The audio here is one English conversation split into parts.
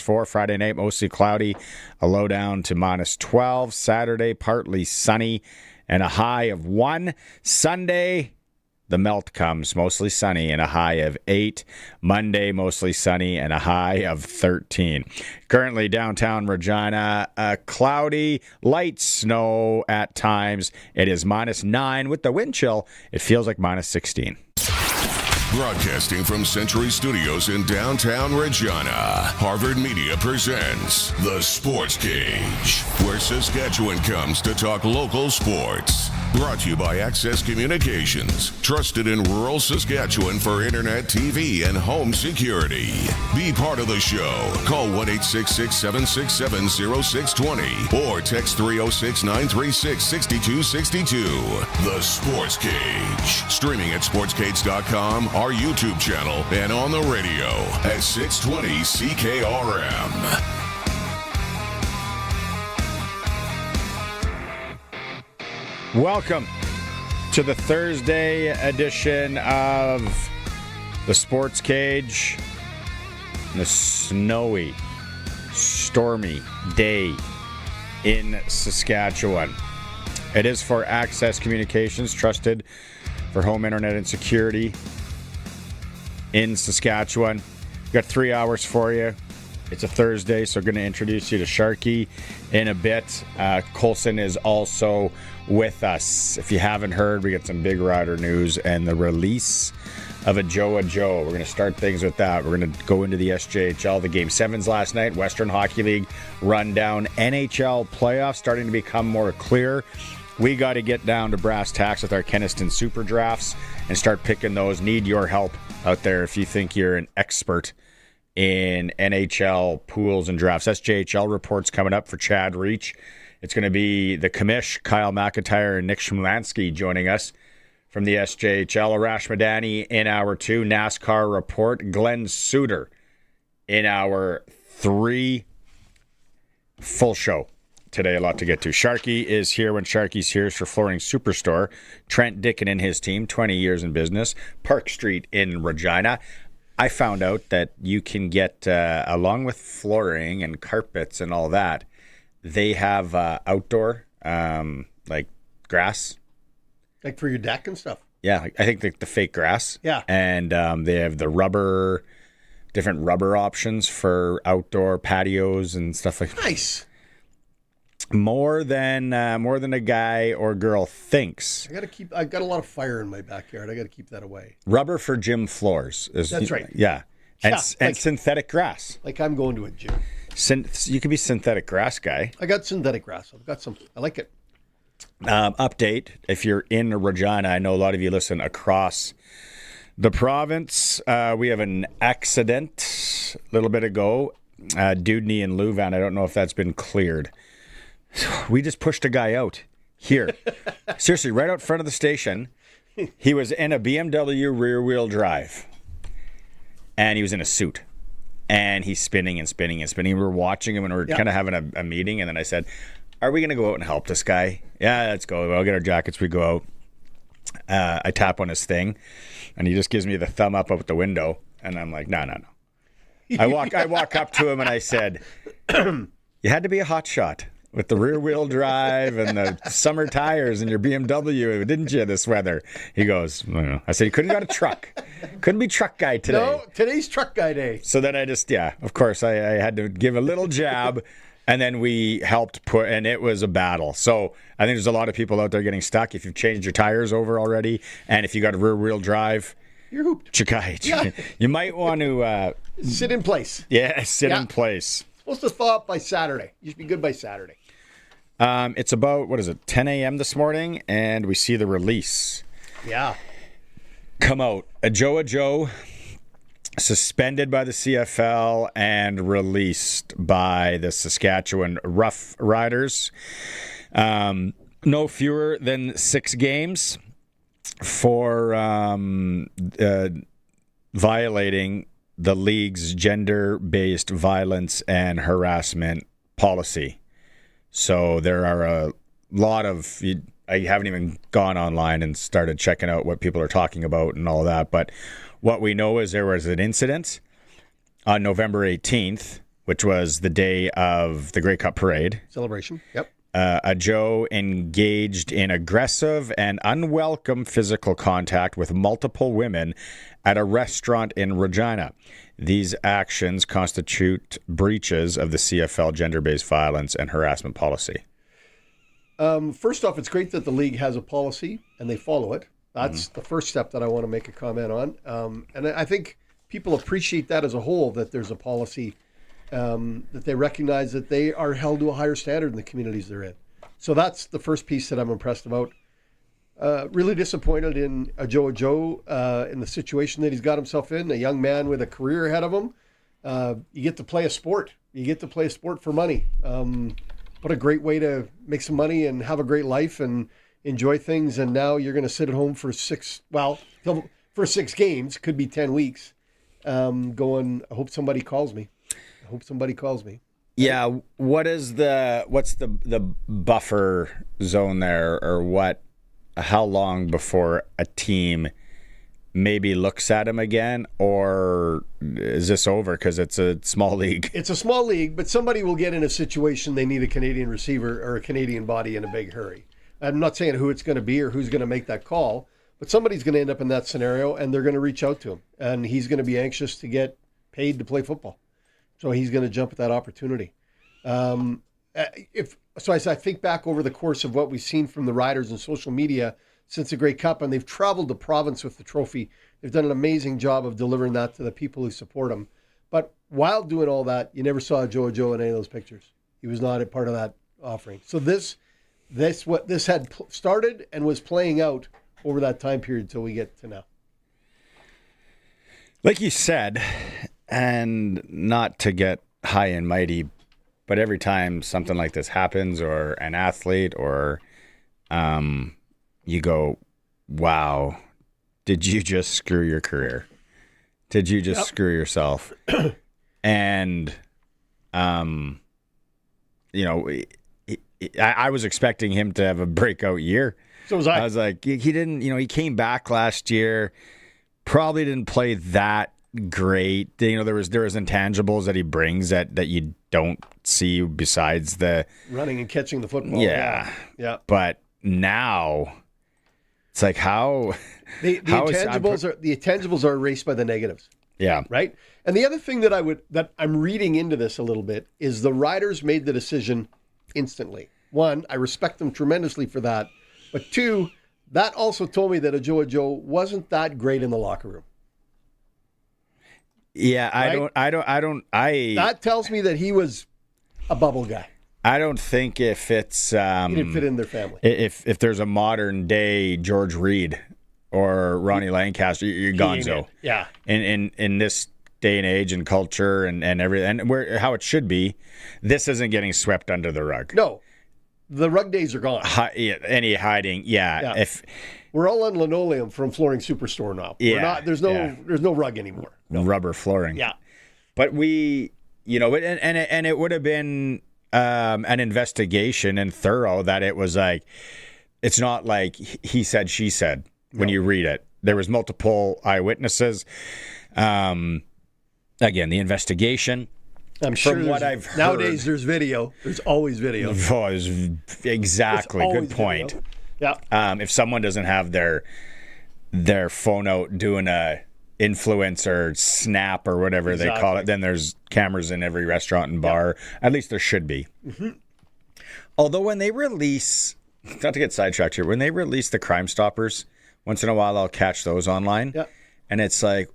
-4. Friday night, mostly cloudy, a low down to -12. Saturday, partly sunny and a high of 1. Sunday, the melt comes, mostly sunny and a high of 8. Monday, mostly sunny and a high of 13. Currently, downtown Regina, cloudy, light snow at times. It is -9. With the wind chill, it feels like -16. Broadcasting from Century Studios in downtown Regina, Harvard Media presents The Sportscage, where Saskatchewan comes to talk local sports. Brought to you by Access Communications, trusted in rural Saskatchewan for internet, TV, and home security. Be part of the show. Call 1-866-767-0620 or text 306-936-6262. The Sportscage. Streaming at sportscage.com, our YouTube channel, and on the radio at 620 CKRM. Welcome to the Thursday edition of the Sports Cage. The snowy, stormy day in Saskatchewan. It is for Access Communications, trusted for home internet and security in Saskatchewan. We've got 3 hours for you. It's a Thursday, so we're going to introduce you to Sharky in a bit. Colson is also with us. If you haven't heard, we got some big rider news and the release of Ajou. We're going to start things with that. We're going to go into the SJHL, the Game 7s last night, Western Hockey League rundown, NHL playoffs starting to become more clear. We got to get down to brass tacks with our Kenaston Super Drafts and start picking those. Need your help out there if you think you're an expert in NHL pools and drafts. SJHL reports coming up for Chad Reach. It's going to be the commish, Kyle McIntyre and Nick Shumlanski joining us from the SJHL. Arash Madani in hour 2. NASCAR Report. Glen Suitor in hour 3. Full show today. A lot to get to. Sharky is here when Sharky's here for Flooring Superstore. Trent Dickin and his team, 20 years in business. Park Street in Regina. I found out that you can get, along with flooring and carpets and all that, they have outdoor, like grass. Like for your deck and stuff? Yeah, I think the fake grass. Yeah. And they have the different rubber options for outdoor patios and stuff like that. Nice. More than a guy or girl thinks. I got a lot of fire in my backyard. I got to keep that away. Rubber for gym floors. That's right. Yeah. And synthetic grass. Like I'm going to a gym. You could be synthetic grass guy. I got synthetic grass. I've got some. I like it. Update. If you're in Regina, I know a lot of you listen across the province. We have an accident a little bit ago. Dudney and Louvain. I don't know if that's been cleared. We just pushed a guy out here. Seriously, right out front of the station. He was in a BMW rear-wheel drive. And he was in a suit. And he's spinning and spinning and spinning. We were watching him and we were kind of having a meeting. And then I said, are we going to go out and help this guy? Yeah, let's go. I'll get our jackets. We go out. I tap on his thing. And he just gives me the thumb up the window. And I'm like, no. I walk up to him and I said, you had to be a hot shot with the rear-wheel drive and the summer tires and your BMW, didn't you, this weather? He goes, I don't know. I said, you couldn't got a truck. Couldn't be truck guy today. No, today's truck guy day. So then I just, of course, I had to give a little jab, and then we helped and it was a battle. So I think there's a lot of people out there getting stuck. If you've changed your tires over already, and if you got a rear-wheel drive, you're hooped. You might want to... sit in place. Yeah, in place. Supposed to thaw up by Saturday. You should be good by Saturday. It's about, 10 a.m. this morning, and we see the release. Yeah. Come out. Ajou, suspended by the CFL and released by the Saskatchewan Roughriders. No fewer than 6 games for violating the league's gender-based violence and harassment policy. So there are a lot of... I haven't even gone online and started checking out what people are talking about and all that. But what we know is there was an incident on November 18th which was the day of the Grey Cup parade. Celebration. Yep. Ajou engaged in aggressive and unwelcome physical contact with multiple women at a restaurant in Regina. These actions constitute breaches of the CFL gender-based violence and harassment policy. First off, it's great that the league has a policy and they follow it. That's the first step that I want to make a comment on. And I think people appreciate that as a whole, that there's a policy, that they recognize that they are held to a higher standard in the communities they're in. So that's the first piece that I'm impressed about. Really disappointed in Ajou in the situation that he's got himself in, a young man with a career ahead of him. You get to play a sport. You get to play a sport for money. What a great way to make some money and have a great life and enjoy things. And now you're going to sit at home for 6 games, could be 10 weeks, going, I hope somebody calls me. Yeah, what's the buffer zone there, or how long before a team maybe looks at him again, or is this over because it's a small league? It's a small league, but somebody will get in a situation they need a Canadian receiver or a Canadian body in a big hurry. I'm not saying who it's going to be or who's going to make that call, but somebody's going to end up in that scenario and they're going to reach out to him, and he's going to be anxious to get paid to play football. So he's going to jump at that opportunity. As I think back over the course of what we've seen from the Riders and social media since the Grey Cup, and they've traveled the province with the trophy. They've done an amazing job of delivering that to the people who support them. But while doing all that, you never saw Ajou in any of those pictures. He was not a part of that offering. So this had started and was playing out over that time period until we get to now. Like you said, and not to get high and mighty, but every time something like this happens, or an athlete, or you go, wow, did you just screw your career? Did you just screw yourself? And, I was expecting him to have a breakout year. So was I. I was like, he didn't, he came back last year, probably didn't play that great. There was intangibles that he brings that you don't see besides the running and catching the football. Yeah. But now it's like the intangibles are erased by the negatives. Yeah. Right. And the other thing that I'm reading into this a little bit is the Riders made the decision instantly. One, I respect them tremendously for that. But two, that also told me that Ajou wasn't that great in the locker room. Yeah, right? That tells me that he was a bubble guy. I don't think if it's he didn't fit in their family. If there's a modern day George Reed or Ronnie Lancaster, you're gonzo. Yeah. In this day and age and culture and everything, and how it should be, this isn't getting swept under the rug. No. The rug days are gone. Any hiding, yeah. If we're all on linoleum from Flooring Superstore now. There's no rug anymore. No. Rubber flooring. Yeah. But and it would have been an investigation and thorough, that it was like, it's not like he said, she said when you read it. There was multiple eyewitnesses. Again, the investigation. I'm sure from what I've heard. Nowadays, there's video. There's always video. Oh, exactly. Good point. Video. Yeah. If someone doesn't have their phone out doing a influencer snap or whatever they call it, then there's cameras in every restaurant and bar. At least there should be. Mm-hmm. Although when they release, not to get sidetracked here, when they release the Crime Stoppers, once in a while I'll catch those online. Yeah. And it's like,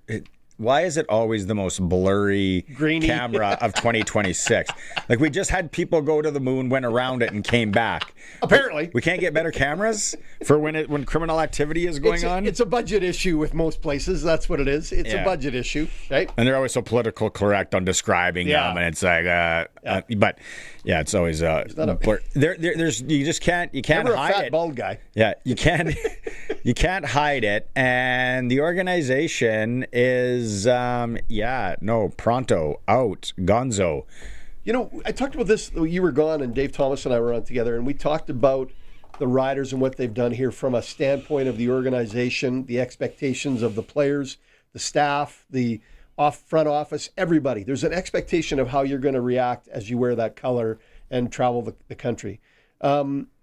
why is it always the most blurry grainy camera of 2026? Like, we just had people go to the moon, went around it, and came back. Apparently. We can't get better cameras for when criminal activity is going on? It's a budget issue with most places. That's what it is. It's a budget issue, right? And they're always so political correct on describing them, and it's like, but yeah, it's always there's you just can't Never hide a fat it. Bald guy. Yeah, you can't hide it, and the organization is pronto out gonzo. I talked about this. You were gone, and Dave Thomas and I were on together, and we talked about the Riders and what they've done here from a standpoint of the organization, the expectations of the players, the staff, front office, everybody. There's an expectation of how you're going to react as you wear that color and travel the country.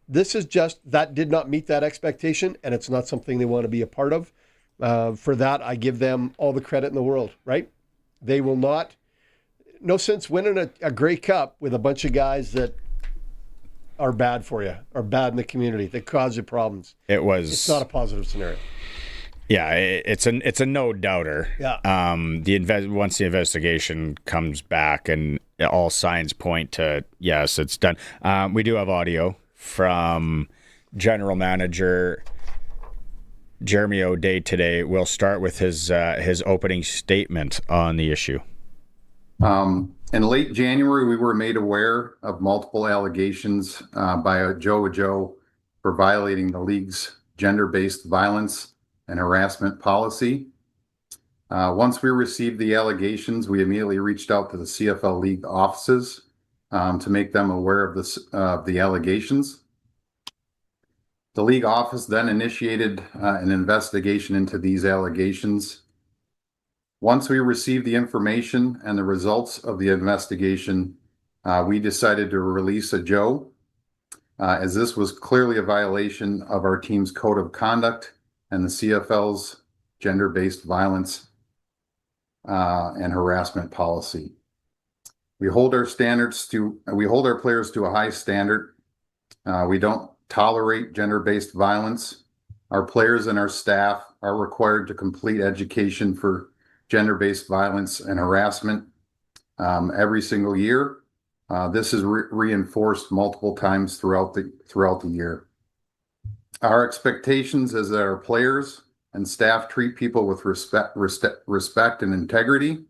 This is just, that did not meet that expectation, and it's not something they want to be a part of. For that, I give them all the credit in the world, right? They will not, no sense winning a Grey Cup with a bunch of guys that are bad for you, are bad in the community, that cause you problems. It's not a positive scenario. Yeah, it's a no doubter. Yeah. Once the investigation comes back and all signs point to yes, it's done. We do have audio from General Manager Jeremy O'Day today. We'll start with his opening statement on the issue. In late January, we were made aware of multiple allegations by Ajou for violating the league's gender-based violence and harassment policy. Once we received the allegations, we immediately reached out to the CFL League offices to make them aware of the allegations. The league office then initiated an investigation into these allegations. Once we received the information and the results of the investigation, we decided to release Ajou, as this was clearly a violation of our team's code of conduct and the CFL's gender-based violence and harassment policy. We hold our players to a high standard. We don't tolerate gender-based violence. Our players and our staff are required to complete education for gender-based violence and harassment every single year. This is reinforced multiple times throughout the year. Our expectations is that our players and staff treat people with respect and integrity.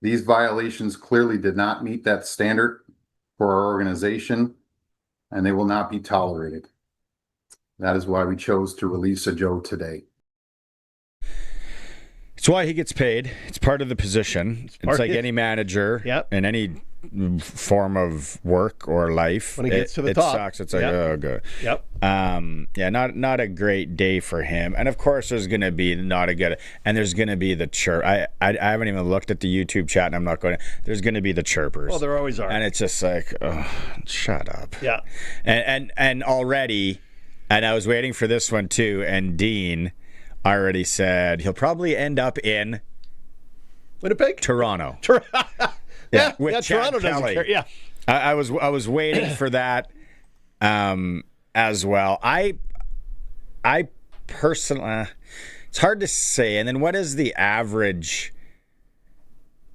These violations clearly did not meet that standard for our organization, and they will not be tolerated. That is why we chose to release Ajou today. It's why he gets paid. It's part of the position. It's like any manager in any form of work or life. When he gets to the top. It sucks. It's like, oh, good. Yep. Not a great day for him. And of course, there's going to be there's going to be the chirp. I haven't even looked at the YouTube chat, and I'm not going to. There's going to be the chirpers. Well, there always are. And it's just like, oh, shut up. Yeah. And already, and I was waiting for this one too, and Dean already said he'll probably end up in Winnipeg? Toronto. Yeah, with Chad Toronto doesn't Kelly. care. Yeah. I was waiting for that as well. I personally, it's hard to say. And then what is the average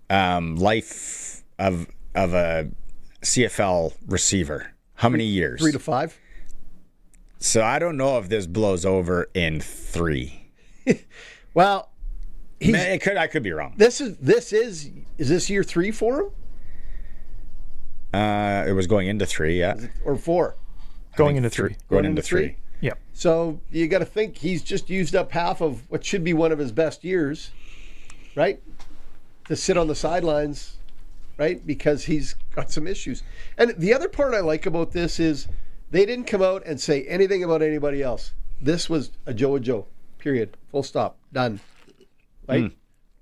life of a CFL receiver? How many years? 3 to 5. So I don't know if this blows over in 3. Well, I could be wrong. Is this year 3 for him? It was going into 3, yeah. Or 4? Going into 3. Going into 3. Yep. So you got to think he's just used up half of what should be one of his best years, right? To sit on the sidelines, right? Because he's got some issues. And the other part I like about this is they didn't come out and say anything about anybody else. This was Ajou, period. Full stop. Done. Right?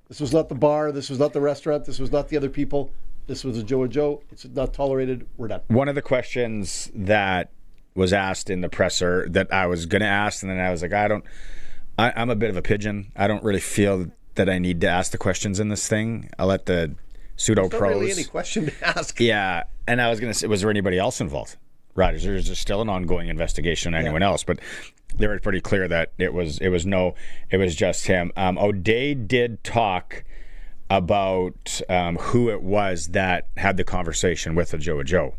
This was not the bar. This was not the restaurant. This was not the other people. This was Ajou. It's not tolerated. We're done. One of the questions that was asked in the presser that I was going to ask, and then I was like, I'm a bit of a pigeon. I don't really feel that I need to ask the questions in this thing. I'll let the pseudo pros. There's not really any question to ask. Yeah. And I was going to say, was there anybody else involved? Right. There's still an ongoing investigation on anyone else, but they were pretty clear that it was just him. O'Day did talk about who it was that had the conversation with Ajou.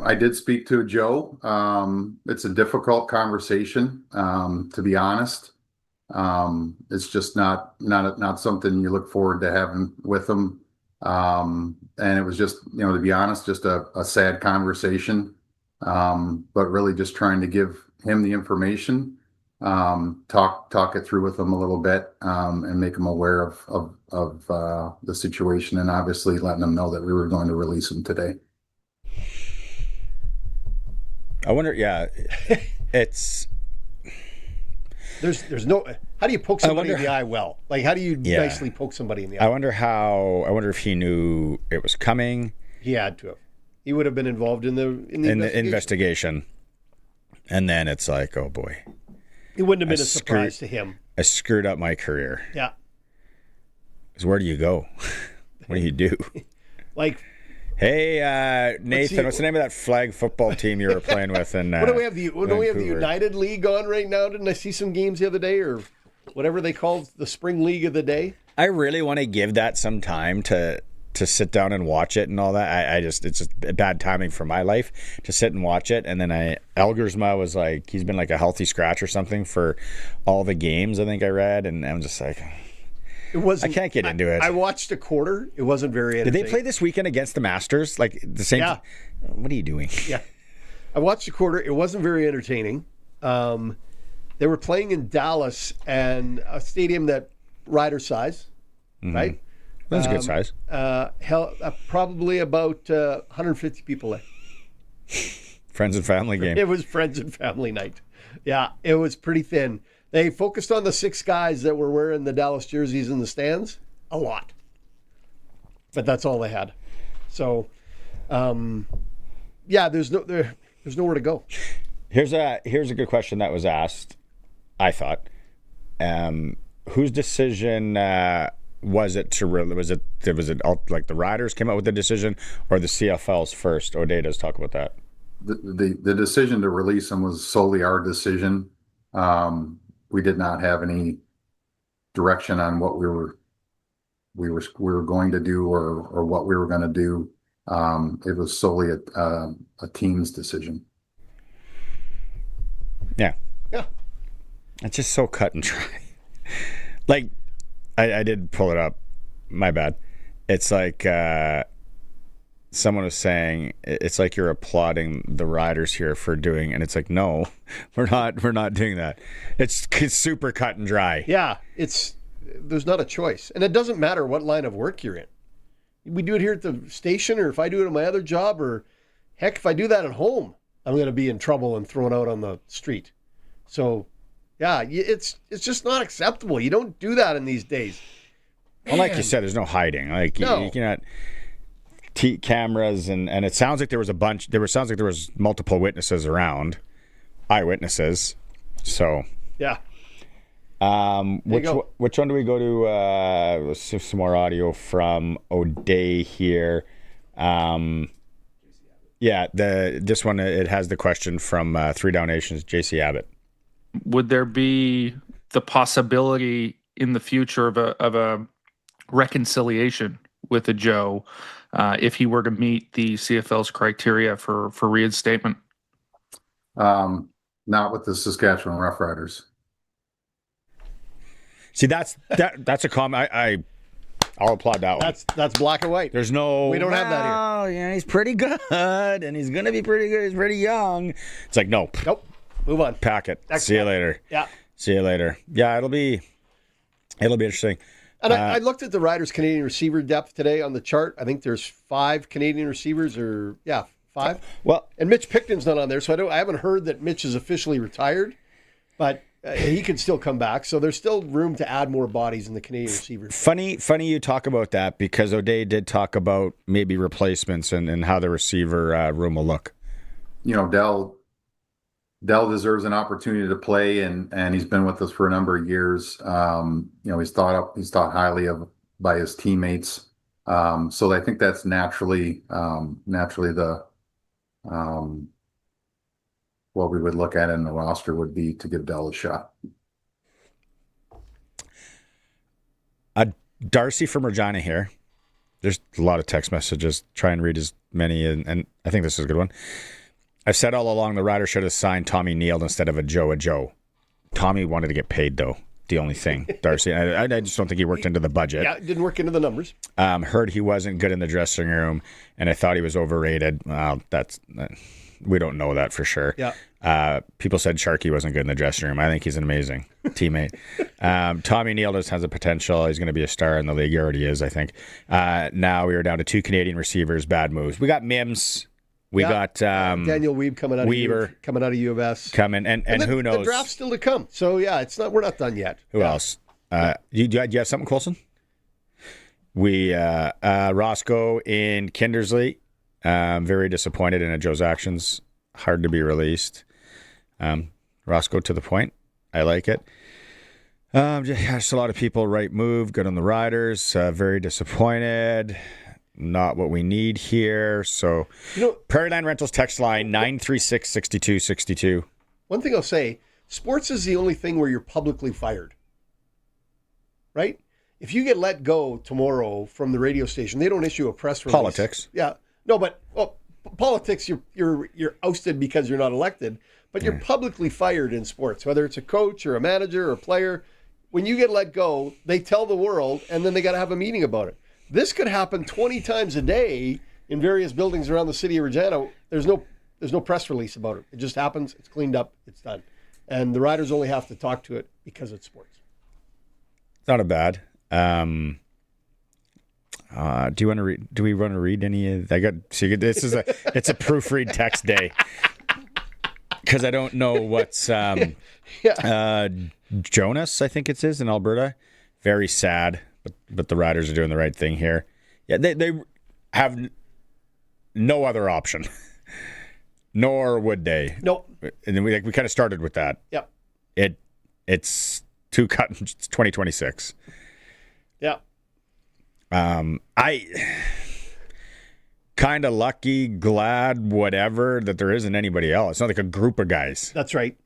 I did speak to Ajou. It's a difficult conversation, to be honest. It's just not something you look forward to having with him. And it was just, to be honest, just a sad conversation. But really just trying to give him the information, talk it through with him a little bit, and make him aware of the situation, and obviously letting him know that we were going to release him today. I wonder, it's... There's no... How do you poke somebody in the eye well? Like, how do you nicely poke somebody in the eye? I wonder if he knew it was coming. He had to have. He would have been involved in the investigation. And then it's like, oh boy. It wouldn't have been a surprise to him. I screwed up my career. Yeah. Because where do you go? What do you do? Like, hey, Nathan, what's the name of that flag football team you were playing with? And what do we have? We have the United League on right now? Didn't I see some games the other day, or whatever they called the spring league of the day? I really want to give that some time to sit down and watch it and all that. It's just bad timing for my life to sit and watch it. And then Elgersma was like, he's been like a healthy scratch or something for all the games, I think I read. And I'm just like, I can't get into it. I watched a quarter. It wasn't very entertaining. Did they play this weekend against the Masters? Like the same? Yeah. What are you doing? Yeah. I watched a quarter. It wasn't very entertaining. They were playing in Dallas and a stadium that Rider size, right? That's a good size. Probably about 150 people there. Friends and family game. It was friends and family night. Yeah, it was pretty thin. They focused on the 6 guys that were wearing the Dallas jerseys in the stands a lot. But that's all they had. So, there's nowhere to go. Here's a good question that was asked, I thought. Whose decision was it like the Riders came out with the decision or the CFLs first? O'Day does talk about that. The decision to release them was solely our decision. We did not have any direction on what we were going to do or what we were going to do. It was solely a team's decision. Yeah. Yeah. It's just so cut and dry. Like, I did pull it up. My bad. It's like someone was saying it's like you're applauding the Riders here for doing, and it's like, no, we're not doing that. It's super cut and dry. Yeah, there's not a choice, and it doesn't matter what line of work you're in. We do it here at the station, or if I do it at my other job, or heck, if I do that at home, I'm going to be in trouble and thrown out on the street. So, yeah, it's just not acceptable. You don't do that in these days. Well, like you said, there's no hiding. Like you cannot cameras, and it sounds like there was sounds like there was multiple witnesses around, eyewitnesses. So yeah. Which one do we go to? Let's see some more audio from O'Day here. This one, it has the question from Three Down Nations, JC Abbott. Would there be the possibility in the future of a reconciliation with Ajou if he were to meet the CFL's criteria for reinstatement? Not with the Saskatchewan Roughriders. See, that's a comment. I'll applaud that one. That's black and white. We don't have that here. Oh, yeah, he's pretty good, and he's gonna be pretty good. He's pretty young. It's like nope. Move on. Pack it. Next See you later. Yeah. See you later. Yeah, it'll be interesting. And I looked at the Riders' Canadian receiver depth today on the chart. I think there's 5 Canadian receivers, 5. Well, and Mitch Picton's not on there, so I haven't heard that Mitch is officially retired, but he can still come back. So there's still room to add more bodies in the Canadian receivers. Funny you talk about that, because O'Day did talk about maybe replacements and how the receiver room will look. You know, Dell deserves an opportunity to play, and he's been with us for a number of years. He's thought highly of by his teammates. So I think that's naturally the what we would look at in the roster would be to give Dell a shot. Darcy from Regina here. There's a lot of text messages. Try and read as many, and I think this is a good one. I've said all along the Riders should have signed Tommy Neal instead of Ajou. Tommy wanted to get paid, though. The only thing, Darcy. I just don't think he worked into the budget. Yeah, it didn't work into the numbers. Heard he wasn't good in the dressing room, and I thought he was overrated. We don't know that for sure. Yeah. People said Sharkey wasn't good in the dressing room. I think he's an amazing teammate. Tommy Neal just has a potential. He's going to be a star in the league. He already is, I think. Now we are down to 2 Canadian receivers. Bad moves. We got Mims. We got Daniel Weeb coming out of U of S. Coming, and who knows? The draft's still to come. So, yeah, we're not done yet. Who else? Do you have something, Coulson? We Roscoe in Kindersley, very disappointed in Ajou's actions. Hard to be released. Roscoe to the point. I like it. Just a lot of people right move, good on the Riders. Very disappointed. Not what we need here. So, Prairie Land Rentals text line 936-6262. One thing I'll say, sports is the only thing where you're publicly fired. Right? If you get let go tomorrow from the radio station, they don't issue a press release. Politics. Yeah. No, but politics, you're ousted because you're not elected, but you're publicly fired in sports, whether it's a coach or a manager or a player. When you get let go, they tell the world, and then they got to have a meeting about it. This could happen 20 times a day in various buildings around the city of Regina. There's no press release about it. It just happens. It's cleaned up. It's done. And the Riders only have to talk to it because it's sports. It's not a bad. Do we want to read any of? It's a proofread text day because I don't know what's Jonas, I think it is in Alberta. Very sad, but the Riders are doing the right thing here. Yeah, they have no other option, nor would they. Nope. And then we kind of started with that. Yep. It's 2026. Yeah. I kind of lucky, glad, whatever, that there isn't anybody else. It's not like a group of guys. That's right.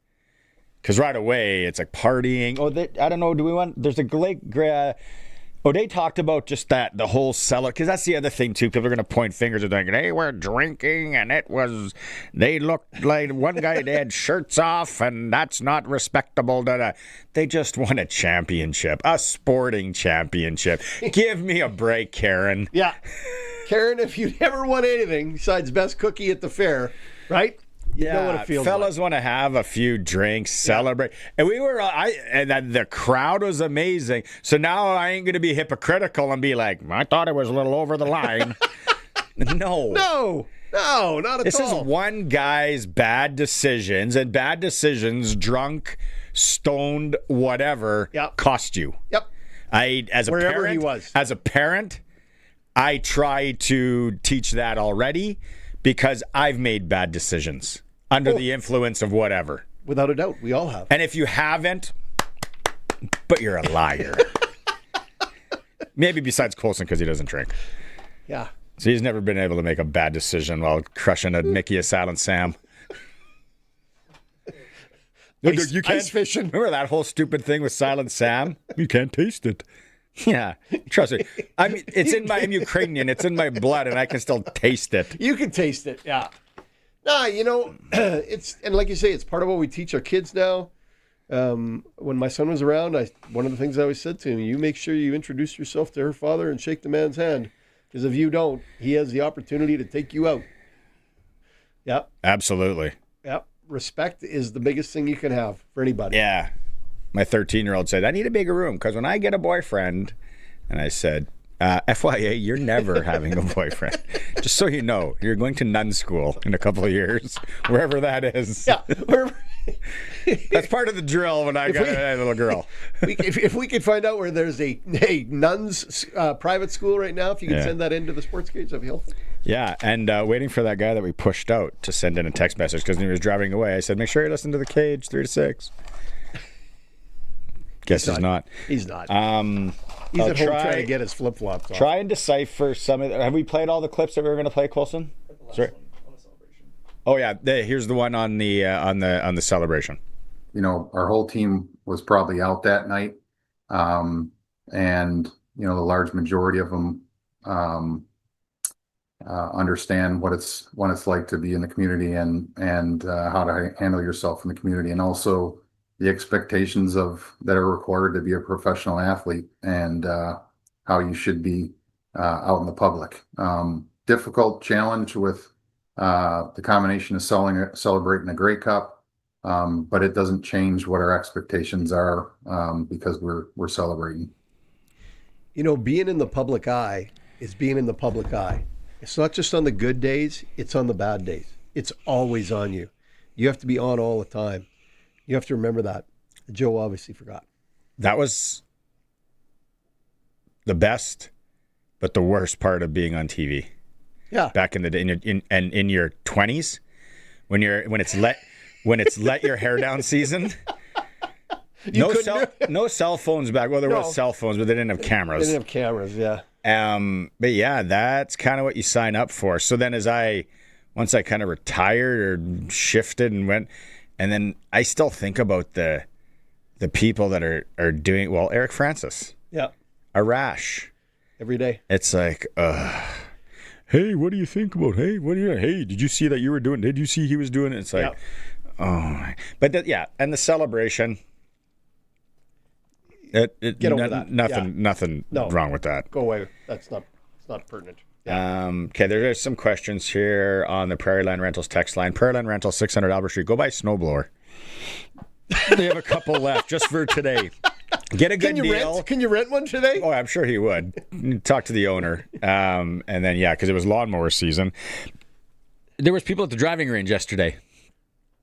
Because right away, it's like partying. I don't know, do we want... There's a... O'Day talked about just that, the whole cellar, because that's the other thing, too. People are going to point fingers and thinking, they were drinking, and they looked like one guy, they had shirts off, and that's not respectable. They just won a championship, a sporting championship. Give me a break, Karen. Yeah. Karen, if you never won anything besides best cookie at the fair, right? You know what it feels fellas want to have a few drinks, celebrate. And the crowd was amazing. So now I ain't going to be hypocritical and be like, I thought it was a little over the line. No, not at all. This is one guy's bad decisions, and bad decisions, drunk, stoned, whatever, cost you. Yep. Wherever he was. As a parent, I try to teach that already because I've made bad decisions under the influence of whatever. Without a doubt, we all have. And if you haven't, but you're a liar. Maybe besides Coulson because he doesn't drink. Yeah. So he's never been able to make a bad decision while crushing a Mickey, a Silent Sam. Ice fishing. Remember that whole stupid thing with Silent Sam? You can't taste it. Yeah, trust me. I mean, I'm Ukrainian. It's in my blood, and I can still taste it. You can taste it, yeah. And like you say, it's part of what we teach our kids now. When my son was around, one of the things I always said to him, you make sure you introduce yourself to her father and shake the man's hand. Because if you don't, he has the opportunity to take you out. Yep. Absolutely. Yep. Respect is the biggest thing you can have for anybody. Yeah. My 13-year-old said, I need a bigger room because when I get a boyfriend, and I said, FYA, you're never having a boyfriend. Just so you know, you're going to nun school in a couple of years, wherever that is. Yeah. That's part of the drill when I got a little girl. If we could find out where there's a nuns private school right now, if you could send that into the Sportscage, that'd be helpful. Yeah, and waiting for that guy that we pushed out to send in a text message because when he was driving away, I said, make sure you listen to the Cage 3 to 6. Guess he's not. He's not. He's at home trying to get his flip-flops off. Try and decipher some of have we played all the clips that we were going to play, Coulson? Sorry. On the celebration. Oh yeah, here's the one on the celebration. Our whole team was probably out that night, and the large majority of them understand what it's like to be in the community and how to handle yourself in the community, and also the expectations that are required to be a professional athlete and how you should be out in the public. Difficult challenge with the combination of celebrating a Grey Cup, but it doesn't change what our expectations are because we're celebrating. Being in the public eye is being in the public eye. It's not just on the good days, it's on the bad days. It's always on you. You have to be on all the time. You have to remember that. Joe obviously forgot. That was the best, but the worst part of being on TV. Yeah. Back in the day, in your 20s, when it's let your hair down season. No cell phones back. Well, there was cell phones, but they didn't have cameras. They didn't have cameras, yeah. But yeah, that's kind of what you sign up for. So then once I kind of retired or shifted and went, and then I still think about the people that are doing, well, Eric Francis. Yeah. Arash. Every day. It's like, hey, what do you think about, hey, did you see that you were doing, did you see he was doing it? It's like, but and the celebration. Get over that. Nothing wrong with that. Go away. It's not pertinent. Yeah. Okay, there's some questions here on the Prairie Land Rentals text line. Prairie Land Rentals, 600 Albert Street. Go buy a snowblower. They have a couple left just for today. Get a good deal. Can you rent one today? Oh, I'm sure he would. Talk to the owner. And then, because it was lawnmower season. There was people at the driving range yesterday.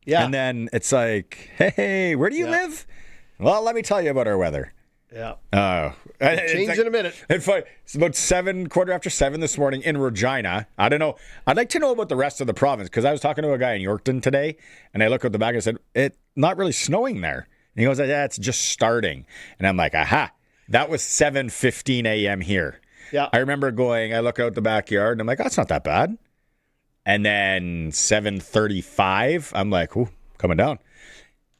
Yeah. And then it's like, hey, where do you live? Well, let me tell you about our weather. Yeah. Change in a minute. It's about 7:15 this morning in Regina. I don't know. I'd like to know about the rest of the province because I was talking to a guy in Yorkton today, and I looked at the back and said, it's not really snowing there. And he goes, yeah, it's just starting. And I'm like, aha, that was 7:15 a.m. here. Yeah. I remember I look out the backyard, and I'm like, oh, it's not that bad. And then 7:35, I'm like, ooh, coming down.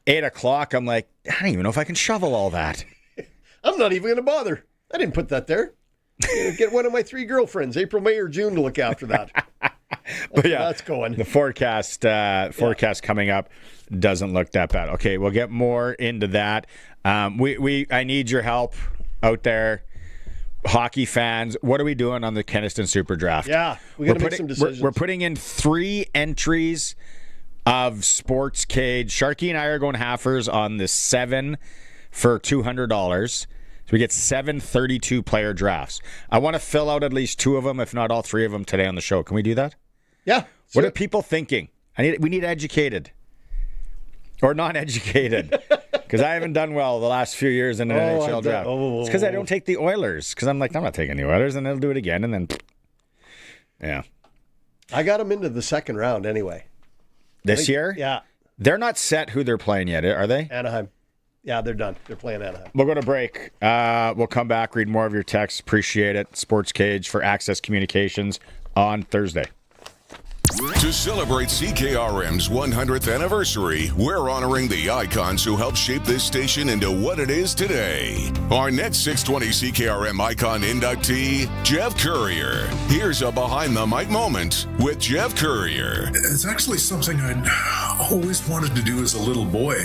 8 o'clock, I'm like, I don't even know if I can shovel all that. I'm not even going to bother. I didn't put that there. Get one of my 3 girlfriends, April, May, or June, to look after that. But yeah, that's going. The forecast coming up doesn't look that bad. Okay, we'll get more into that. I need your help out there, hockey fans. What are we doing on the Kenaston Super Draft? Yeah, we got to make some decisions. We're putting in 3 entries of Sportscage. Sharky and I are going halfers on the 7 for $200. So we get 7 32-player drafts. I want to fill out at least 2 of them, if not all 3 of them, today on the show. Can we do that? Yeah. What are people thinking? We need educated or non-educated because I haven't done well the last few years in an NHL draft. It's because I don't take the Oilers because I'm like, I'm not taking the Oilers, and they'll do it again, and then yeah. I got them into the second round anyway. This year? Yeah. They're not set who they're playing yet, are they? Anaheim. Yeah, they're done. They're playing Anaheim. We'll go to break. We'll come back, read more of your texts. Appreciate it. Sportscage for Access Communications on Thursday. To celebrate CKRM's 100th anniversary, we're honoring the icons who helped shape this station into what it is today. Our next 620 CKRM icon inductee, Jeff Courier. Here's a behind the mic moment with Jeff Courier. It's actually something I'd always wanted to do as a little boy,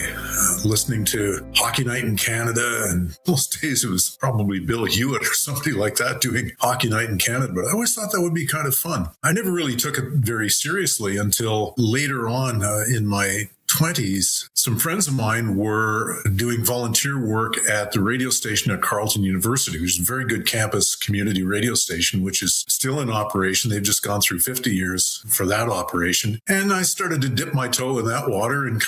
listening to Hockey Night in Canada, and those days it was probably Bill Hewitt or somebody like that doing Hockey Night in Canada, but I always thought that would be kind of fun. I never really took it very seriously until later on in my 20s. Some friends of mine were doing volunteer work at the radio station at Carleton University, which is a very good campus community radio station, which is still in operation. They've just gone through 50 years for that operation. And I started to dip my toe in that water and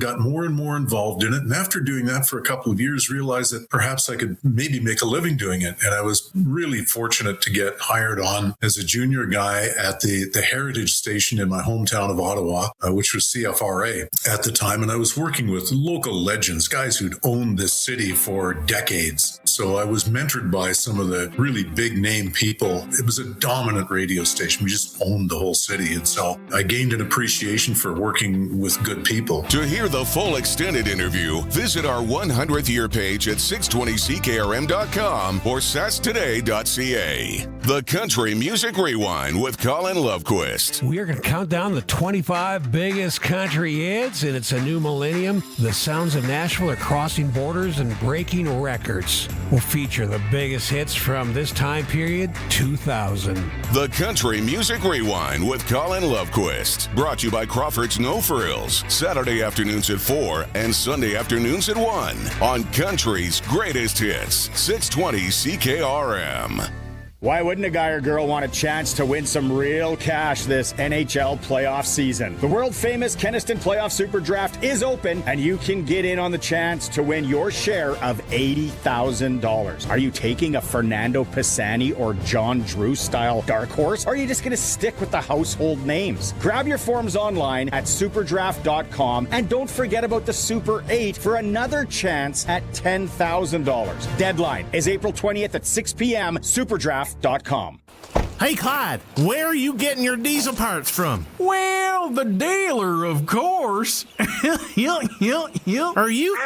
got more and more involved in it. And after doing that for a couple of years, realized that perhaps I could maybe make a living doing it. And I was really fortunate to get hired on as a junior guy at the Heritage station in my hometown of Ottawa, which was CFRA at the time. And I was working with local legends, guys who'd owned this city for decades. So I was mentored by some of the really big name people. It was a dominant radio station. We just owned the whole city. And so I gained an appreciation for working with good people. To hear the full extended interview, visit our 100th year page at 620ckrm.com or sastoday.ca. The Country Music Rewind with Colin Lovequist. We are going to count down the 25 biggest country hits, and it's a new millennium. The sounds of Nashville are crossing borders and breaking records. We'll feature the biggest hits from this time period, 2000. The Country Music Rewind with Colin Lovequist. Brought to you by Crawford's No Frills. Saturday afternoons at 4 and Sunday afternoons at 1 on Country's Greatest Hits, 620 CKRM. Why wouldn't a guy or girl want a chance to win some real cash this NHL playoff season? The world-famous Kenaston Playoff Super Draft is open, and you can get in on the chance to win your share of $80,000. Are you taking a Fernando Pisani or John Drew-style dark horse, or are you just going to stick with the household names? Grab your forms online at superdraft.com, and don't forget about the Super 8 for another chance at $10,000. Deadline is April 20th at 6 p.m. Superdraft.com. Hey, Clyde, where are you getting your diesel parts from? Well, the dealer, of course. Are you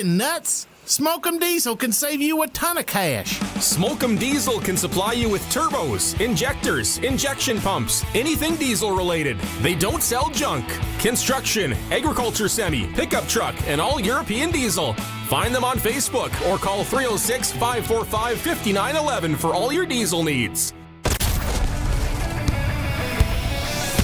nuts? Smoke'em Diesel can save you a ton of cash. Smoke'em Diesel can supply you with turbos, injectors, injection pumps, anything diesel related. They don't sell junk. Construction, agriculture semi, pickup truck, and all European diesel. Find them on Facebook or call 306-545-5911 for all your diesel needs.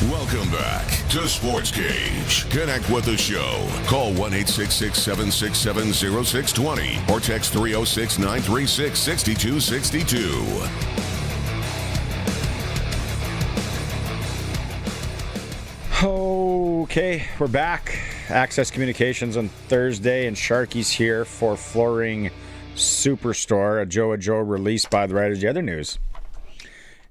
Welcome back to Sportscage. Connect with the show. Call 1-866-767-0620 or text 306-936-6262. Okay, we're back. Access Communications on Thursday, and Sharky's here for Flooring Superstore. Ajou released by the Riders. The other news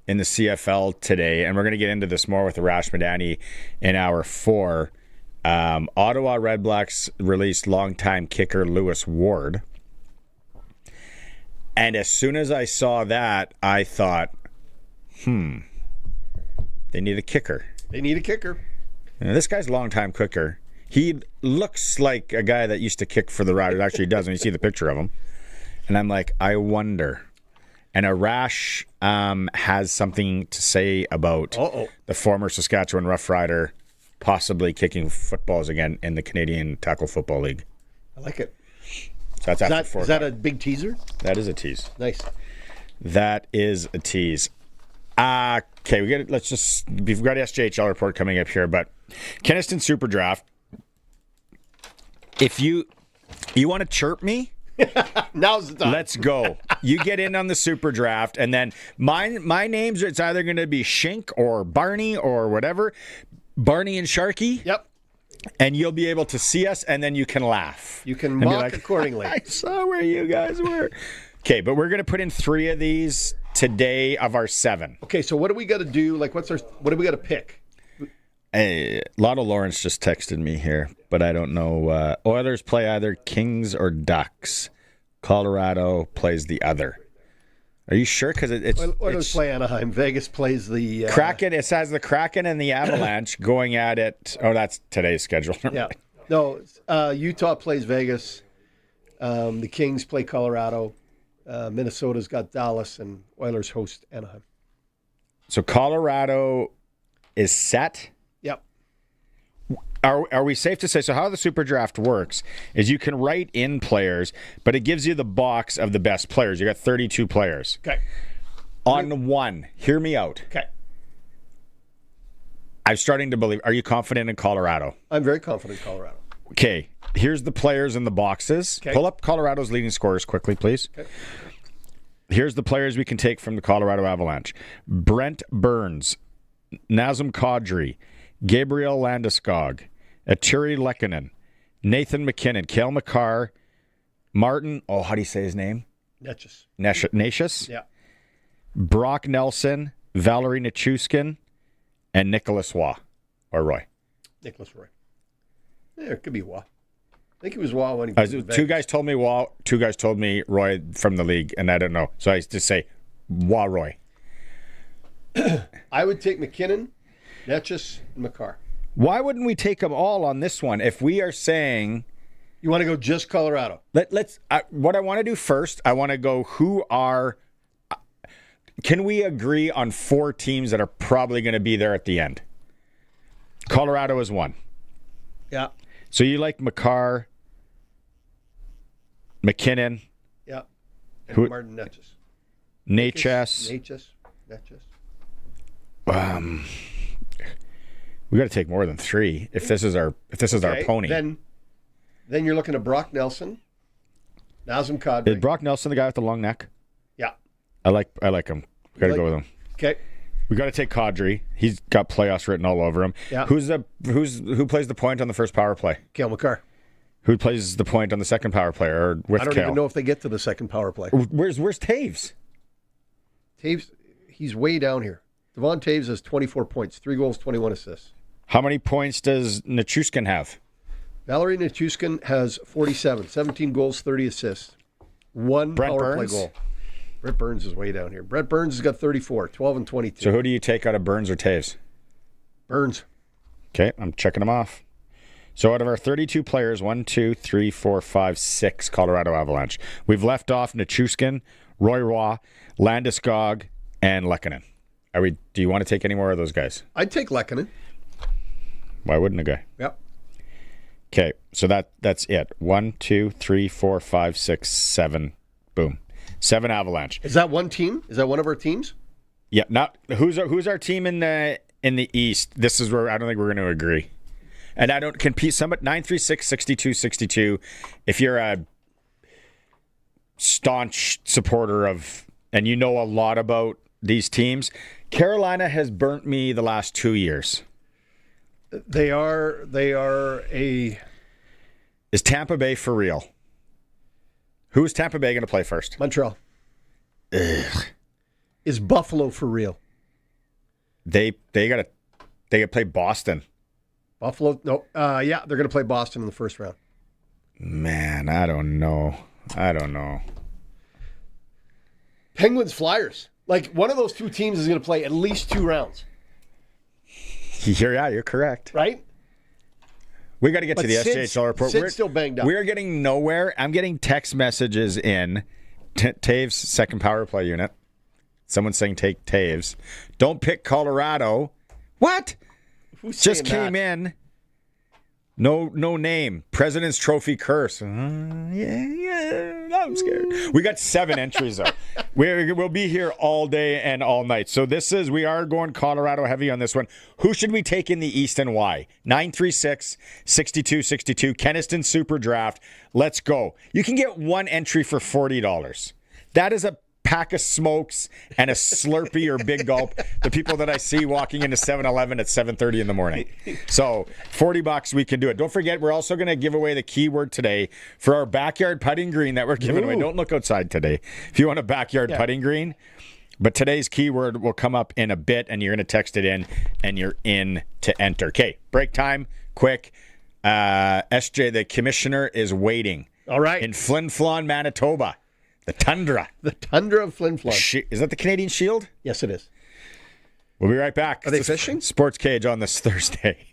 in the CFL today, and we're going to get into this more with Arash Madani in hour 4. Ottawa Redblacks released longtime kicker Lewis Ward. And as soon as I saw that, I thought, they need a kicker. They need a kicker. Now, this guy's a longtime kicker. He looks like a guy that used to kick for the Riders. Actually, he does when you see the picture of him. And I'm like, I wonder. And Arash has something to say about the former Saskatchewan Roughrider possibly kicking footballs again in the Canadian Tackle Football League. I like it. So that's Is that a big teaser? That is a tease. Nice. That is a tease. Okay, we've got SJHL report coming up here, but Kenaston Super Draft. If you want to chirp me, now's the time. Let's go. You get in on the Super Draft, and then my names, it's either going to be Shink or Barney or whatever. Barney and Sharky. Yep. And you'll be able to see us, and then you can laugh. You can mock accordingly. I saw where you guys were. Okay, but we're going to put in 3 of these today of our 7. Okay, so what do we got to do? Like, what do we got to pick? Hey, Lotto Lawrence just texted me here, but I don't know. Oilers play either Kings or Ducks. Colorado plays the other. Are you sure? Because Oilers play Anaheim. Vegas plays the Kraken. It has the Kraken and the Avalanche going at it. Oh, that's today's schedule. Yeah. No, Utah plays Vegas. The Kings play Colorado. Minnesota's got Dallas, and Oilers host Anaheim. So Colorado is set. Yep. Are we safe to say, so how the Super Draft works is you can write in players, but it gives you the box of the best players. You got 32 players. Okay. On one, hear me out. Okay. I'm starting to believe, are you confident in Colorado? I'm very confident in Colorado. Okay, here's the players in the boxes. Okay. Pull up Colorado's leading scorers quickly, please. Okay. Here's the players we can take from the Colorado Avalanche. Brent Burns, Nazem Kadri, Gabriel Landeskog, Eturi Lehkonen, Nathan McKinnon, Cale Makar, Martin, how do you say his name? Necius? Yeah. Brock Nelson, Valerie Nichushkin, and Nicholas Roy. Nicholas Roy. Yeah, it could be Waugh. I think it was Waugh when he was Two guys told me Waugh, 2 guys told me Roy from the league, and I don't know. So I just say Waugh Roy. I would take McKinnon, Necius, and Makar. Why wouldn't we take them all on this one if we are saying... You want to go just Colorado? Let's. What I want to do first, I want to go who are... Can we agree on 4 teams that are probably going to be there at the end? Colorado is one. Yeah. So you like Makar, McKinnon. Yeah. And Martin Necius. Necius. We got to take more than 3 if this is our pony. Then you're looking at Brock Nelson, Nazem Kadri. Is Brock Nelson the guy with the long neck? Yeah. I like him. We got to go with him. Okay. We got to take Kadri. He's got playoffs written all over him. Yeah. Who plays the point on the first power play? Cale Makar. Who plays the point on the second power play or with I don't Cale? even know if they get to the second power play. Where's Taves? Taves, he's way down here. Devon Taves has 24 points, 3 goals, 21 assists. How many points does Nichushkin have? Valerie Nichushkin has 47, 17 goals, 30 assists. 1 Brent power Burns? play goal. Brett Burns is way down here. Brett Burns has got 34, 12 and 22. So who do you take out of Burns or Taves? Burns. Okay, I'm checking them off. So out of our 32 players, 1, 2, 3, 4, 5, 6 Colorado Avalanche. We've left off Nichushkin, Roy Roy, Landeskog, and Lehkonen. Do you want to take any more of those guys? I'd take Lehkonen. Why wouldn't a guy? Yep. Okay, so that's it. 1, 2, 3, 4, 5, 6, 7. Boom. 7 Avalanche. Is that one team? Is that one of our teams? Yeah. Not who's our team in the East? This is where I don't think we're going to agree. And I don't compete. Some 936 62 62. If you're a staunch supporter of, and you know a lot about these teams, Carolina has burnt me the last 2 years. They are a. Is Tampa Bay for real? Who's Tampa Bay going to play first? Montreal. Ugh. Is Buffalo for real? They got to play Boston. Buffalo? No. Yeah, they're going to play Boston in the first round. Man, I don't know. Penguins, Flyers. Like, one of those two teams is going to play at least 2 rounds. You're correct. Right? We got to get to the SJHL report. Sid's still banged up. We're getting nowhere. I'm getting text messages in. Taves' second power play unit. Someone's saying take Taves. Don't pick Colorado. What? Who's just saying came in. No name. President's Trophy curse. Yeah. I'm scared. We got 7 entries though. We'll be here all day and all night. So we are going Colorado heavy on this one. Who should we take in the East and why? 936 62 62. Kenaston Super Draft. Let's go. You can get 1 entry for $40. That is a pack of smokes and a Slurpee or Big Gulp, the people that I see walking into 7-Eleven at 7:30 in the morning. So $40 we can do it. Don't forget, we're also going to give away the keyword today for our backyard putting green that we're giving away. Don't look outside today if you want a backyard putting green. But today's keyword will come up in a bit, and you're going to text it in, and you're in to enter. Okay, break time, quick. SJ, the commissioner, is waiting. All right. In Flin Flon, Manitoba. The Tundra. The Tundra of Flin Flon. Is that the Canadian Shield? Yes, it is. We'll be right back. Are they fishing? Sportscage on this Thursday.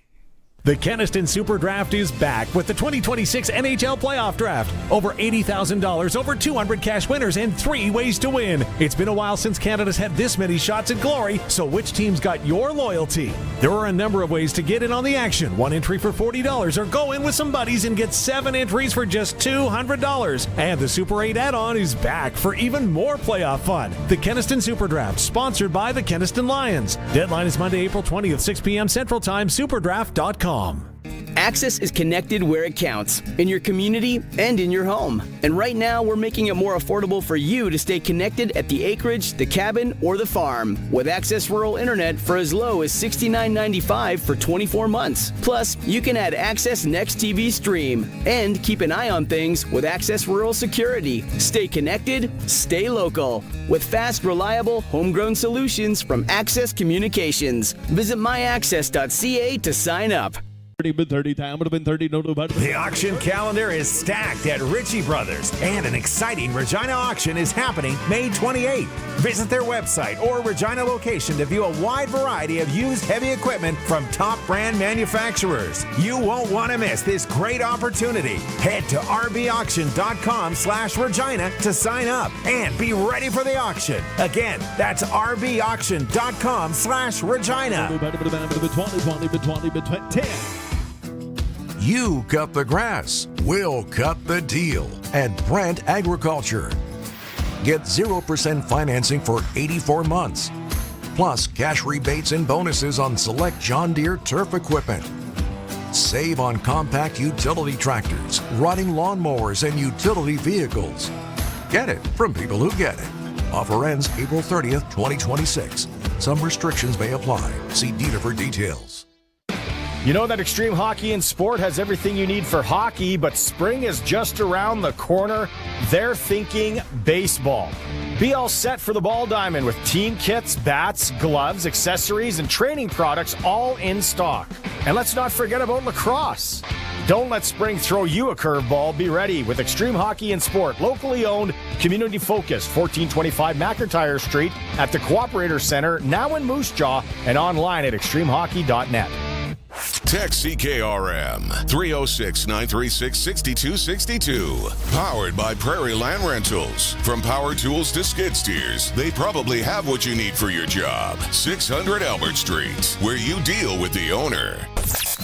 The Kenaston Super Draft is back with the 2026 NHL Playoff Draft. Over $80,000, over 200 cash winners, and 3 ways to win. It's been a while since Canada's had this many shots at glory, so which team's got your loyalty? There are a number of ways to get in on the action. 1 entry for $40, or go in with some buddies and get 7 entries for just $200. And the Super 8 add-on is back for even more playoff fun. The Kenaston Super Draft, sponsored by the Kenaston Lions. Deadline is Monday, April 20th, 6 p.m. Central Time, superdraft.com. Access is connected where it counts, in your community and in your home. And right now, we're making it more affordable for you to stay connected at the acreage, the cabin, or the farm. With Access Rural Internet for as low as $69.95 for 24 months. Plus, you can add Access Next TV Stream. And keep an eye on things with Access Rural Security. Stay connected, stay local. With fast, reliable, homegrown solutions from Access Communications. Visit myaccess.ca to sign up. The auction calendar is stacked at Ritchie Brothers, and an exciting Regina auction is happening May 28th. Visit their website or Regina location to view a wide variety of used heavy equipment from top brand manufacturers. You won't want to miss this great opportunity. Head to rbauction.com/Regina to sign up and be ready for the auction. Again, that's rbauction.com/Regina. You cut the grass, we'll cut the deal at Brent Agriculture. Get 0% financing for 84 months, plus cash rebates and bonuses on select John Deere turf equipment. Save on compact utility tractors, riding lawnmowers, and utility vehicles. Get it from people who get it. Offer ends April 30th, 2026. Some restrictions may apply. See dealer for details. You know that Extreme Hockey and Sport has everything you need for hockey, but spring is just around the corner. They're thinking baseball. Be all set for the ball diamond with team kits, bats, gloves, accessories, and training products all in stock. And let's not forget about lacrosse. Don't let spring throw you a curveball. Be ready with Extreme Hockey and Sport, locally owned, community focused, 1425 McIntyre Street at the Cooperator Center, now in Moose Jaw, and online at extremehockey.net. Text CKRM 306-936-6262. Powered by Prairie Land Rentals. From power tools to skid steers, they probably have what you need for your job. 600 Albert Street, where you deal with the owner.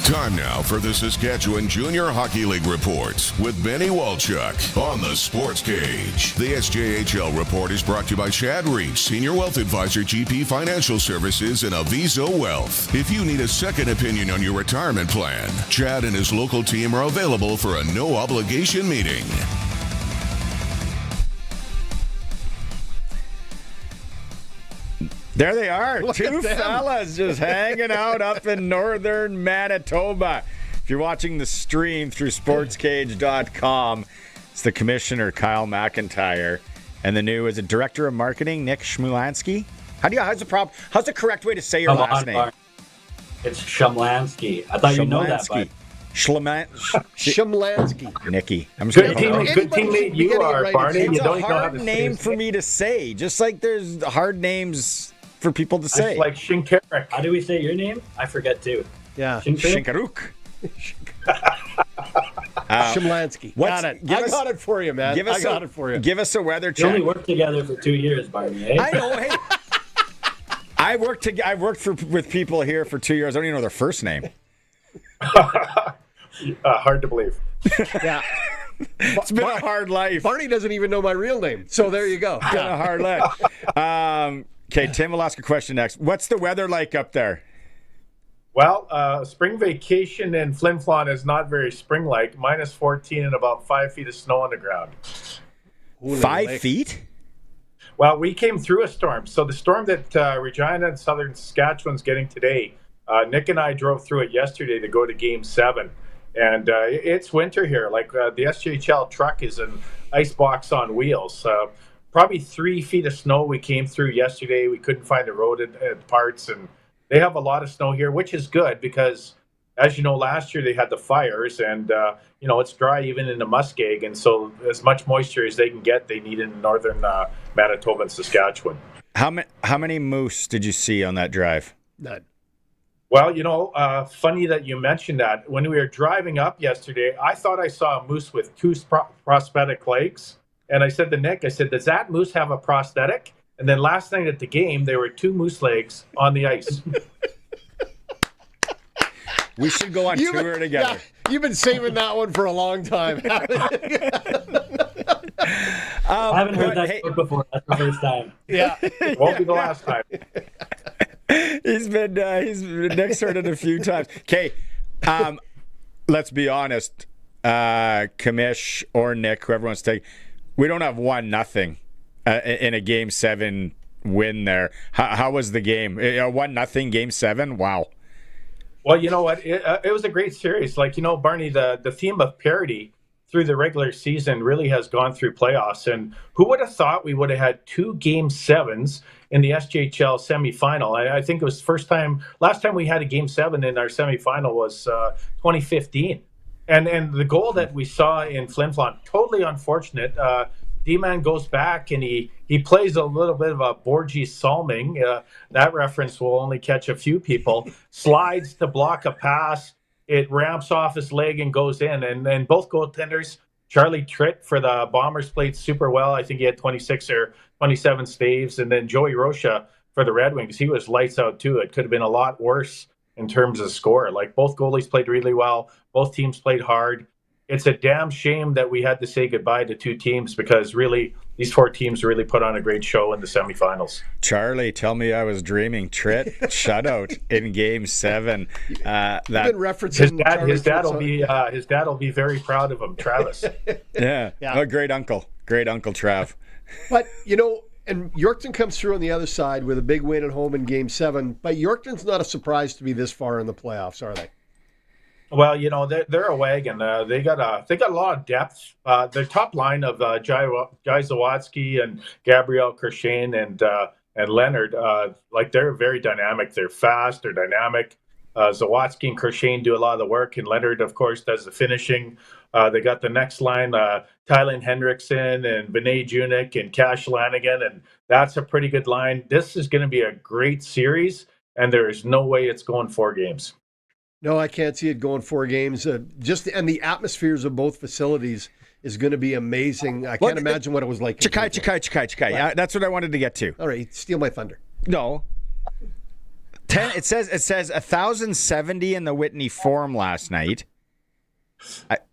Time now for the Saskatchewan Junior Hockey League Report with Benny Walchuk on the Sportscage. The SJHL Report is brought to you by Chad Reach, Senior Wealth Advisor, GP Financial Services, and Aviso Wealth. If you need a second opinion on your retirement plan, Chad and his local team are available for a no-obligation meeting. There they are, two fellas just hanging out up in northern Manitoba. If you're watching the stream through sportscage.com, it's the commissioner, Kyle McIntyre, and the new, is it director of marketing, Nick Shumlanski? How's the correct way to say your last name? It's Shumlanski. I thought you know that, but Shumlanski. Nicky. I'm just good teammate you are, Barney. It's you don't a hard name for me to say, just like there's hard names for people to say. It's like Shinkaruk. How do we say your name? I forget too. Yeah. Shinkaruk. Shumlanski. Got it. I got it for you, man. I got it for you. Give us a weather check. We only worked together for 2 years, Barney. Eh? I know. Hey, I've worked with people here for 2 years. I don't even know their first name. Hard to believe. Yeah. It's been a hard life. Barney doesn't even know my real name. So there you go. It's been a hard life. Okay, Tim will ask a question next. What's the weather like up there? Well, spring vacation in Flin Flon is not very spring-like. Minus 14 and about 5 feet of snow on the ground. 5 feet? Well, we came through a storm. So the storm that Regina and Southern Saskatchewan's getting today, Nick and I drove through it yesterday to go to Game 7. And it's winter here. Like the SJHL truck is an ice box on wheels. Probably 3 feet of snow we came through yesterday. We couldn't find the road at parts. And they have a lot of snow here, which is good because, as you know, last year they had the fires. And, it's dry even in the muskeg. And so as much moisture as they can get, they need in northern Manitoba and Saskatchewan. How many moose did you see on that drive? None. Well, funny that you mentioned that. When we were driving up yesterday, I thought I saw a moose with two prosthetic legs. And I said to Nick, does that moose have a prosthetic? And then last night at the game, there were two moose legs on the ice. We should go on tour together. Yeah, you've been saving that one for a long time. I haven't heard that joke before. That's the first time. Yeah. Won't be the last time. He's been Nick's heard it a few times. Okay, let's be honest, Kamish or Nick, whoever wants to take, we don't have 1-0 in a Game 7 win there. How was the game? 1-0 Game 7? Wow. Well, you know what? It was a great series. Like, Barney, the theme of parity through the regular season really has gone through playoffs. And who would have thought we would have had 2 Game 7s in the SJHL semifinal? I think it was last time we had a Game 7 in our semifinal was 2015. And the goal that we saw in Flin Flon, totally unfortunate. D-Man goes back and he plays a little bit of a Borgie Salming. That reference will only catch a few people. Slides to block a pass. It ramps off his leg and goes in. And both goaltenders, Charlie Tritt for the Bombers played super well. I think he had 26 or 27 saves. And then Joey Rocha for the Red Wings. He was lights out too. It could have been a lot worse in terms of score. Like both goalies played really well. Both teams played hard. It's a damn shame that we had to say goodbye to 2 teams because really these 4 teams really put on a great show in the semifinals. Charlie, tell me I was dreaming. Tritt shutout in Game 7. You've been referencing his dad will be very proud of him, Travis. Yeah. A great uncle. Great Uncle Trav. But, And Yorkton comes through on the other side with a big win at home in Game 7. But Yorkton's not a surprise to be this far in the playoffs, are they? Well, they're a wagon. They got a lot of depth. Their top line of Guy Zawadzki and Gabriel Kershane and Leonard, they're very dynamic. They're fast. They're dynamic. Zawadzki and Kershane do a lot of the work, and Leonard, of course, does the finishing. They got the next line, Tylen Hendrickson and Vinay Junik and Cash Lanigan, and that's a pretty good line. This is going to be a great series, and there is no way it's going 4 games. No, I can't see it going 4 games. And the atmospheres of both facilities is going to be amazing. I can't imagine what it was like. Chikai. Yeah, that's what I wanted to get to. All right, steal my thunder. No. It says 1,070 in the Whitney Forum last night. It's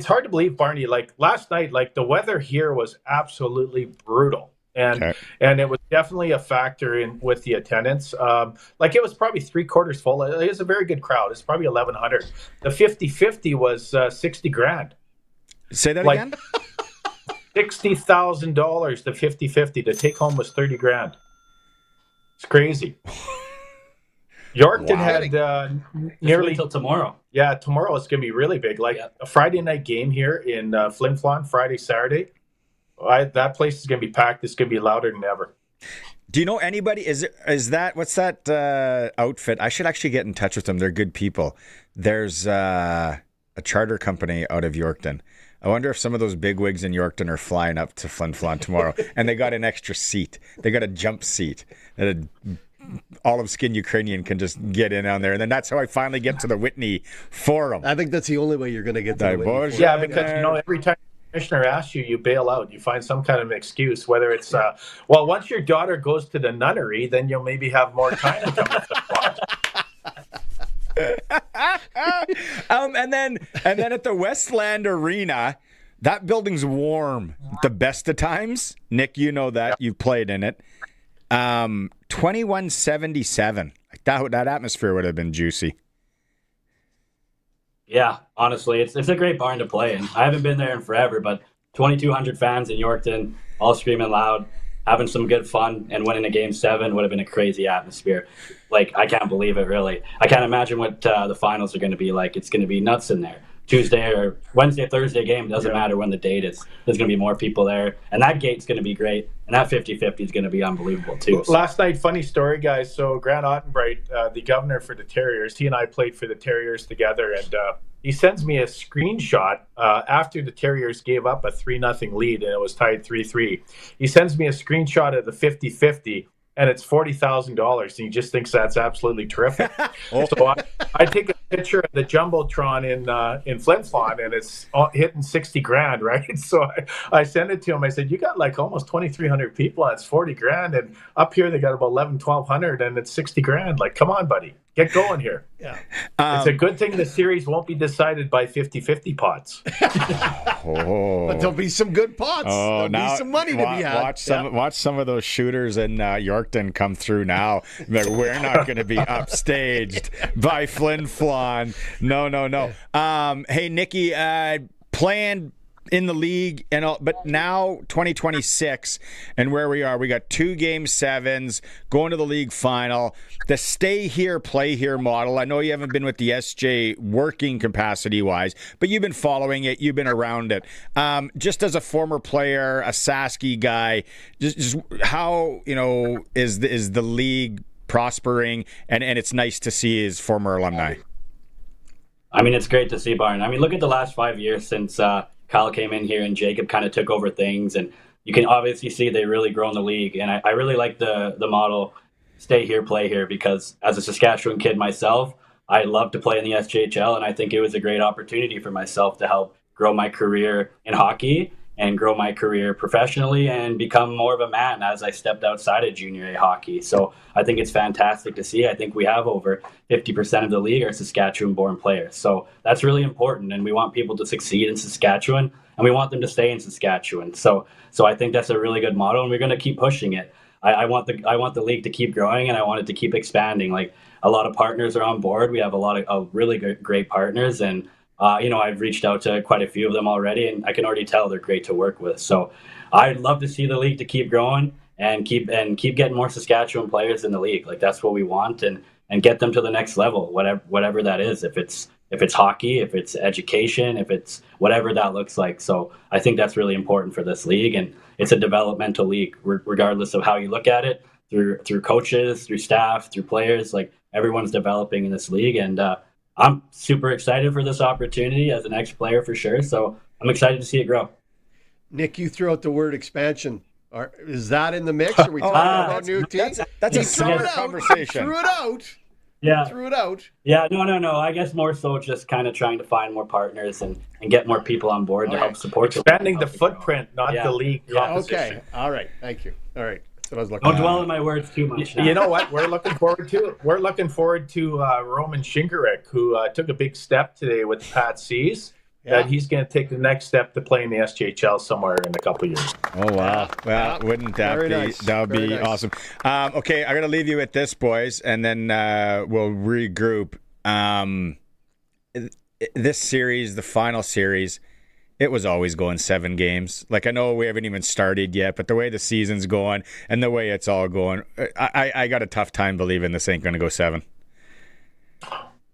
hard to believe, Barney. Like last night, the weather here was absolutely brutal. And it was definitely a factor in with the attendance. It was probably 3/4 full. It was a very good crowd. It's probably 1,100. The 50-50 was $60,000. Say that again. $60,000. The 50-50. The take home was $30,000. It's crazy. Yorkton had nearly until tomorrow. Yeah, tomorrow it's going to be really big. A Friday night game here in Flin Flon, Friday, Saturday. That place is going to be packed. It's going to be louder than ever. Do you know anybody? What's that outfit? I should actually get in touch with them. They're good people. There's a charter company out of Yorkton. I wonder if some of those bigwigs in Yorkton are flying up to Flin Flon tomorrow, and they got an extra seat. They got a jump seat that an olive skin Ukrainian can just get in on there, and then that's how I finally get to the Whitney Forum. I think that's the only way you're going to get to the Whitney Forum. Yeah, because every time the commissioner asks you bail out. You find some kind of excuse, whether it's once your daughter goes to the nunnery, then you'll maybe have more time to come to the watch. And then at the Westland Arena, that building's warm the best of times. Nick, you know that. You've played in it. 2177. That atmosphere would have been juicy. Yeah, honestly, it's a great barn to play in. I haven't been there in forever, but 2,200 fans in Yorkton, all screaming loud, having some good fun, and winning a Game 7 would have been a crazy atmosphere. I can't believe it, really. I can't imagine what the finals are going to be like. It's going to be nuts in there. Tuesday or Wednesday, Thursday game, doesn't matter when the date is. There's going to be more people there, and that gate's going to be great, and that 50-50 is going to be unbelievable, too. So. Last night, funny story, guys. So Grant Ottenbright, the governor for the Terriers, he and I played for the Terriers together, and he sends me a screenshot after the Terriers gave up a 3-0 lead, and it was tied 3-3. He sends me a screenshot of the 50-50, and it's $40,000, and he just thinks that's absolutely terrific. So I take a picture of the jumbotron in Flin Flon, and it's hitting $60,000, right? So I sent it to him. I said, "You got almost 2,300 people, and it's $40,000, and up here they got about 1,100, and it's $60,000. Come on, buddy, get going here." Yeah, it's a good thing the series won't be decided by 50-50 pots. But there'll be some good pots. There'll be some money to be had. Watch some of those shooters in Yorkton come through now. We're not going to be upstaged by Flin Flon. No. Hey, Nikki, playing in the league and all, but now 2026 and where we are, we got 2 Game 7s going to the league final. The stay here, play here model. I know you haven't been with the SJ working capacity wise, but you've been following it. You've been around it. Just as a former player, a Saski guy, just how is the league prospering, and it's nice to see his former alumni. I mean, it's great to see, Barn. I mean, look at the last 5 years since Kyle came in here and Jacob kind of took over things, and you can obviously see they really grown the league. And I really like the model, stay here, play here, because as a Saskatchewan kid myself, I love to play in the SJHL, and I think it was a great opportunity for myself to help grow my career in hockey and grow my career professionally and become more of a man as I stepped outside of junior A hockey. So I think it's fantastic to see. I think we have over 50% of the league are Saskatchewan-born players. So that's really important, and we want people to succeed in Saskatchewan, and we want them to stay in Saskatchewan. So I think that's a really good model, and we're going to keep pushing it. I want the league to keep growing, and I want it to keep expanding. A lot of partners are on board. We have a lot of really great partners, and I've reached out to quite a few of them already, and I can already tell they're great to work with. So I'd love to see the league to keep growing and keep getting more Saskatchewan players in the league. Like, that's what we want, and get them to the next level, whatever that is. If it's hockey, if it's education, if it's whatever that looks like. So I think that's really important for this league, and it's a developmental league, regardless of how you look at it, through coaches, through staff, through players. Like, everyone's developing in this league, and I'm super excited for this opportunity as an ex-player for sure. So I'm excited to see it grow. Nick, you threw out the word expansion. Is that in the mix? Are we talking about new teams? That's a summer conversation. Threw it out. Yeah. Threw it out. Yeah, no. I guess more so just kind of trying to find more partners and get more people on board to help support. Expanding the footprint, not the league composition. Okay. All right. Thank you. All right. That's what I was looking Don't dwell on my words too much now. You know what? We're looking forward to Roman Shinkarek, who took a big step today with the Pat C's. That he's going to take the next step to play in the SJHL somewhere in a couple of years. Oh, wow. Well, wouldn't that be nice. That would be nice. awesome. Okay, I'm going to leave you with this, boys, and then we'll regroup. This series, the final series, it was always going 7 games. Like, I know we haven't even started yet, but the way the season's going and the way it's all going, I got a tough time believing this ain't going to go 7.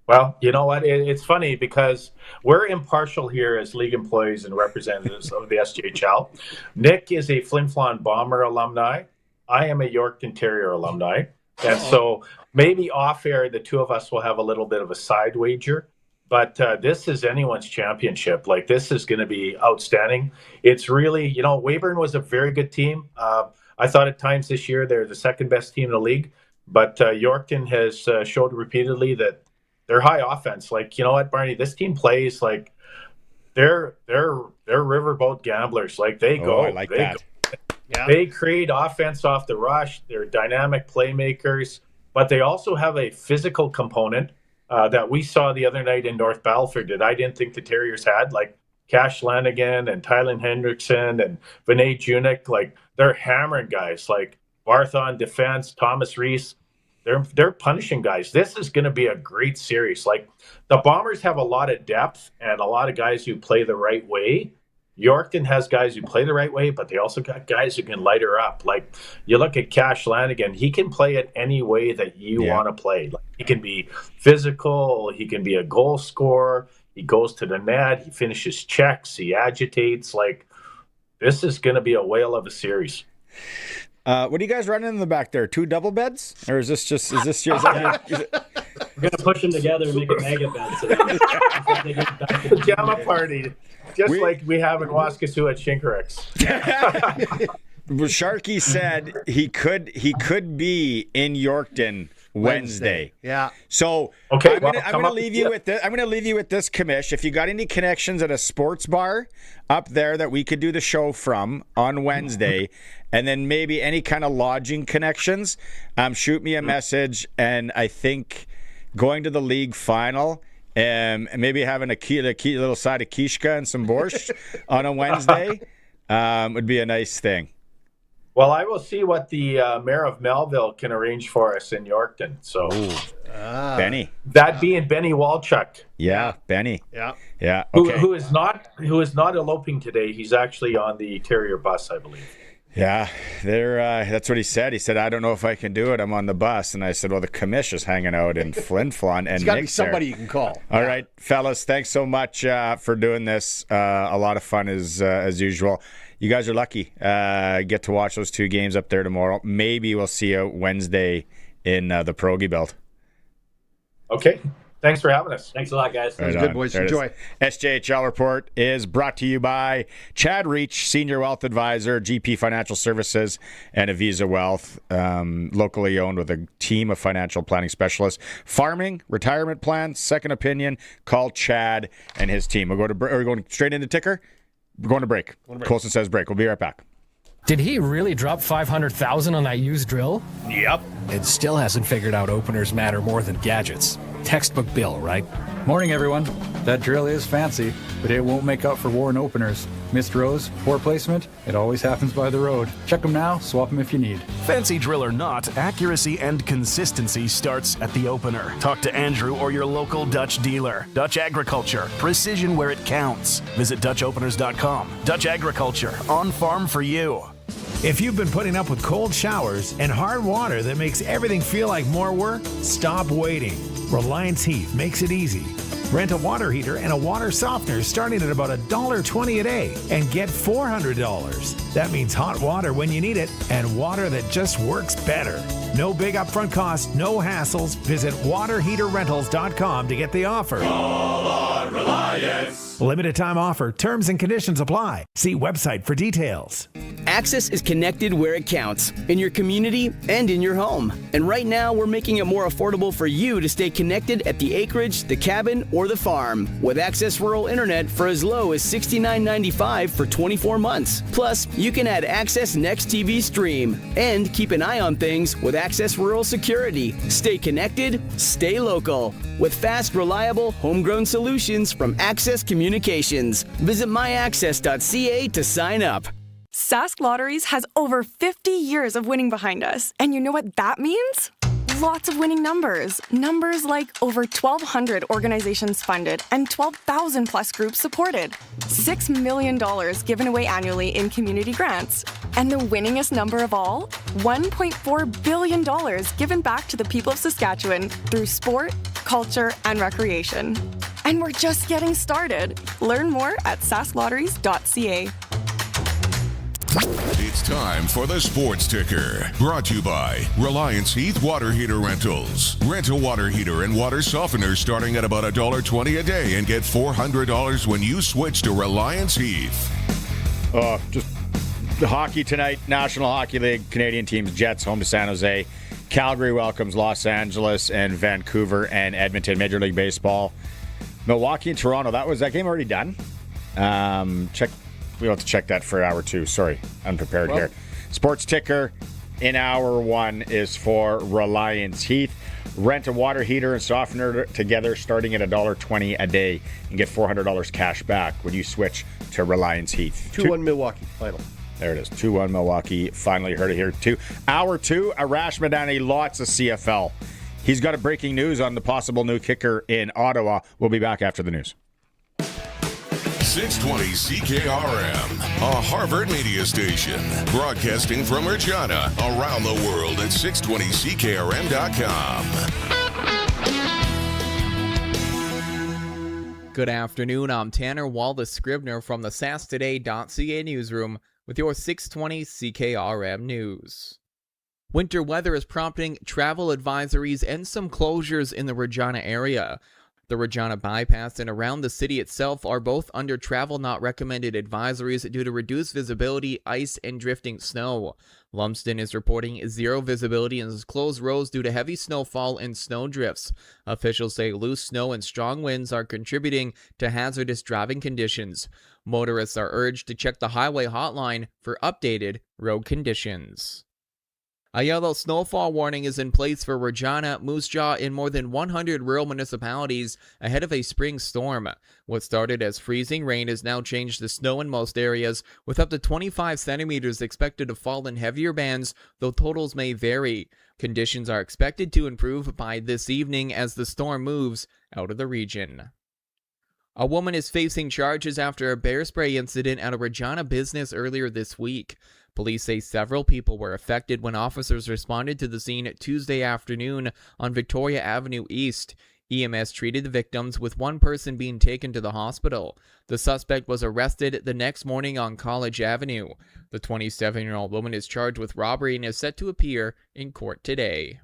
Well, you know what? It's funny because we're impartial here as league employees and representatives of the SJHL. Nick is a Flin Flon Bomber alumni. I am a Yorkton Terrier alumni. And so maybe off air, the two of us will have a little bit of a side wager. But this is anyone's championship. Like, this is going to be outstanding. It's really, Weyburn was a very good team. I thought at times this year they're the second best team in the league. But Yorkton has showed repeatedly that they're high offense. Like, you know what, Barney? This team plays like they're riverboat gamblers. Like, they go. I like that. Yeah. They create offense off the rush. They're dynamic playmakers, but they also have a physical component that we saw the other night in North Battleford that I didn't think the Terriers had. Like Cash Lanigan and Tylen Hendrickson and Vinay Junik. Like, they're hammering guys. Like Barth on defense, Thomas Reese. They're punishing guys. This is going to be a great series. Like, the Bombers have a lot of depth and a lot of guys who play the right way. Yorkton has guys who play the right way, but they also got guys who can light her up. Like, you look at Cash Lanigan, he can play it any way that you want to play. Like, he can be physical, he can be a goal scorer, he goes to the net, he finishes checks, he agitates. Like, this is going to be a whale of a series. What are you guys running in the back there? 2 double beds? Or is this your... We're going to push them together and make a mega bed. Pajama party. Just like we have in Waskesiu at Shinkarex. Sharky said he could be in Yorkton Wednesday. Yeah. So okay, I'm going to leave you with this. I'm going to leave you with this, Commish. If you got any connections at a sports bar up there that we could do the show from on Wednesday, and then maybe any kind of lodging connections, shoot me a message. And I think going to the league final. And maybe having a little side of kishka and some borscht on a Wednesday would be a nice thing. Well, I will see what the mayor of Melville can arrange for us in Yorkton. So, Benny, that being Benny Walchuk. Yeah, Benny. Yeah. Okay. Who is not eloping today? He's actually on the Terrier bus, I believe. Yeah, that's what he said. He said, "I don't know if I can do it. I'm on the bus." And I said, "Well, the commish is hanging out in Flin Flon, and it's got to be Nick's there." somebody you can call. All right, fellas, thanks so much for doing this. A lot of fun as usual. You guys are lucky. Get to watch those 2 games up there tomorrow. Maybe we'll see you Wednesday in the Pierogi Belt. Okay. Thanks for having us. Thanks a lot, guys. That was good, boys. Enjoy. SJHL Report is brought to you by Chad Reach, Senior Wealth Advisor, GP Financial Services, and Avisa Wealth, locally owned with a team of financial planning specialists. Farming, retirement plans, second opinion, call Chad and his team. Are we going straight into ticker? We're going to break. Colson says break. We'll be right back. Did he really drop $500,000 on that used drill? Yep. It still hasn't figured out openers matter more than gadgets. Textbook Bill, right? Morning, everyone. That drill is fancy, but it won't make up for worn openers. Missed rows, poor placement, it always happens by the road. Check them now, swap them if you need. Fancy drill or not, accuracy and consistency starts at the opener. Talk to Andrew or your local Dutch dealer. Dutch Agriculture, precision where it counts. Visit DutchOpeners.com. Dutch Agriculture, on farm for you. If you've been putting up with cold showers and hard water that makes everything feel like more work, stop waiting. Reliance Heat makes it easy. Rent a water heater and a water softener starting at about $1.20 a day and get $400. That means hot water when you need it and water that just works better. No big upfront costs, no hassles. Visit waterheaterrentals.com to get the offer. Call on Reliance. Limited time offer. Terms and conditions apply. See website for details. Access is connected where it counts, in your community and in your home. And right now, we're making it more affordable for you to stay connected at the acreage, the cabin, or the farm. With Access Rural Internet for as low as $69.95 for 24 months. Plus, you can add Access Next TV Stream and keep an eye on things with Access Rural Security. Stay connected, stay local. With fast, reliable, homegrown solutions from Access Communications. Visit myaccess.ca to sign up. Sask Lotteries has over 50 years of winning behind us. And you know what that means? Lots of winning numbers. Numbers like over 1,200 organizations funded and 12,000 plus groups supported. $6 million given away annually in community grants. And the winningest number of all? $1.4 billion given back to the people of Saskatchewan through sport, culture, and recreation. And we're just getting started. Learn more at sasklotteries.ca. It's time for the Sports Ticker, brought to you by Reliance Heath Water Heater Rentals. Rent a water heater and water softener starting at about $1.20 a day and get $400 when you switch to Reliance Heath. Just the hockey tonight, National Hockey League, Canadian teams, Jets home to San Jose. Calgary welcomes Los Angeles and Vancouver and Edmonton. Major League Baseball, Milwaukee and Toronto. That game already done? We have to check that for hour 2. Sorry, unprepared here. Sports Ticker in hour 1 is for Reliance Heath. Rent a water heater and softener together starting at $1.20 a day and get $400 cash back when you switch to Reliance Heath. 2-1 Milwaukee final. There it is. 2-1 Milwaukee. Finally heard it here too. Hour 2, Arash Madani, lots of CFL. He's got a breaking news on the possible new kicker in Ottawa. We'll be back after the news. 620 CKRM, a Harvard media station, broadcasting from Regina, around the world at 620CKRM.com. Good afternoon, I'm Tanner Wallace-Scribner from the SaskToday.ca newsroom with your 620 CKRM news. Winter weather is prompting travel advisories and some closures in the Regina area. The Regina bypass and around the city itself are both under travel not recommended advisories due to reduced visibility, ice, and drifting snow. Lumsden is reporting zero visibility and has closed roads due to heavy snowfall and snow drifts. Officials say loose snow and strong winds are contributing to hazardous driving conditions. Motorists are urged to check the highway hotline for updated road conditions. A yellow snowfall warning is in place for Regina, Moose Jaw, and more than 100 rural municipalities ahead of a spring storm. What started as freezing rain has now changed to snow in most areas, with up to 25 centimeters expected to fall in heavier bands, though totals may vary. Conditions are expected to improve by this evening as the storm moves out of the region. A woman is facing charges after a bear spray incident at a Regina business earlier this week. Police say several people were affected when officers responded to the scene Tuesday afternoon on Victoria Avenue East. EMS treated the victims, with one person being taken to the hospital. The suspect was arrested the next morning on College Avenue. The 27-year-old woman is charged with robbery and is set to appear in court today.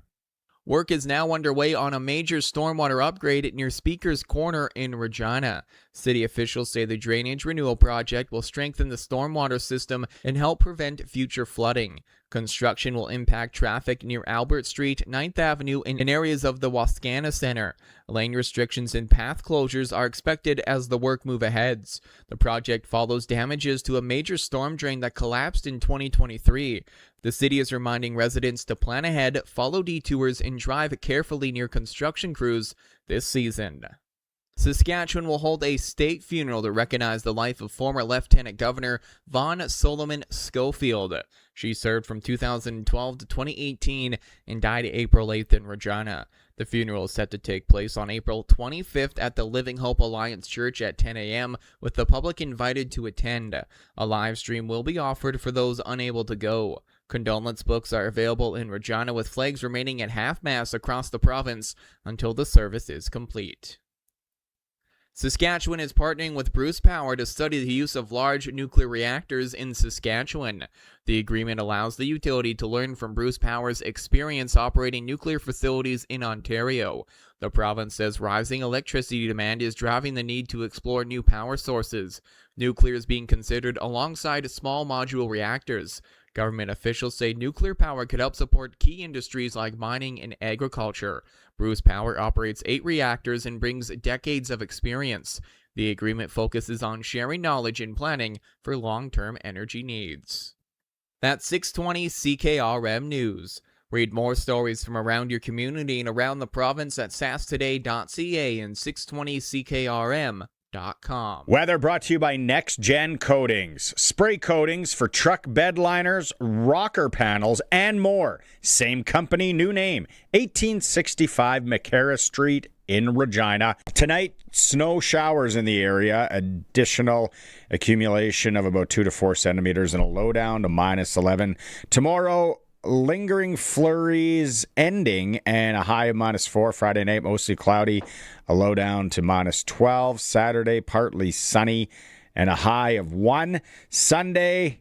Work is now underway on a major stormwater upgrade near Speaker's Corner in Regina. City officials say the drainage renewal project will strengthen the stormwater system and help prevent future flooding. Construction will impact traffic near Albert Street, 9th Avenue, and in areas of the Wascana Center. Lane restrictions and path closures are expected as the work moves ahead. The project follows damages to a major storm drain that collapsed in 2023. The city is reminding residents to plan ahead, follow detours, and drive carefully near construction crews this season. Saskatchewan will hold a state funeral to recognize the life of former Lieutenant Governor Von Solomon Schofield. She served from 2012 to 2018 and died April 8th in Regina. The funeral is set to take place on April 25th at the Living Hope Alliance Church at 10 a.m., with the public invited to attend. A live stream will be offered for those unable to go. Condolence books are available in Regina, with flags remaining at half-mast across the province until the service is complete. Saskatchewan is partnering with Bruce Power to study the use of large nuclear reactors in Saskatchewan. The agreement allows the utility to learn from Bruce Power's experience operating nuclear facilities in Ontario. The province says rising electricity demand is driving the need to explore new power sources. Nuclear is being considered alongside small modular reactors. Government officials say nuclear power could help support key industries like mining and agriculture. Bruce Power operates 8 reactors and brings decades of experience. The agreement focuses on sharing knowledge and planning for long-term energy needs. That's 620 CKRM News. Read more stories from around your community and around the province at sastoday.ca and 620ckrm.com. Weather brought to you by Next Gen Coatings. Spray coatings for truck bed liners, rocker panels, and more. Same company, new name. 1865 McIntyre Street in Regina. Tonight, snow showers in the area. Additional accumulation of about 2 to 4 centimeters and a low down to -11. Tomorrow, lingering flurries ending and a high of -4. Friday night, mostly cloudy, a low down to -12. Saturday, partly sunny and a high of 1. Sunday,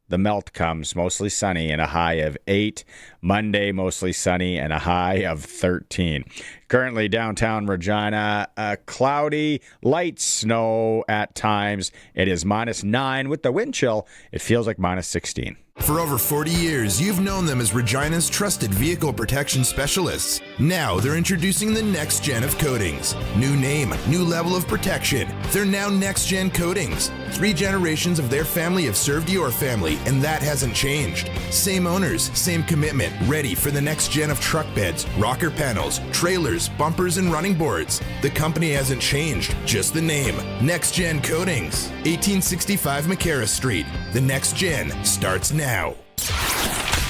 the melt comes, mostly sunny and a high of 8. Monday, mostly sunny and a high of 13. Currently, downtown Regina, cloudy, light snow at times. It is -9 with the wind chill. It feels like -16. For over 40 years, you've known them as Regina's trusted vehicle protection specialists. Now they're introducing the next gen of coatings. New name, new level of protection. They're now Next Gen Coatings. 3 generations of their family have served your family, and that hasn't changed. Same owners, same commitment, ready for the next gen of truck beds, rocker panels, trailers, bumpers, and running boards. The company hasn't changed, just the name. Next Gen Coatings. 1865 McIntyre Street. The next gen starts now.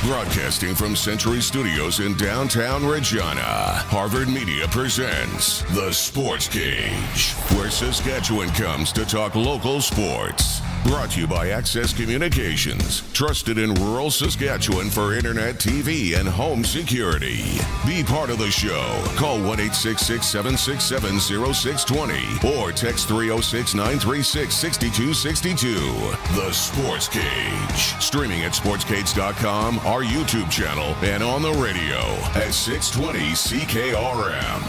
Broadcasting from Century Studios in downtown Regina, Harvard Media presents The Sports Cage, where Saskatchewan comes to talk local sports. Brought to you by Access Communications, trusted in rural Saskatchewan for internet, TV, and home security. Be part of the show. Call 1-866-767-0620 or text 306-936-6262. The Sports Cage. Streaming at sportscage.com, our YouTube channel, and on the radio at 620 CKRM.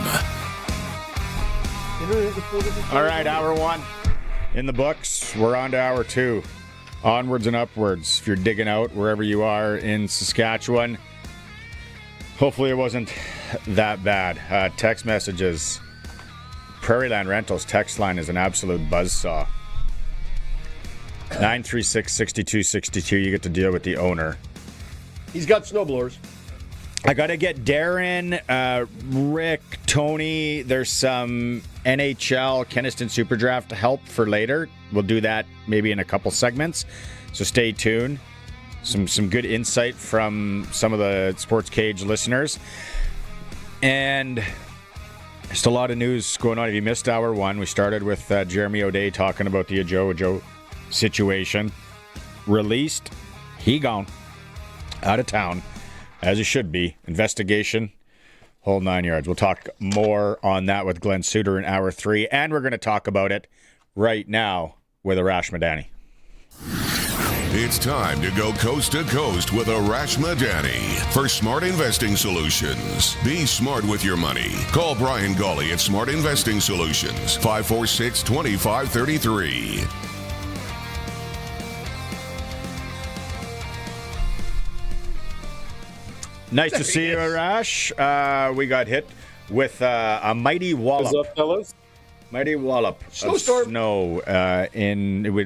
All right, hour 1 in the books. We're on to hour 2. Onwards and upwards. If you're digging out wherever you are in Saskatchewan, hopefully it wasn't that bad. Text messages. Prairie Land Rentals text line is an absolute buzzsaw. 936-6262. You get to deal with the owner. He's got snowblowers. I got to get Darren, Rick, Tony. There's some NHL Kenaston Super Draft help for later. We'll do that maybe in a couple segments. So stay tuned. Some good insight from some of the Sports Cage listeners. And just a lot of news going on. If you missed hour 1, we started with Jeremy O'Day talking about the Ajou situation. Released. He gone. Out of town. As it should be. Investigation. Whole 9 yards. We'll talk more on that with Glen Suitor in hour 3. And we're going to talk about it right now with Arash Madani. It's time to go coast to coast with Arash Madani for Smart Investing Solutions. Be smart with your money. Call Brian Gawley at Smart Investing Solutions, 546-2533. Nice to see you, Arash. We got hit with a mighty wallop. What's up, fellas? Mighty wallop of snow.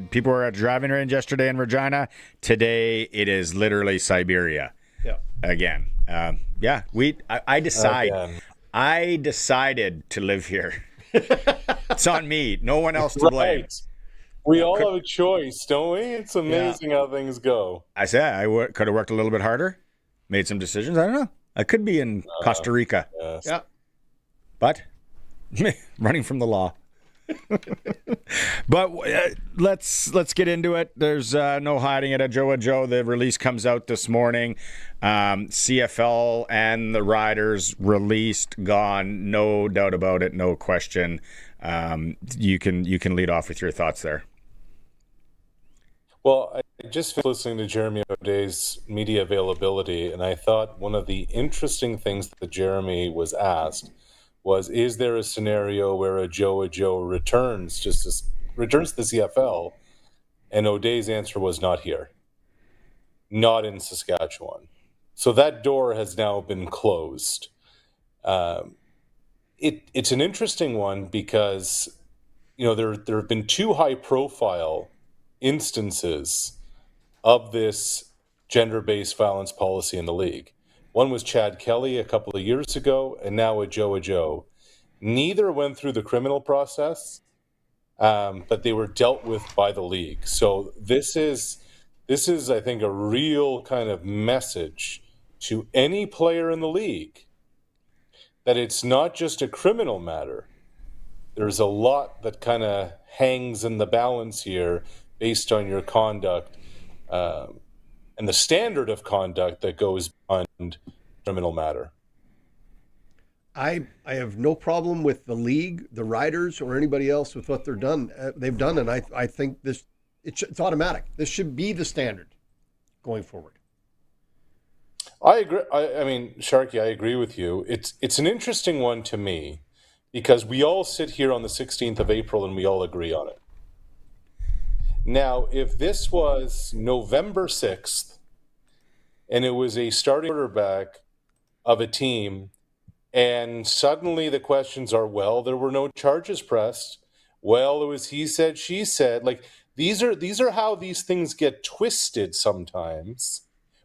People were at driving range yesterday in Regina. Today, it is literally Siberia. Yeah. Again. I decide. I decided to live here. It's on me. No one else to blame. Right. We all have a choice, don't we? It's amazing how things go. I said I could have worked a little bit harder, made some decisions. I don't know. I could be in Costa Rica. Yes. Yeah. But running from the law. But let's get into it. There's no hiding it. Ajou. The release comes out this morning. CFL and the Riders released, gone. No doubt about it. No question. You can lead off with your thoughts there. Well, I just finished listening to Jeremy O'Day's media availability, and I thought one of the interesting things that Jeremy was asked was, is there a scenario where Ajou returns to the CFL? And O'Day's answer was not here. Not in Saskatchewan. So that door has now been closed. It's an interesting one because, there have been two high-profile instances of this gender-based violence policy in the league. One was Chad Kelly a couple of years ago, and now Ajou. Neither went through the criminal process, but they were dealt with by the league. So this is, I think, a real kind of message to any player in the league that it's not just a criminal matter. There's a lot that kind of hangs in the balance here based on your conduct and the standard of conduct that goes beyond criminal matter. I have no problem with the league, the Riders, or anybody else with what they've done, and I think it's automatic. This should be the standard going forward. I agree. I mean, Sharky, I agree with you. It's an interesting one to me because we all sit here on the 16th of April and we all agree on it. Now, if this was November 6th and it was a starting quarterback of a team and suddenly the questions are, well, there were no charges pressed. Well, it was he said, she said. Like, these are how these things get twisted sometimes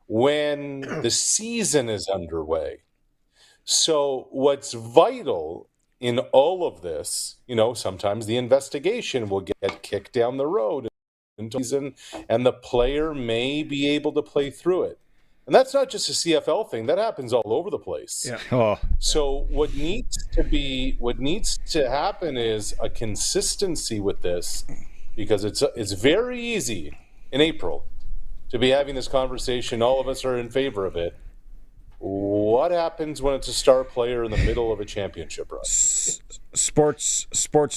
when the season is underway. So what's vital in all of this, sometimes the investigation will get kicked down the road season, and the player may be able to play through it. And that's not just a CFL thing. That happens all over the place. Yeah. Oh. So what needs to happen is a consistency with this, because it's very easy in April to be having this conversation. All of us are in favor of it. What happens when it's a star player in the middle of a championship run? Sports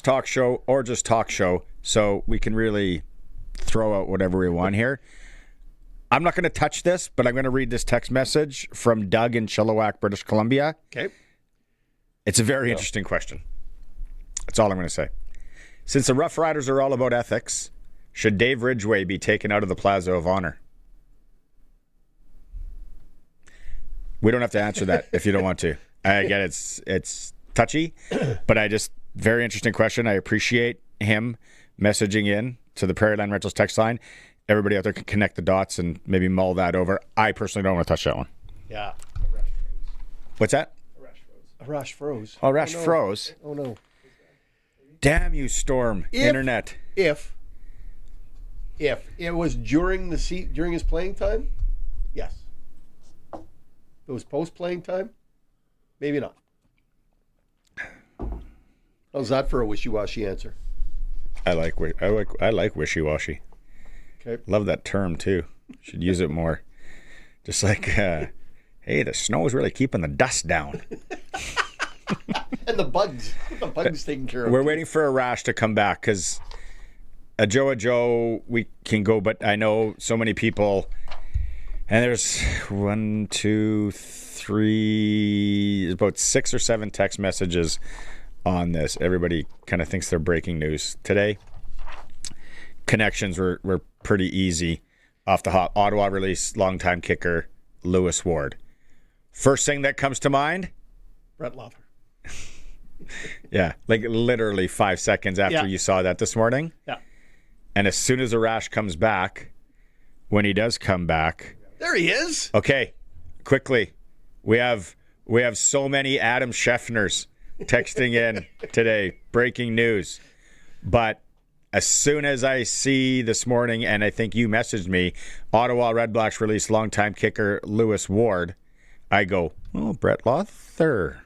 talk show, or just talk show, so we can really throw out whatever we want here. I'm not going to touch this, but I'm going to read this text message from Doug in Chilliwack, British Columbia. Okay. It's a very interesting question. That's all I'm going to say. Since the Rough Riders are all about ethics, should Dave Ridgway be taken out of the Plaza of Honor? We don't have to answer that if you don't want to. I get it's touchy, but very interesting question. I appreciate him messaging in to the Prairie Land Rentals text line. Everybody out there can connect the dots and maybe mull that over. I personally don't want to touch that one. Yeah. What's that? Arash froze. Oh, Arash froze. Oh, no. Damn you, Storm. Internet. If it was during his playing time, yes. If it was post-playing time, maybe not. How's that for a wishy-washy answer? I like wishy-washy. Okay. Love that term too. Should use it more. Just like, hey, the snow is really keeping the dust down. And the bugs. The bugs taken care of. We're waiting for Arash to come back because Ajou, we can go, but I know so many people, and there's 1, 2, 3, about 6 or 7 text messages on this. Everybody kind of thinks they're breaking news today. Connections were pretty easy off the hop. Ottawa release longtime kicker Lewis Ward. First thing that comes to mind? Brett Lover. Yeah, like literally 5 seconds after you saw that this morning. Yeah. And as soon as Arash comes back, when he does come back. There he is. Okay, quickly. We have We have so many Adam Scheffners texting in today. Breaking news. But as soon as I see this morning, and I think you messaged me, Ottawa Redblacks released longtime kicker Lewis Ward, I go, oh, Brett Lawther.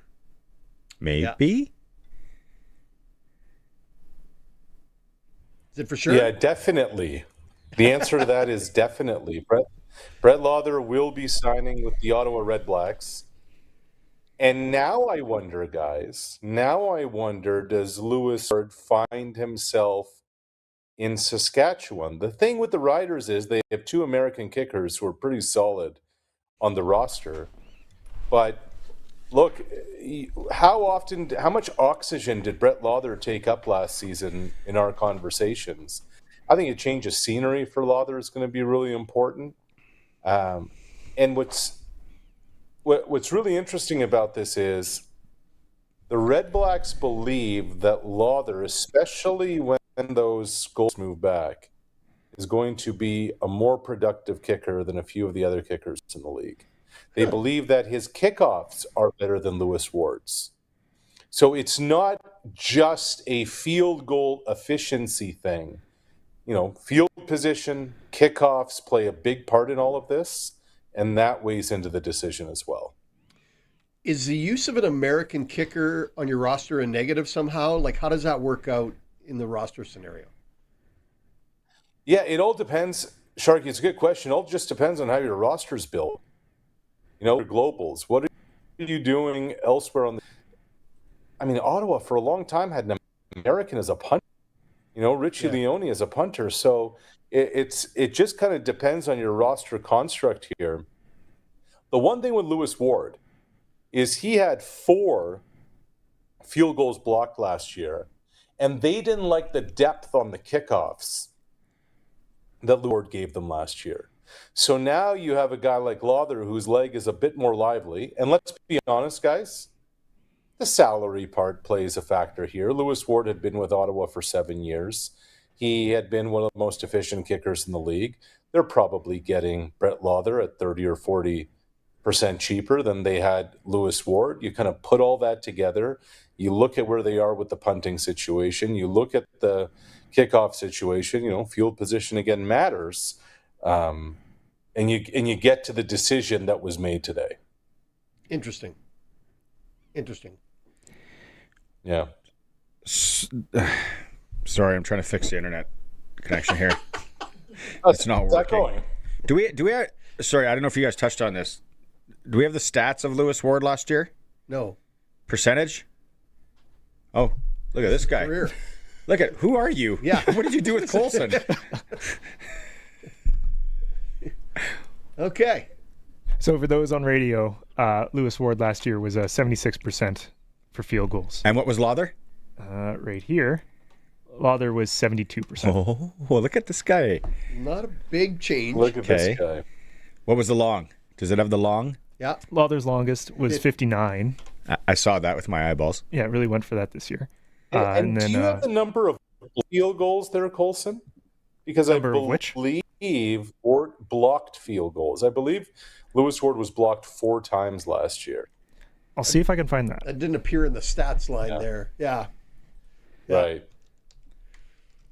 Maybe? Yeah. Is it for sure? Yeah, definitely. The answer to that is definitely. Brett Lawther will be signing with the Ottawa Redblacks. And now I wonder, guys, does Lewis Ward find himself in Saskatchewan? The thing with the Riders is they have 2 American kickers who are pretty solid on the roster. But look, how much oxygen did Brett Lawther take up last season in our conversations? I think a change of scenery for Lawther is going to be really important. And what's really interesting about this is the Redblacks believe that Lawther, especially when those goals move back, is going to be a more productive kicker than a few of the other kickers in the league. They believe that his kickoffs are better than Lewis Ward's. So it's not just a field goal efficiency thing. You know, field position, kickoffs play a big part in all of this, and that weighs into the decision as well. Is the use of an American kicker on your roster a negative somehow? Like, how does that work out in the roster scenario? Yeah, it all depends. Sharky, it's a good question. It all just depends on how your roster's built. You know, your globals. What are you doing elsewhere on the... I mean, Ottawa for a long time had an American as a punter. You know, Richie Leone as a punter. So it just kind of depends on your roster construct here. The one thing with Lewis Ward is he had 4 field goals blocked last year, and they didn't like the depth on the kickoffs that Ward gave them last year. So now you have a guy like Lawther whose leg is a bit more lively. And let's be honest, guys, the salary part plays a factor here. Lewis Ward had been with Ottawa for 7 years. He had been one of the most efficient kickers in the league. They're probably getting Brett Lawther at 30 or 40% cheaper than they had Lewis Ward. You kind of put all that together. You look at where they are with the punting situation. You look at the kickoff situation. You know, field position again matters. And you get to the decision that was made today. Interesting. Yeah. Sorry, I'm trying to fix the internet connection here. It's not working. Do we? Sorry, I don't know if you guys touched on this. Do we have the stats of Lewis Ward last year? No. Percentage? Oh, look at this guy. Career. Look at, who are you? Yeah. What did you do with Colson? Okay. So for those on radio, Lewis Ward last year was 76% for field goals. And what was Lawther? Right here. Lawther was 72%. Oh, well, look at this guy. Not a big change. Look at this guy. What was the long? Does it have the long? Yeah. Lawther's longest was 59. I saw that with my eyeballs. Yeah, it really went for that this year. And then, do you have the number of field goals there, Colson? Because I believe Ward blocked field goals. I believe Lewis Ward was blocked 4 times last year. I'll see if I can find that. That didn't appear in the stats line there. Yeah. Right.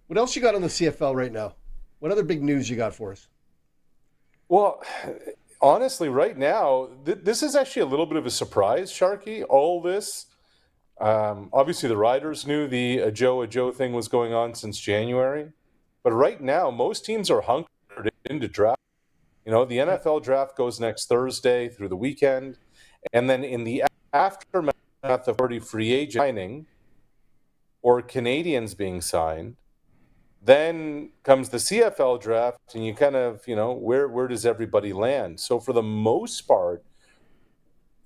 What else you got on the CFL right now? What other big news you got for us? Well, honestly, right now, this is actually a little bit of a surprise, Sharky, all this. Obviously, the Riders knew the Ajou thing was going on since January. But right now, most teams are hunkered into draft. You know, the NFL draft goes next Thursday through the weekend. And then in the aftermath of already free agent signing or Canadians being signed, then comes the CFL draft, and you kind of, you know, where does everybody land? So for the most part,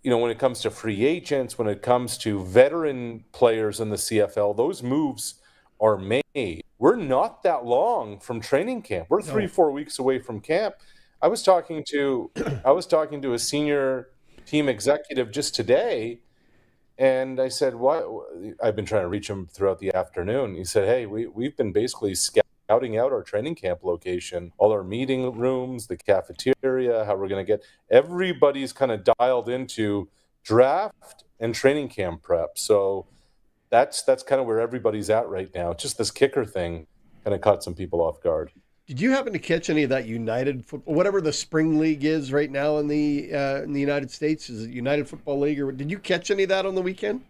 you know, when it comes to free agents, when it comes to veteran players in the CFL, those moves are made. We're not that long from training camp. We're 3-4 weeks away from camp. I was talking to a senior team executive just today, and I said, "What?" I've been trying to reach him throughout the afternoon. He said, "Hey, we've been basically scouting out our training camp location, all our meeting rooms, the cafeteria, how we're going to get everybody's kind of dialed into draft and training camp prep. So that's kind of where everybody's at right now. Just this kicker thing kind of caught some people off guard. Did you happen to catch any of that United football, whatever the spring league is right now in the United States? Is it United Football League, or did you catch any of that on the weekend?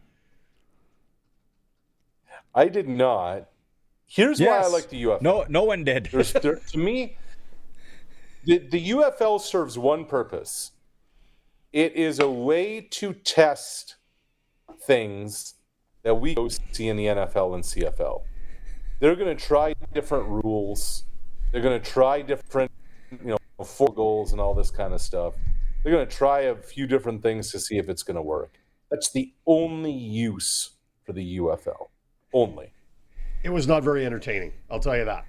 I did not. Here's why I like the UFL. No one did. To me, the UFL serves one purpose. It is a way to test things that we go see in the NFL and CFL. They're going to try different rules. They're going to try different, 4 goals and all this kind of stuff. They're going to try a few different things to see if it's going to work. That's the only use for the UFL. Only. It was not very entertaining. I'll tell you that.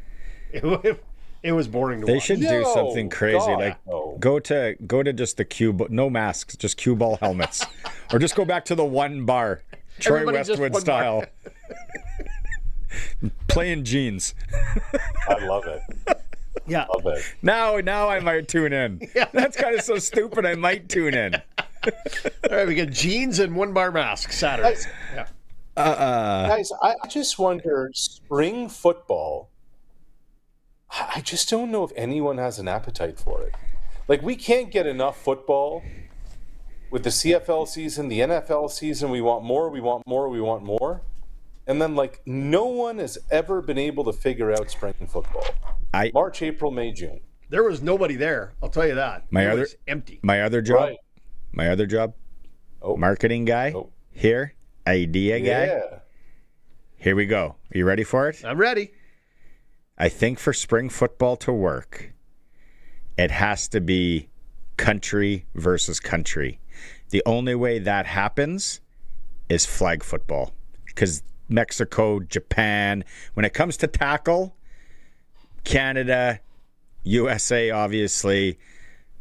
It was boring to watch. They should do something crazy, go to just the cue, no masks, just cue ball helmets, or just go back to the one bar, Troy Westwood style. Playing jeans. I love it. Yeah. Love it. Now I might tune in. Yeah. That's kind of so stupid. I might tune in. All right, we got jeans and one bar mask Saturday. Yeah. Guys, I just wonder, spring football, I just don't know if anyone has an appetite for it. Like, we can't get enough football with the CFL season, the NFL season. We want more, we want more, we want more. And then, no one has ever been able to figure out spring football. March, April, May, June. There was nobody there. I'll tell you that. It was empty. My other job. Right. My other job. Marketing guy. Here. Idea guy. Yeah. Here we go. Are you ready for it? I'm ready. I think for spring football to work, it has to be country versus country. The only way that happens is flag football. Because Mexico, Japan, when it comes to tackle, Canada, USA, obviously,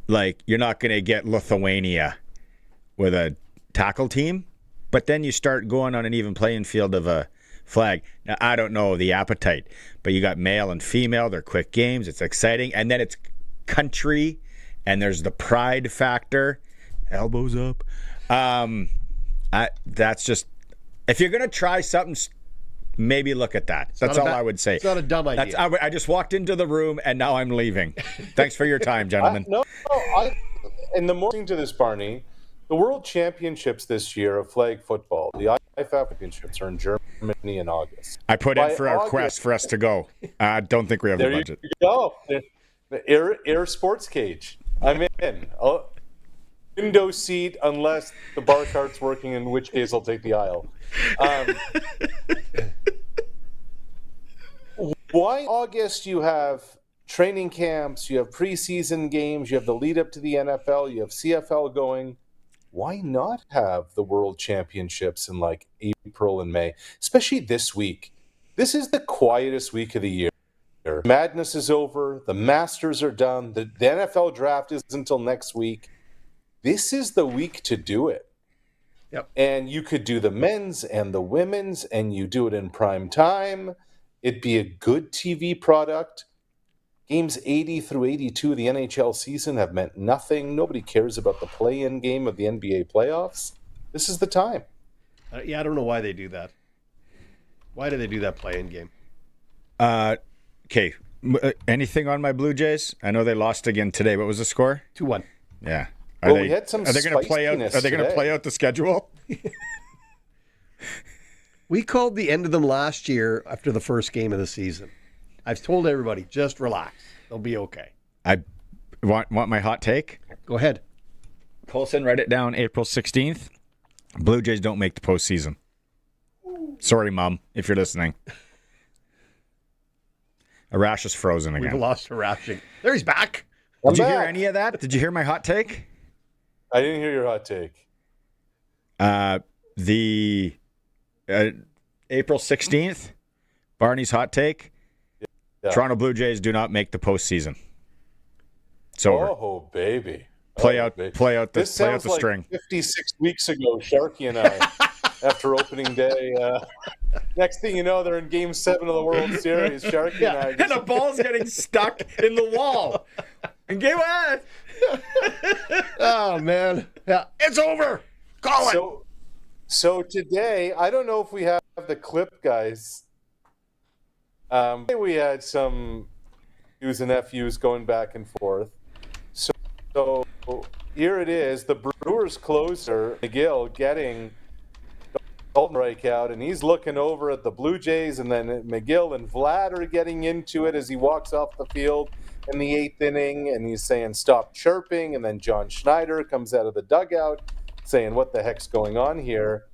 you're not going to get Lithuania with a tackle team. But then you start going on an even playing field of a flag. Now, I don't know the appetite, but you got male and female. They're quick games. It's exciting. And then it's country, and there's the pride factor. Elbows up. That's just... If you're going to try something, maybe look at that. That's all I would say. It's not a dumb idea. I just walked into the room, and now I'm leaving. Thanks for your time, gentlemen. And the more thing to this, Barney, the World Championships this year of flag football, the IFF Championships, are in Germany in August. I put in for a request for us to go. I don't think we have the budget. There you go. The Air Sportscage. I'm in. Window seat, unless the bar cart's working, in which case I'll take the aisle. Why August? You have training camps, you have preseason games, you have the lead up to the NFL, you have CFL going. Why not have the World Championships in April and May, especially this week? This is the quietest week of the year. Madness is over. The Masters are done. The NFL draft isn't until next week. This is the week to do it. Yep. And you could do the men's and the women's, and you do it in prime time. It'd be a good TV product. Games 80 through 82 of the NHL season have meant nothing. Nobody cares about the play-in game of the NBA playoffs. This is the time. I don't know why they do that. Why do they do that play-in game? Okay. Anything on my Blue Jays? I know they lost again today. What was the score? 2-1. Yeah. We had some. Are they going to play out? Are they going to play out the schedule? We called the end of them last year after the first game of the season. I've told everybody, just relax. They'll be okay. I want my hot take. Go ahead. Colson, write it down. April 16th. Blue Jays don't make the postseason. Sorry, Mom, if you're listening. Arash is frozen again. We've lost Arash. There, he's back. Did you hear any of that? Did you hear my hot take? I didn't hear your hot take. The April 16th, Barney's hot take. Yeah. Toronto Blue Jays do not make the postseason. It's over. Oh, baby. Play out the string. 56 weeks ago, Sharky and I, after opening day. Next thing you know, they're in Game 7 of the World Series. Sharky and I. And the ball's getting stuck in the wall. And game on. Oh, man. Yeah, it's over. Call it. So today, I don't know if we have the clip, guys. We had some U's and FU's going back and forth. So here it is, the Brewers closer, McGill, getting Dalton strikeout, and he's looking over at the Blue Jays, and then McGill and Vlad are getting into it as he walks off the field in the 8th inning, and he's saying, stop chirping, and then John Schneider comes out of the dugout saying, what the heck's going on here?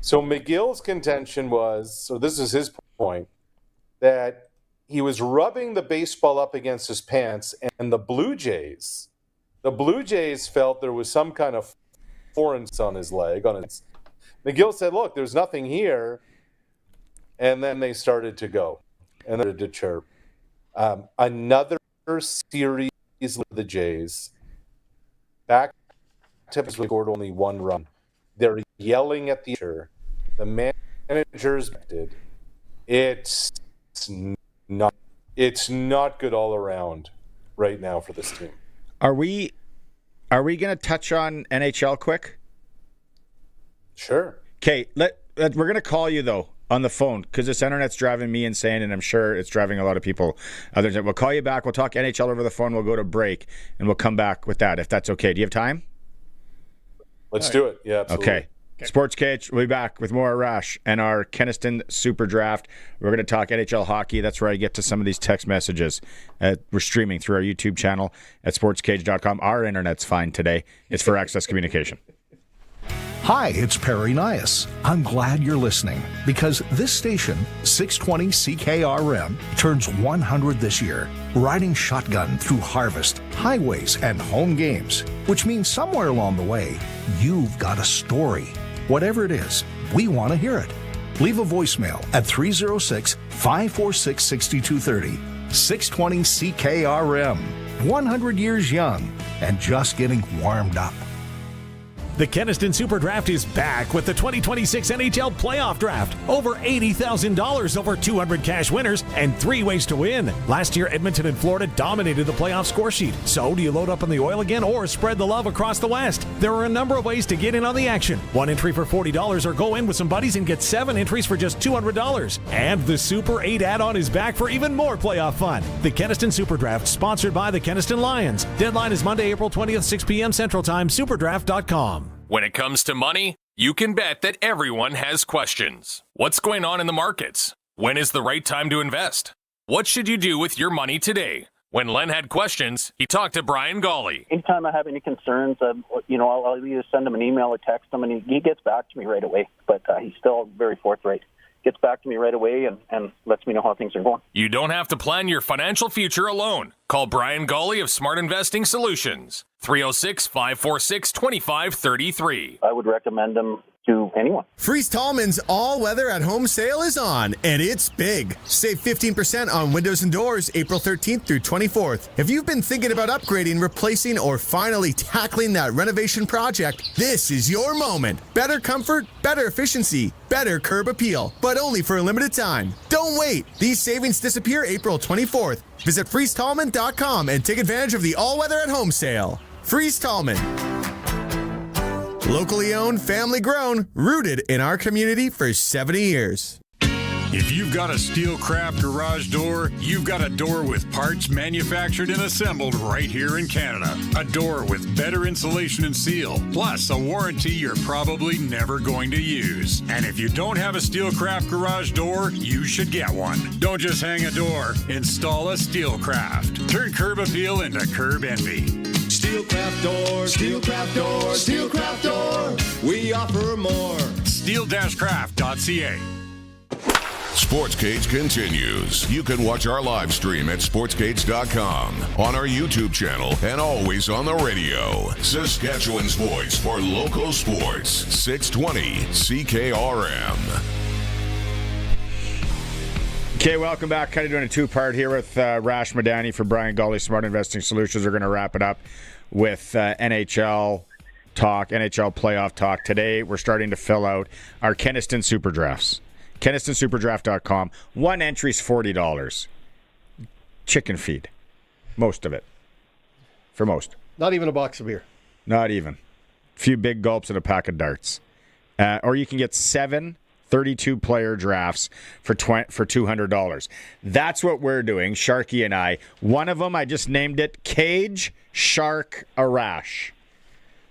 So McGill's contention was, so this is his point, that he was rubbing the baseball up against his pants, and the Blue Jays felt there was some kind of foreignness on his leg. McGill said, look, there's nothing here. And then they started to go and started to chirp. Another series with the Jays. Back to scored only 1 run. They're yelling at the manager. The manager's did. It's not good all around right now for this team. Are we going to touch on NHL quick? Sure. Okay, we're going to call you though on the phone because this internet's driving me insane, and I'm sure it's driving a lot of people. We'll call you back. We'll talk NHL over the phone. We'll go to break, and we'll come back with that if that's okay. Do you have time? Let's do it. Yeah, absolutely. Okay. Sportscage, we'll be back with more Arash and our Kenaston Super Draft. We're going to talk NHL hockey. That's where I get to some of these text messages. We're streaming through our YouTube channel at sportscage.com. Our internet's fine today. It's for Access Communication. Hi, it's Perry Nias. I'm glad you're listening because this station, 620 CKRM, turns 100 this year, riding shotgun through harvest, highways, and home games, which means somewhere along the way, you've got a story. Whatever it is, we want to hear it. Leave a voicemail at 306-546-6230. 620 CKRM, 100 years young and just getting warmed up. The Kenaston Super Draft is back with the 2026 NHL Playoff Draft. Over $80,000, over 200 cash winners, and 3 ways to win. Last year, Edmonton and Florida dominated the playoff score sheet. So, do you load up on the oil again or spread the love across the West? There are a number of ways to get in on the action. 1 entry for $40 or go in with some buddies and get 7 entries for just $200. And the Super 8 add-on is back for even more playoff fun. The Kenaston Super Draft, sponsored by the Kenaston Lions. Deadline is Monday, April 20th, 6 p.m. Central Time, superdraft.com. When it comes to money, you can bet that everyone has questions. What's going on in the markets? When is the right time to invest? What should you do with your money today? When Len had questions, he talked to Brian Golly. Anytime I have any concerns, I'll either send him an email or text him, and he gets back to me right away. But he's still very forthright. Gets back to me right away and lets me know how things are going. You don't have to plan your financial future alone. Call Brian Golly of Smart Investing Solutions. 306-546-2533. I would recommend him to anyone. Freeze Tallman's all-weather at-home sale is on, and it's big. Save 15% on windows and doors April 13th through 24th. If you've been thinking about upgrading, replacing, or finally tackling that renovation project, this is your moment. Better comfort, better efficiency, better curb appeal, but only for a limited time. Don't wait. These savings disappear April 24th. Visit freezetallman.com and take advantage of the all-weather at-home sale. Freeze Tallman. Locally owned, family grown, rooted in our community for 70 years. If you've got a Steelcraft garage door, you've got a door with parts manufactured and assembled right here in Canada. A door with better insulation and seal, plus a warranty you're probably never going to use. And if you don't have a Steelcraft garage door, you should get one. Don't just hang a door, install a Steelcraft. Turn curb appeal into curb envy. Steelcraft door, Steelcraft door, Steelcraft door. We offer more. Steel-craft.ca. Sportscage continues. You can watch our live stream at sportscage.com, on our YouTube channel, and always on the radio. Saskatchewan's voice for local sports. 620 CKRM. Okay, welcome back. Kind of doing a two-part here with Rash Madani for Brian Golly, Smart Investing Solutions. We're going to wrap it up with NHL talk, NHL playoff talk. Today, we're starting to fill out our Kenaston Super Drafts. KenastonSuperDraft.com. 1 entry's $40. Chicken feed. Most of it. For most. Not even a box of beer. Not even. few big gulps and a pack of darts. Or you can get 7 32-player drafts for $200. That's what we're doing, Sharky and I. One of them, I just named it Cage, Shark, Arash.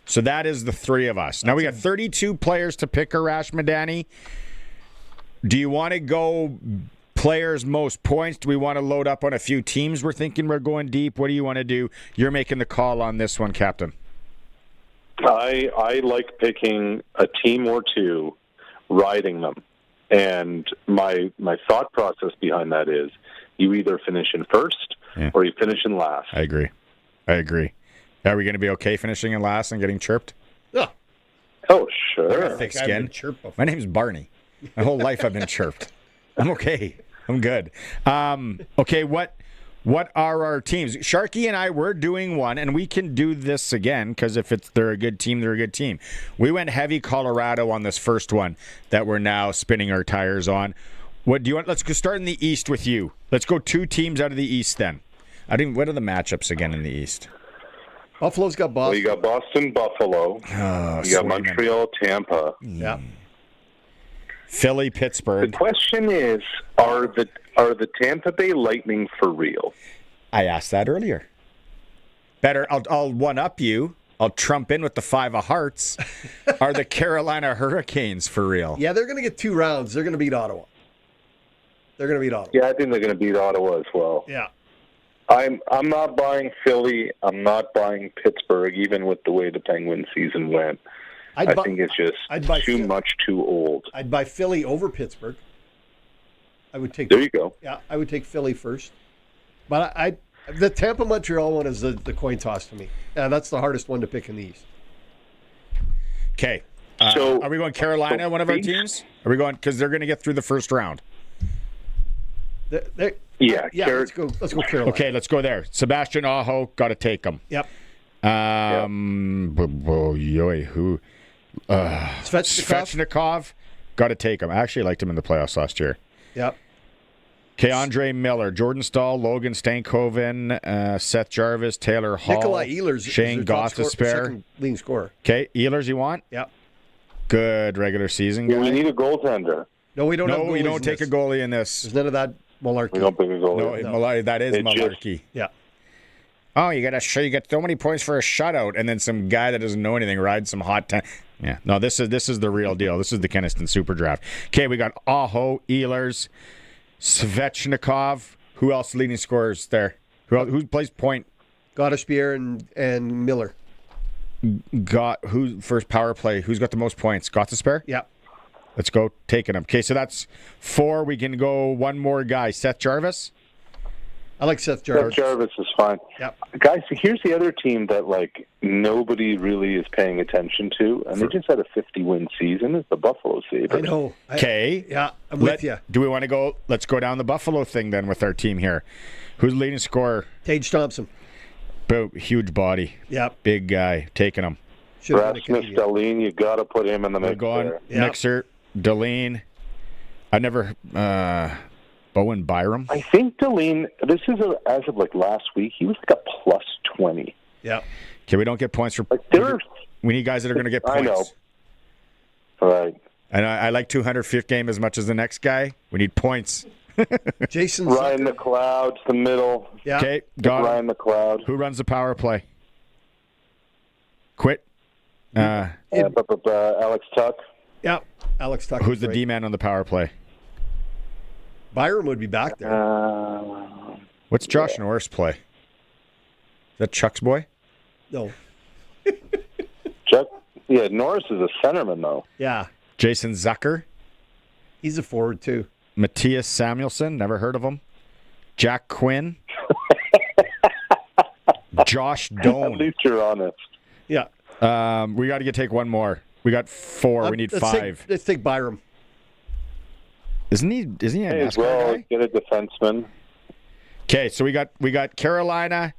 So that is the 3 of us. Now we got 32 players to pick, Arash, Madani. Do you want to go players most points? Do we want to load up on a few teams? We're thinking we're going deep. What do you want to do? You're making the call on this one, Captain. I like picking a team or two, riding them. And my thought process behind that is you either finish in first or you finish in last. I agree. Are we going to be okay finishing in last and getting chirped? Yeah. Oh, sure. Thick skin. My name's Barney. My whole life I've been chirped. I'm okay. I'm good. Okay, what are our teams? Sharky and I, we're doing one, and we can do this again because if they're a good team, they're a good team. We went heavy Colorado on this first one that we're now spinning our tires on. What do you want? Let's go start in the East with you. Let's go 2 teams out of the East then. What are the matchups again in the East? Buffalo's got Boston. Well, you got Boston, Buffalo. You got Montreal, Tampa. Yeah. Philly, Pittsburgh. The question is, are the Tampa Bay Lightning for real? I asked that earlier. Better, I'll one-up you. I'll trump in with the 5 of hearts. Are the Carolina Hurricanes for real? Yeah, they're going to get 2 rounds. They're going to beat Ottawa. Yeah, I think they're going to beat Ottawa as well. Yeah. I'm not buying Philly. I'm not buying Pittsburgh, even with the way the Penguins season went. I think it's just too old. I'd buy Philly over Pittsburgh. I would take. There you go. Yeah, I would take Philly first. But the Tampa Montreal one is the coin toss to me. Yeah, that's the hardest one to pick in the East. Okay. So are we going Carolina, one of our teams? Are we going because they're going to get through the first round? Yeah. Let's go Carolina. Okay, let's go there. Sebastian Aho, got to take him. Yep. Who? Svechnikov, got to take him. I actually liked him in the playoffs last year. Yep. Okay, Andre Miller, Jordan Stahl, Logan Stankoven, Seth Jarvis, Taylor Hall, Nikolai Ehlers, Shane Gostisbehere. Second leading scorer. Okay, Ehlers you want? Yep. Good regular season guy. Yeah, we need a goaltender. No, we don't. No, we don't take a goalie in this. There's none of that malarkey. We don't pick a goalie. No, that is malarkey. Yeah. Oh, you get so many points for a shutout, and then some guy that doesn't know anything rides some hot time. Yeah, no, this is the real deal. This is the Kenaston Super Draft. Okay, we got Aho, Ehlers, Svechnikov. Who else leading scorers there? Who plays point? Gostisbehere and Miller. Who first power play? Who's got the most points? Gostisbehere? Yeah. Let's go taking him. Okay, so that's 4. We can go one more guy. Seth Jarvis? I like Seth Jarvis. Seth Jarvis is fine. Yep. Guys, here's the other team that nobody really is paying attention to, and they just had a 50-win season. It's the Buffalo Sabres. I know. Okay. Yeah, I'm with you. Do we want to go? Let's go down the Buffalo thing then with our team here. Who's the leading scorer? Tage Thompson. Huge body. Yep. Big guy. Taking him. Rasmus Dahlin, you got to put him in the mix. Yep. Mixer, Dahlin. I never. Bowen Byram. I think Dahlin. This is as of last week. He was like a +20. Yeah. Okay, we don't get points for. We need guys that are going to get points. I know. All right. And I like 205th game as much as the next guy. We need points. Jason Ryan McLeod's the middle. Yeah. Okay, Ryan McLeod. Who runs the power play? Quit. Alex Tuck. Yeah, Alex Tuck. Who's the D-man on the power play? Byram would be back there. What's Josh Norris play? Is that Chuck's boy? No. Chuck. Yeah, Norris is a centerman though. Yeah. Jason Zucker. He's a forward too. Matthias Samuelsson. Never heard of him. Jack Quinn. Josh Doan. At least you're honest. Yeah. We got to take one more. We got 4. We need 5. Let's take Byram. Isn't he a NASCAR guy? Get a defenseman. Okay, so we got Carolina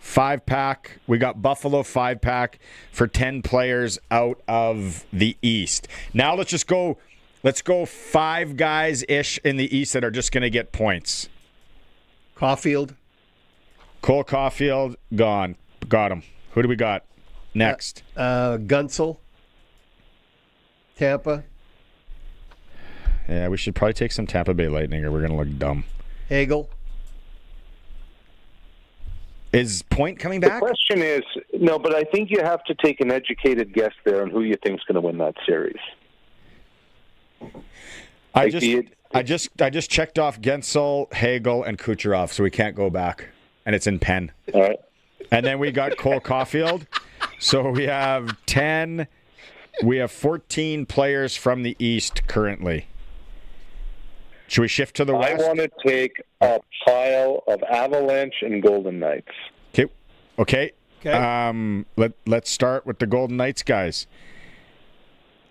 5-pack. We got Buffalo 5-pack for 10 players out of the East. Now let's go 5 guys ish in the East that are just going to get points. Caulfield. Cole Caulfield gone. Got him. Who do we got? Next. Gunsel. Tampa. Yeah, we should probably take some Tampa Bay Lightning or we're going to look dumb. Hagel. Is Point coming back? The question is, no, but I think you have to take an educated guess there on who you think is going to win that series. I just checked off Gensel, Hagel, and Kucherov, so we can't go back. And it's in pen. All right. And then we got Cole Caulfield. So we have 10. We have 14 players from the East currently. Should we shift to the West? I want to take a pile of Avalanche and Golden Knights. Okay. Let's start with the Golden Knights guys.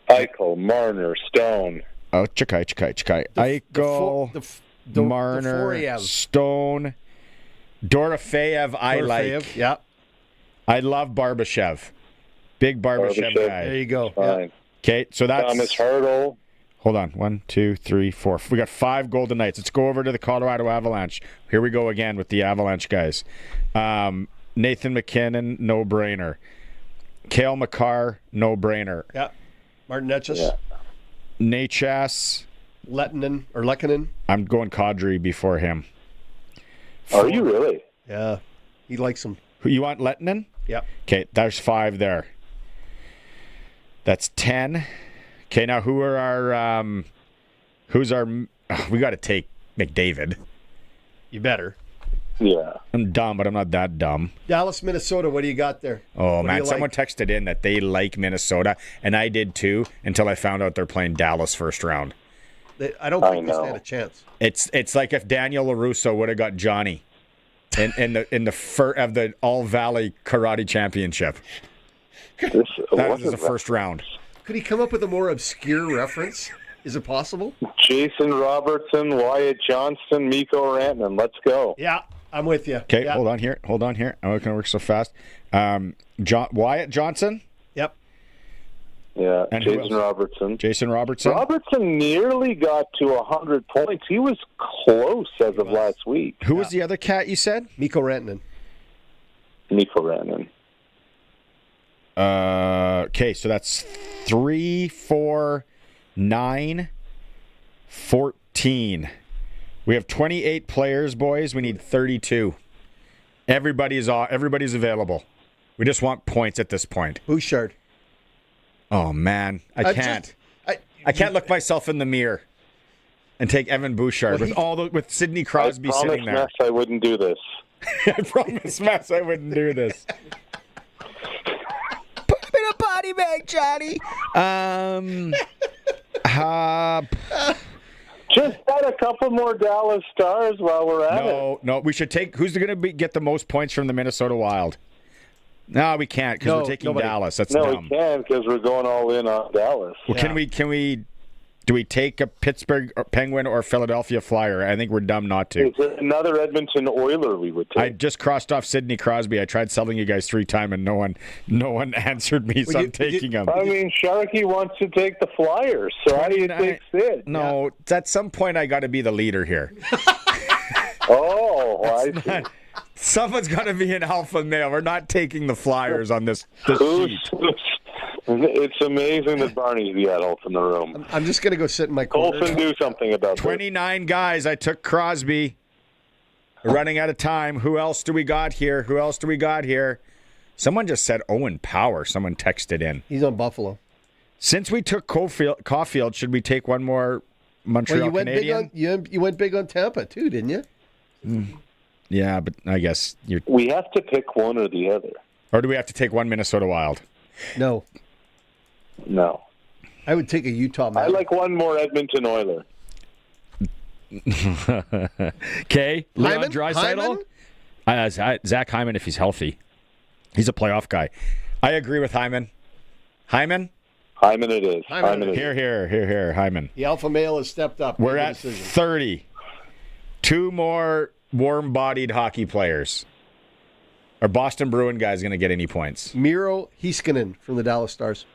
Eichel, Marner, Stone. Oh, Chikai. Eichel, Marner, Stone, Dorofeyev. I like. Yeah. I love Barbashev. Big Barbashev guy. There you go. Fine. Okay, so that's Thomas Hertl. Hold on. 1, 2, 3, 4. We got 5 Golden Knights. Let's go over to the Colorado Avalanche. Here we go again with the Avalanche guys. Nathan McKinnon, no-brainer. Cale Makar, no-brainer. Yeah. Martin Netchus. Yeah. Nachas. Lehkonen. I'm going Kadri before him. Are you really? Yeah. He likes him. Who you want, Lettinen? Yep. Okay, there's 5 there. That's 10. Okay, now who are our we got to take McDavid. You better. Yeah. I'm dumb, but I'm not that dumb. Dallas, Minnesota, what do you got there? Oh, what man, someone texted in that they like Minnesota, and I did too, until I found out they're playing Dallas first round. I don't think they stand a chance. It's like if Daniel LaRusso would have got Johnny in the All Valley Karate Championship. That was the first round. Could he come up with a more obscure reference? Is it possible? Jason Robertson, Wyatt Johnston, Mikko Rantanen. Let's go. Yeah, I'm with you. Okay, yeah. hold on here. I'm not going to work so fast. Wyatt Johnson? Yep. Yeah, And Jason Robertson. Jason Robertson? Robertson nearly got to 100 points. He was close as of last week. Who was the other cat you said? Mikko Rantanen. Mikko Rantanen. Okay, so that's 3, 4, 9, 14. We have 28 players, boys. We need 32. Everybody's available. We just want points at this point. Bouchard. Oh man, I can't. I can't look myself in the mirror and take Evan Bouchard with Sidney Crosby sitting there. I promise Mess I wouldn't do this. I promise Mess I wouldn't do this. Put him in a body bag, Johnny. Just add a couple more Dallas Stars while we're at it. No, we should take. Who's going to get the most points from the Minnesota Wild? No, we can't because we're taking Dallas. That's dumb. We can because we're going all in on Dallas. Well, do we take a Pittsburgh Penguin or Philadelphia Flyer? I think we're dumb not to. It's another Edmonton Oiler we would take. I just crossed off Sidney Crosby. I tried selling you guys 3 times and no one answered me, so I'm taking him. I mean, Sharky wants to take the Flyers, so how do you take Sid? No, at some point I got to be the leader here. I see. Someone's got to be an alpha male. We're not taking the Flyers on this sheet. It's amazing that Barney's the adult in the room. I'm just going to go sit in my corner. Colson, do something about 29 guys. I took Crosby. We're running out of time. Who else do we got here? Someone just said Owen Power. Someone texted in. He's on Buffalo. Since we took Caulfield, should we take one more Montreal Canadian? You went big on Tampa too, didn't you? Yeah, but I guess we have to pick one or the other. Or do we have to take one Minnesota Wild? No. I would take a Utah man. I like one more Edmonton Oiler. Okay. Leon Draisaitl? Zach Hyman, if he's healthy. He's a playoff guy. I agree with Hyman. Hyman it is. Here, Hyman. The alpha male has stepped up. We're at 30. 2 more warm-bodied hockey players. Our Boston Bruin guy's going to get any points. Miro Heiskanen from the Dallas Stars.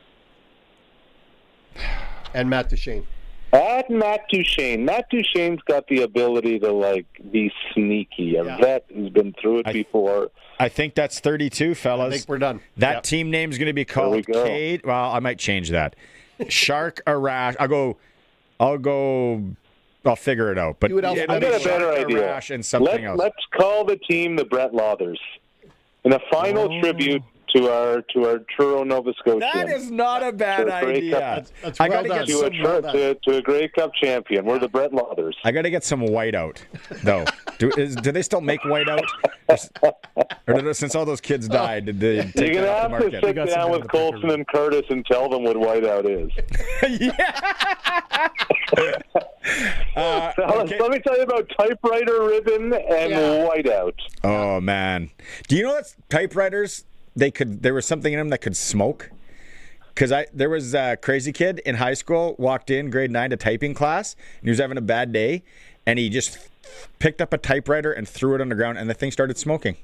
And Matt Duchene. At Matt Duchesne. Matt Duchesne's got the ability to, be sneaky. A vet who's been through it before. I think that's 32, fellas. I think we're done. That team name's going to be called Cade. Well, I might change that. Shark Arash. I'll figure it out. But I got a better idea. Arash and something else. Let's call the team the Brett Lathers. In a final tribute to our Truro, Nova Scotian. That is not a bad idea. That's well done. To a Grey Cup champion. We're the Brett Lathers. I got to get some whiteout, though. Do they still make whiteout? Or since all those kids died, did they take You're it off the going to have market? to sit down with Colson and Curtis and tell them what whiteout is. Let me tell you about typewriter ribbon and whiteout. Oh, man. Do you know that typewriters, there was something in them that could smoke? Because there was a crazy kid in high school, walked in grade 9 to typing class, and he was having a bad day, and he just picked up a typewriter and threw it on the ground, and the thing started smoking.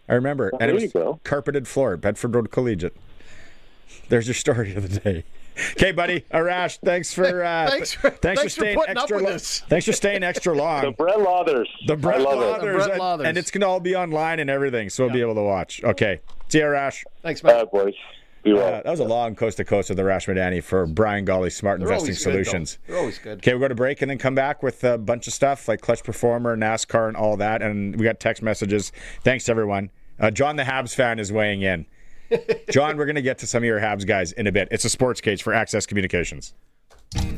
I remember. And it was carpeted floor, Bedford Road Collegiate. There's your story of the day. Okay, buddy. Arash, thanks for staying extra long. Thanks for staying extra long. The Brett Lathers. The Brett Lathers. And it's going to all be online and everything, so we'll be able to watch. Okay. See you, Arash. Thanks, man. Boys. Be well. That was a long coast to coast with Arash Madani for Brian Golly's Smart Investing Solutions. They're always good. Okay, we'll go to break and then come back with a bunch of stuff like Clutch Performer, NASCAR, and all that. And we got text messages. Thanks, everyone. John the Habs fan is weighing in. John, we're going to get to some of your Habs guys in a bit. It's a Sports Cage for Access Communications.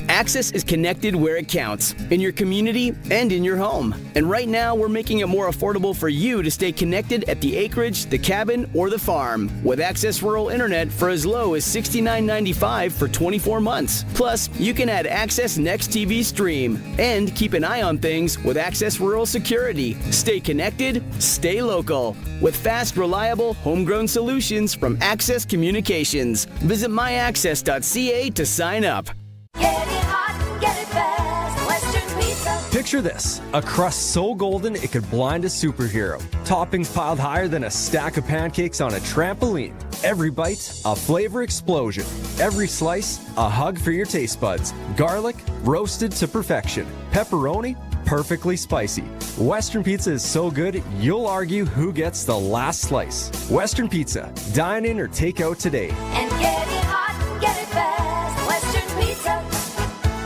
Access is connected where it counts, in your community and in your home. And right now, we're making it more affordable for you to stay connected at the acreage, the cabin, or the farm. With Access Rural Internet for as low as $69.95 for 24 months. Plus, you can add Access Next TV Stream. And keep an eye on things with Access Rural Security. Stay connected, stay local. With fast, reliable, homegrown solutions from Access Communications. Visit myaccess.ca to sign up. Get it hot, get it fast, Western Pizza. Picture this, a crust so golden it could blind a superhero. Toppings piled higher than a stack of pancakes on a trampoline. Every bite, a flavor explosion. Every slice, a hug for your taste buds. Garlic, roasted to perfection. Pepperoni, perfectly spicy. Western Pizza is so good, you'll argue who gets the last slice. Western Pizza, dine in or take out today. And get it hot, get it fast, Western Pizza.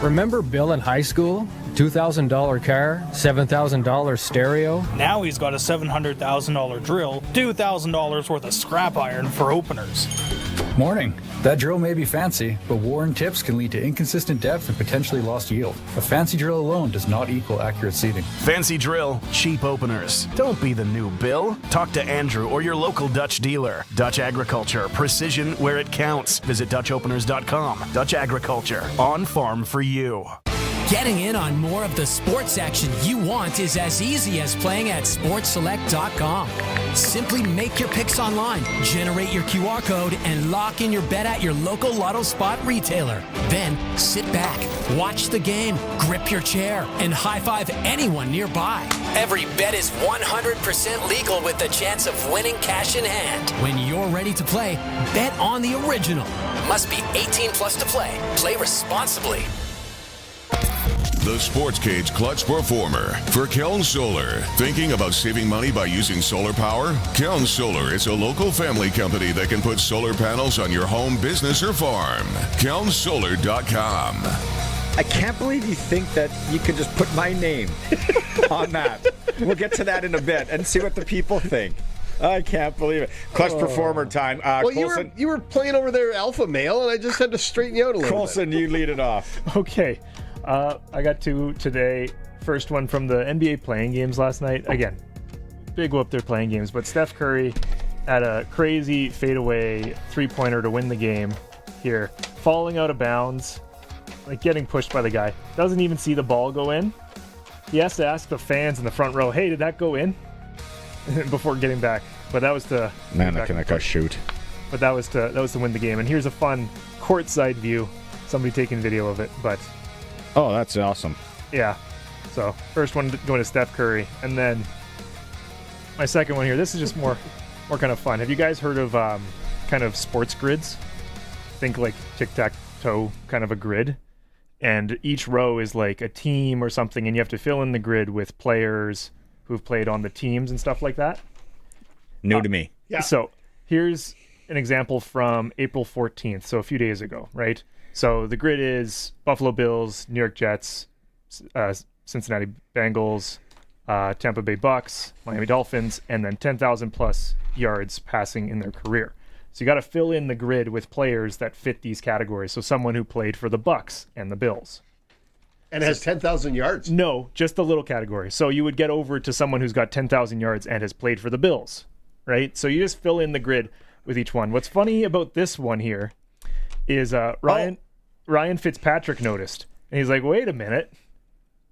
Remember Bill in high school? $2,000 car, $7,000 stereo. Now he's got a $700,000 drill, $2,000 worth of scrap iron for openers. Morning. That drill may be fancy, but worn tips can lead to inconsistent depth and potentially lost yield. A fancy drill alone does not equal accurate seating. Fancy drill, cheap openers. Don't be the new Bill. Talk to Andrew or your local Dutch dealer. Dutch Agriculture, precision where it counts. Visit DutchOpeners.com. Dutch Agriculture, on farm for you. Getting in on more of the sports action you want is as easy as playing at sportselect.com. Simply make your picks online, generate your QR code, and lock in your bet at your local Lotto Spot retailer. Then sit back, watch the game, grip your chair, and high-five anyone nearby. Every bet is 100% legal with the chance of winning cash in hand. When you're ready to play, bet on the original. Must be 18 plus to play. Play responsibly. The Sports Cage Clutch Performer for Keln Solar. Thinking about saving money by using solar power? Keln Solar is a local family company that can put solar panels on your home, business, or farm. KelnSolar.com. I can't believe you think that you could just put my name on that. We'll get to that in a bit and see what the people think. I can't believe it. Clutch Performer time. Well, Colson, you were playing over there alpha male, and I just had to straighten you out a little Colson, you lead it off. Okay. I got two today. First one from the NBA playing games last night. Again, big whoop they're playing games, but Steph Curry had a crazy fadeaway three-pointer to win the game here. Falling out of bounds, like getting pushed by the guy. Doesn't even see the ball go in. He has to ask the fans in the front row, hey, did that go in? Before getting back. But that was to... Man, that can shoot. But that was to win the game. And here's a fun courtside view. Somebody taking video of it, but... Oh, that's awesome. Yeah. So, first one going to Steph Curry. And then my second one here. This is just more kind of fun. Have you guys heard of kind of sports grids? Think like tic-tac-toe kind of a grid. and each row is like a team or something, and you have to fill in the grid with players who've played on the teams and stuff like that. New to me. Yeah. So here's an example from April 14th, so a few days ago, right? So the grid is Buffalo Bills, New York Jets, Cincinnati Bengals, Tampa Bay Bucks, Miami Dolphins, and then 10,000 plus yards passing in their career. So you got to fill in the grid with players that fit these categories. So someone who played for the Bucks and the Bills. And has 10,000 yards? No, just the little category. So you would get over to someone who's got 10,000 yards and has played for the Bills, right? So you just fill in the grid with each one. What's funny about this one here is Ryan Fitzpatrick noticed. And he's like, wait a minute.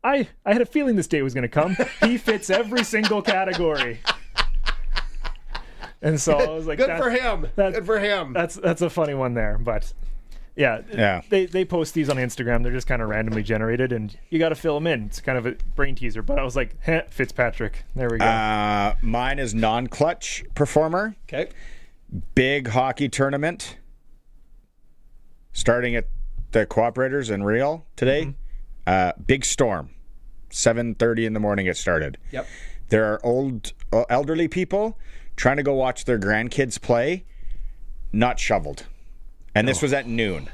I had a feeling this day was going to come. He fits every single category. And so I was like, Good for him. That's a funny one there. But yeah. They post these on Instagram. They're just kind of randomly generated, and you got to fill them in. It's kind of a brain teaser. But I was like, Fitzpatrick. There we go. Mine is non-clutch performer. Okay. Big hockey tournament starting at the Cooperators in Real today. Big storm. 7:30 in the morning it started. Yep. There are elderly people trying to go watch their grandkids play, not shoveled. And this was at noon.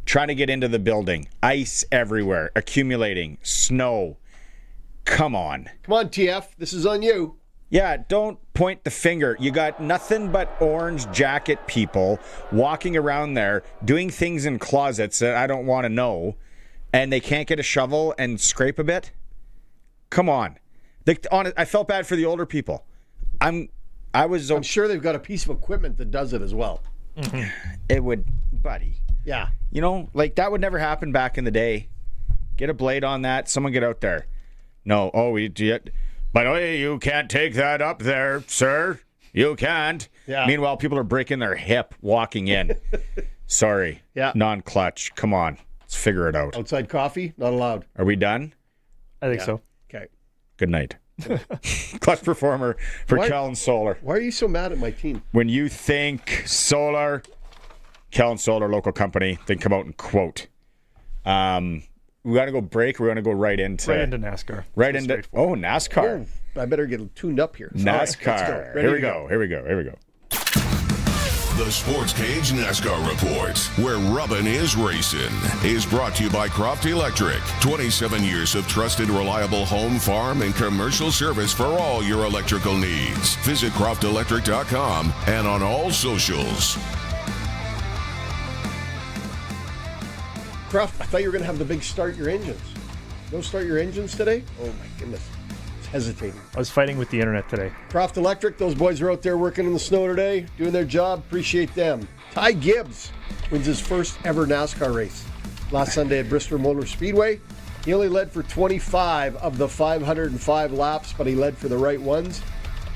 Trying to get into the building. Ice everywhere. Accumulating. Snow. Come on. Come on, TF. This is on you. Yeah, don't point the finger. You got nothing but orange jacket people walking around there doing things in closets that I don't want to know, and they can't get a shovel and scrape a bit? Come on. I felt bad for the older people. I'm sure they've got a piece of equipment that does it as well. It would, buddy. Yeah. You know, like that would never happen back in the day. Get a blade on that. Someone get out there. No. Oh, by the way, you can't take that up there, sir. You can't. Yeah. Meanwhile, people are breaking their hip walking in. Sorry. Yeah. Non-clutch. Come on. Let's figure it out. Outside coffee, not allowed. Are we done? I think so. Okay. Good night. Clutch performer for Kellen Solar. Why are you so mad at my team? When you think Solar, Kellen Solar, local company, then come out and quote. We got to go break. Or we want to go right into NASCAR. Right into NASCAR. Oh, I better get tuned up here. NASCAR. Right, Here we go. The Sportscage NASCAR Report, where rubbin' is racing, is brought to you by Croft Electric. 27 years of trusted, reliable home, farm, and commercial service for all your electrical needs. Visit croftelectric.com and on all socials. Croft, I thought you were going to have the big start your engines. No start your engines today? Oh, my goodness. It's hesitating. I was fighting with the internet today. Croft Electric, those boys are out there working in the snow today, doing their job. Appreciate them. Ty Gibbs wins his first ever NASCAR race last Sunday at Bristol Motor Speedway. He only led for 25 of the 505 laps, but he led for the right ones.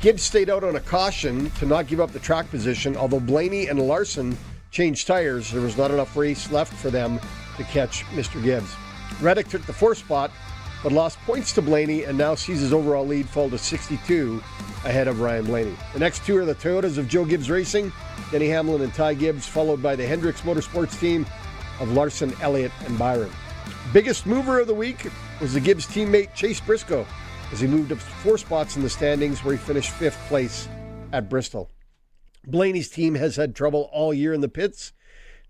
Gibbs stayed out on a caution to not give up the track position, although Blaney and Larson changed tires. There was not enough race left for them to catch Mr. Gibbs. Reddick took the 4th spot, but lost points to Blaney and now sees his overall lead fall to 62 ahead of Ryan Blaney. The next two are the Toyotas of Joe Gibbs Racing, Denny Hamlin and Ty Gibbs, followed by the Hendricks Motorsports team of Larson, Elliott, and Byron. Biggest mover of the week was the Gibbs teammate Chase Briscoe, as he moved up 4 spots in the standings, where he finished 5th place at Bristol. Blaney's team has had trouble all year in the pits.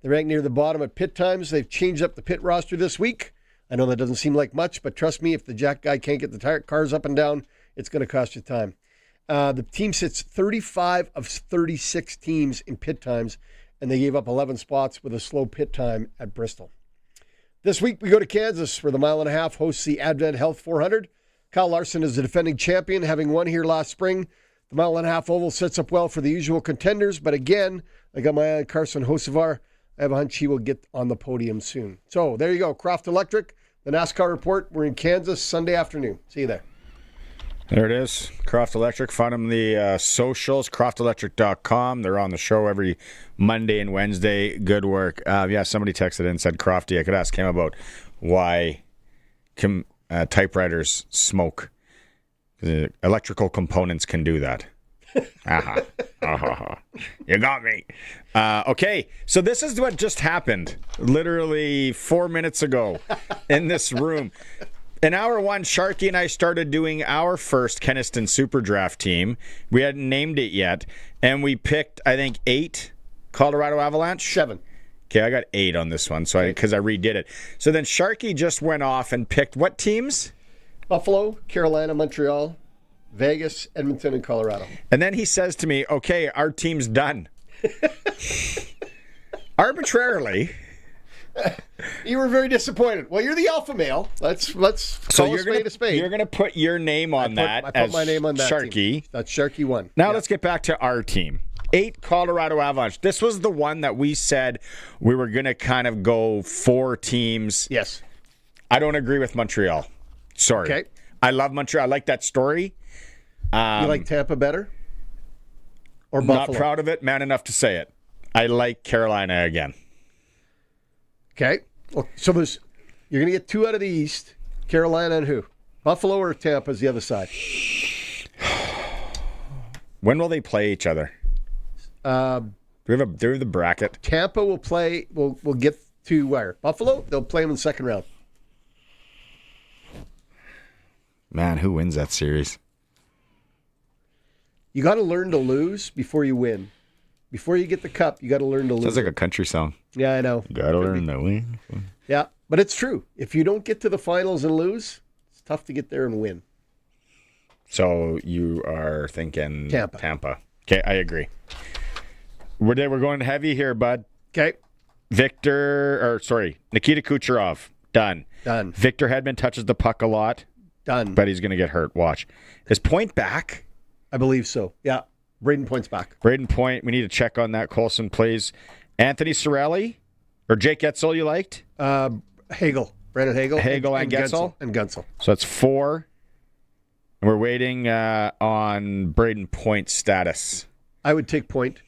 They rank near the bottom at pit times. They've changed up the pit roster this week. I know that doesn't seem like much, but trust me, if the jack guy can't get the cars up and down, it's going to cost you time. The team sits 35 of 36 teams in pit times, and they gave up 11 spots with a slow pit time at Bristol. This week we go to Kansas, where the 1.5 mile hosts the Advent Health 400. Kyle Larson is the defending champion, having won here last spring. The 1.5 mile oval sets up well for the usual contenders, but again, I got my eye on Carson Hocevar. I have a hunch he will get on the podium soon. So there you go, Croft Electric, the NASCAR Report. We're in Kansas Sunday afternoon. See you there. There it is, Croft Electric. Find them the socials, croftelectric.com. They're on the show every Monday and Wednesday. Good work. Somebody texted in and said, Crofty, I could ask him about why typewriters smoke. Electrical components can do that. You got me. Okay, so this is what just happened literally 4 minutes ago in this room. In hour one, Sharky and I started doing our first Kenaston Super Draft team. We hadn't named it yet, and we picked, I think, 8 Colorado Avalanche. 7. Okay, I got 8 on this one, so because I redid it. So then Sharky just went off and picked what teams? Buffalo, Carolina, Montreal, Vegas, Edmonton, and Colorado. And then he says to me, okay, our team's done. Arbitrarily. You were very disappointed. Well, you're the alpha male. Let's call a spade a spade. You're going to put your name on that. I put my name on that Sharky. Team. That's Sharky 1. Now let's get back to our team. 8 Colorado Avalanche. This was the one that we said we were going to kind of go 4 teams. Yes. I don't agree with Montreal. Sorry. Okay. I love Montreal. I like that story. You like Tampa better? Or Buffalo? Not proud of it. Man enough to say it. I like Carolina again. Okay. Well, so you're going to get 2 out of the East. Carolina and who? Buffalo or Tampa is the other side? When will they play each other? Do we have the bracket? Tampa will play. We'll get to where? Buffalo. They'll play them in the second round. Man, who wins that series? You got to learn to lose before you win. Before you get the cup, you got to learn to lose. Sounds like a country song. Yeah, I know. Got to learn to win. Yeah, but it's true. If you don't get to the finals and lose, it's tough to get there and win. So you are thinking Tampa. Okay, I agree. We're going heavy here, bud. Okay. Nikita Kucherov, done. Victor Hedman touches the puck a lot. Done. But he's going to get hurt. Watch. Is Point back? I believe so. Yeah. Braden Point's back. Braden Point, we need to check on that. Colson plays. Anthony Cirelli or Jake Getzel you liked? Hagel. Brandon Hagel. Hagel and Getzel? And Gunsel. So that's 4. And we're waiting on Braden Point's status. I would take Point.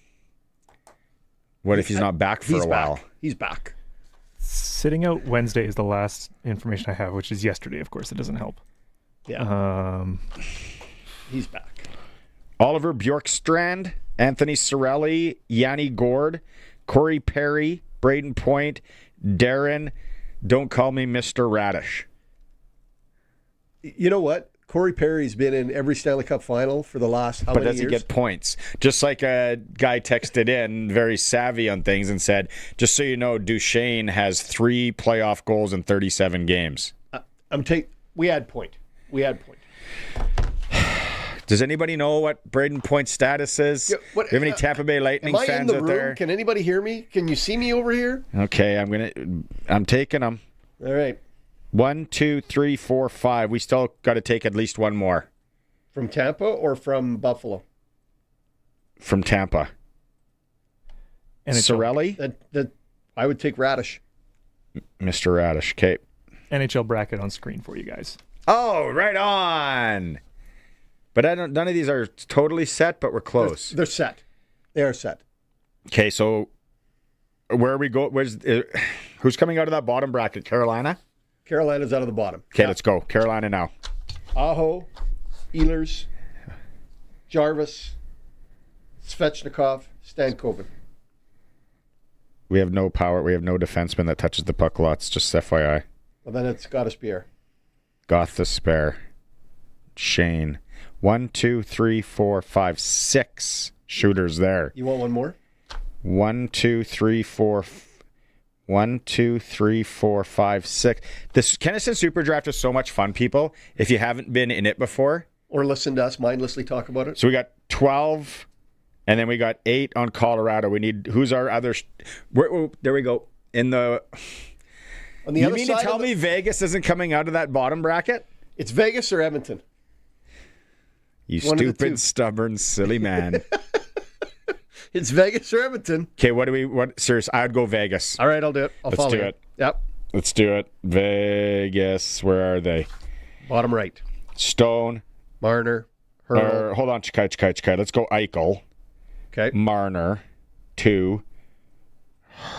What if he's not back for a while? He's back. Sitting out Wednesday is the last information I have, which is yesterday, of course. It doesn't help. Yeah. He's back. Oliver Bjorkstrand, Anthony Cirelli, Yanni Gord, Corey Perry, Braden Point, Darren, don't call me Mr. Radish. You know what? Corey Perry's been in every Stanley Cup final for the last how many years? But does he get points? Just like a guy texted in, very savvy on things, and said, just so you know, Duchesne has 3 playoff goals in 37 games. We had Point. Does anybody know what Braden Point's status is? Do you have any Tampa Bay Lightning am I fans in the out room? there? Can anybody hear me? Can you see me over here? Okay, I'm taking them. All right. 1, 2, 3, 4, 5. We still got to take at least one more. From Tampa or from Buffalo? From Tampa. And Cirelli? I would take Radish. Mr. Radish. Okay. NHL bracket on screen for you guys. Oh, right on. But none of these are totally set, but we're close. They're set. They are set. Okay, so where are we go? Who's coming out of that bottom bracket? Carolina? Carolina's out of the bottom. Okay, let's go. Carolina now. Aho, Ehlers, Jarvis, Svechnikov, Stankoven. We have no power. We have no defenseman that touches the puck lots. Just FYI. Well, then it's Gothisbeer. Gothisbeer. Shane. 1, 2, 3, 4, 5, 6 shooters there. You want one more? 1, 2, 3, 4. 1, 2, 3, 4, 5, 6. This Kenaston Super Draft is so much fun, people. If you haven't been in it before, or listen to us mindlessly talk about it. So we got 12, and then we got 8 on Colorado. We need who's our other? There we go. On the you other mean side to tell me Vegas isn't coming out of that bottom bracket? It's Vegas or Edmonton. You stupid, stubborn, silly man. It's Vegas or Edmonton. Okay, serious, I'd go Vegas. All right, I'll do it. Let's do it. Yep. Let's do it. Vegas, where are they? Bottom right. Stone. Marner. Hurdle. Hold on, Chikai. Let's go Eichel. Okay. Marner. 2.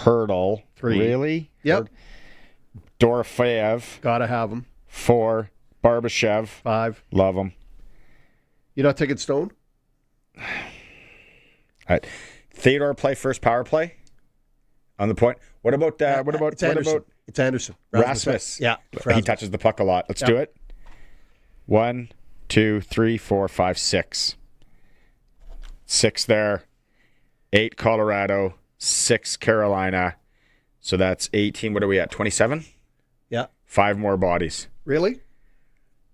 Hurdle. 3. Really? Yep. Dorofeev. Gotta have him. 4. Barbashev. 5. Love him. You not taking Stone? All right. Theodore play first power play on the point. What about It's Anderson. Rasmus? Yeah. He touches the puck a lot. Let's do it. 1, 2, 3, 4, 5, 6. 6 there. 8 Colorado. 6 Carolina. So that's 18. What are we at? 27? Yeah. 5 more bodies. Really?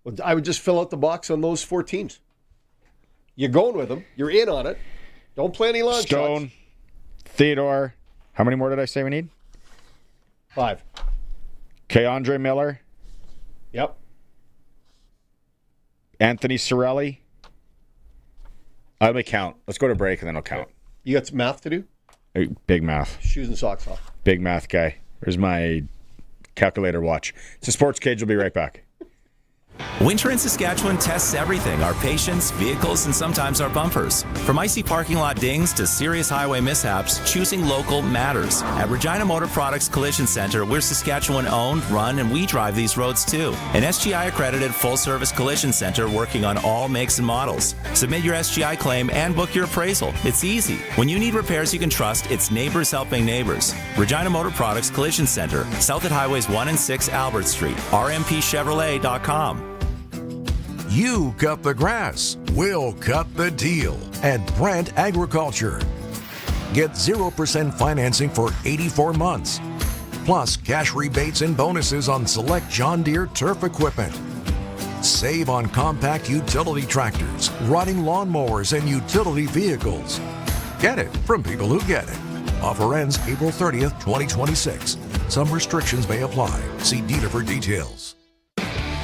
Well, I would just fill out the box on those 4 teams. You're going with them. You're in on it. Don't play any long Stone, shots. Theodore. How many more did I say we need? 5. Okay, Andre Miller. Yep. Anthony Cirelli. Let me count. Let's go to break and then I'll count. You got some math to do? Big math. Shoes and socks off. Big math guy. There's my calculator watch. It's a Sports Cage. We'll be right back. Winter in Saskatchewan tests everything, our patience, vehicles, and sometimes our bumpers. From icy parking lot dings to serious highway mishaps, choosing local matters. At Regina Motor Products Collision Center, we're Saskatchewan owned, run, and we drive these roads too. An SGI accredited full-service collision center working on all makes and models. Submit your SGI claim and book your appraisal. It's easy. When you need repairs you can trust, it's neighbors helping neighbors. Regina Motor Products Collision Center, south at Highways 1 and 6 Albert Street. rmpchevrolet.com. You cut the grass, we'll cut the deal at Brent Agriculture. Get 0% financing for 84 months, plus cash rebates and bonuses on select John Deere turf equipment. Save on compact utility tractors, riding lawnmowers, and utility vehicles. Get it from people who get it. Offer ends April 30th, 2026. Some restrictions may apply. See dealer for details.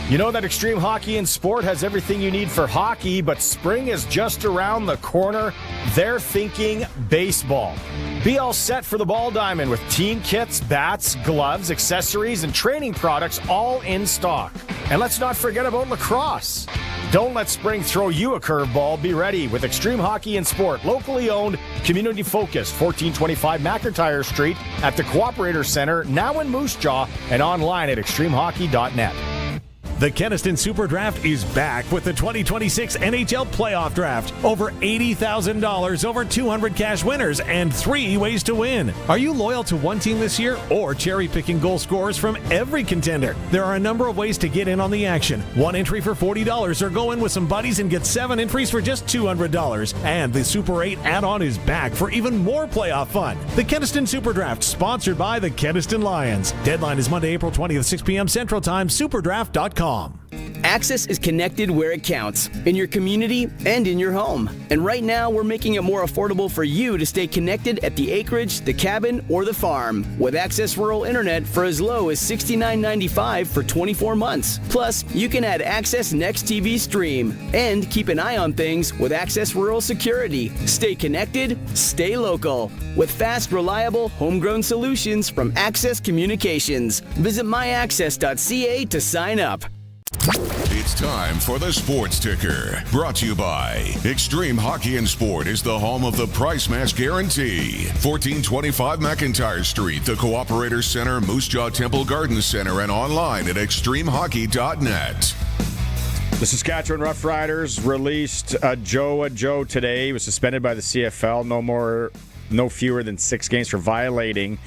You know that Extreme Hockey and Sport has everything you need for hockey, but spring is just around the corner. They're thinking baseball. Be all set for the ball diamond with team kits, bats, gloves, accessories, and training products all in stock. And let's not forget about lacrosse. Don't let spring throw you a curveball. Be ready with Extreme Hockey and Sport, locally owned, community focused, 1425 McIntyre Street at the Cooperator Center, now in Moose Jaw, and online at extremehockey.net. The Kenaston Super Draft is back with the 2026 NHL Playoff Draft. Over $80,000, over 200 cash winners, and 3 ways to win. Are you loyal to one team this year or cherry-picking goal scorers from every contender? There are a number of ways to get in on the action. 1 entry for $40 or go in with some buddies and get 7 entries for just $200. And the Super 8 add-on is back for even more playoff fun. The Kenaston Super Draft, sponsored by the Kenaston Lions. Deadline is Monday, April 20th, 6 p.m. Central Time, superdraft.com. Access is connected where it counts, in your community and in your home. And right now, we're making it more affordable for you to stay connected at the acreage, the cabin, or the farm. With Access Rural Internet for as low as $69.95 for 24 months. Plus, you can add Access Next TV Stream. And keep an eye on things with Access Rural Security. Stay connected, stay local. With fast, reliable, homegrown solutions from Access Communications. Visit myaccess.ca to sign up. It's time for the Sports Ticker, brought to you by Extreme Hockey and Sport is the home of the price match guarantee. 1425 McIntyre Street, the Cooperator Center, Moose Jaw Temple Garden Center, and online at extremehockey.net. The Saskatchewan Roughriders released Ajou today. He was suspended by the CFL. No fewer than 6 games for violating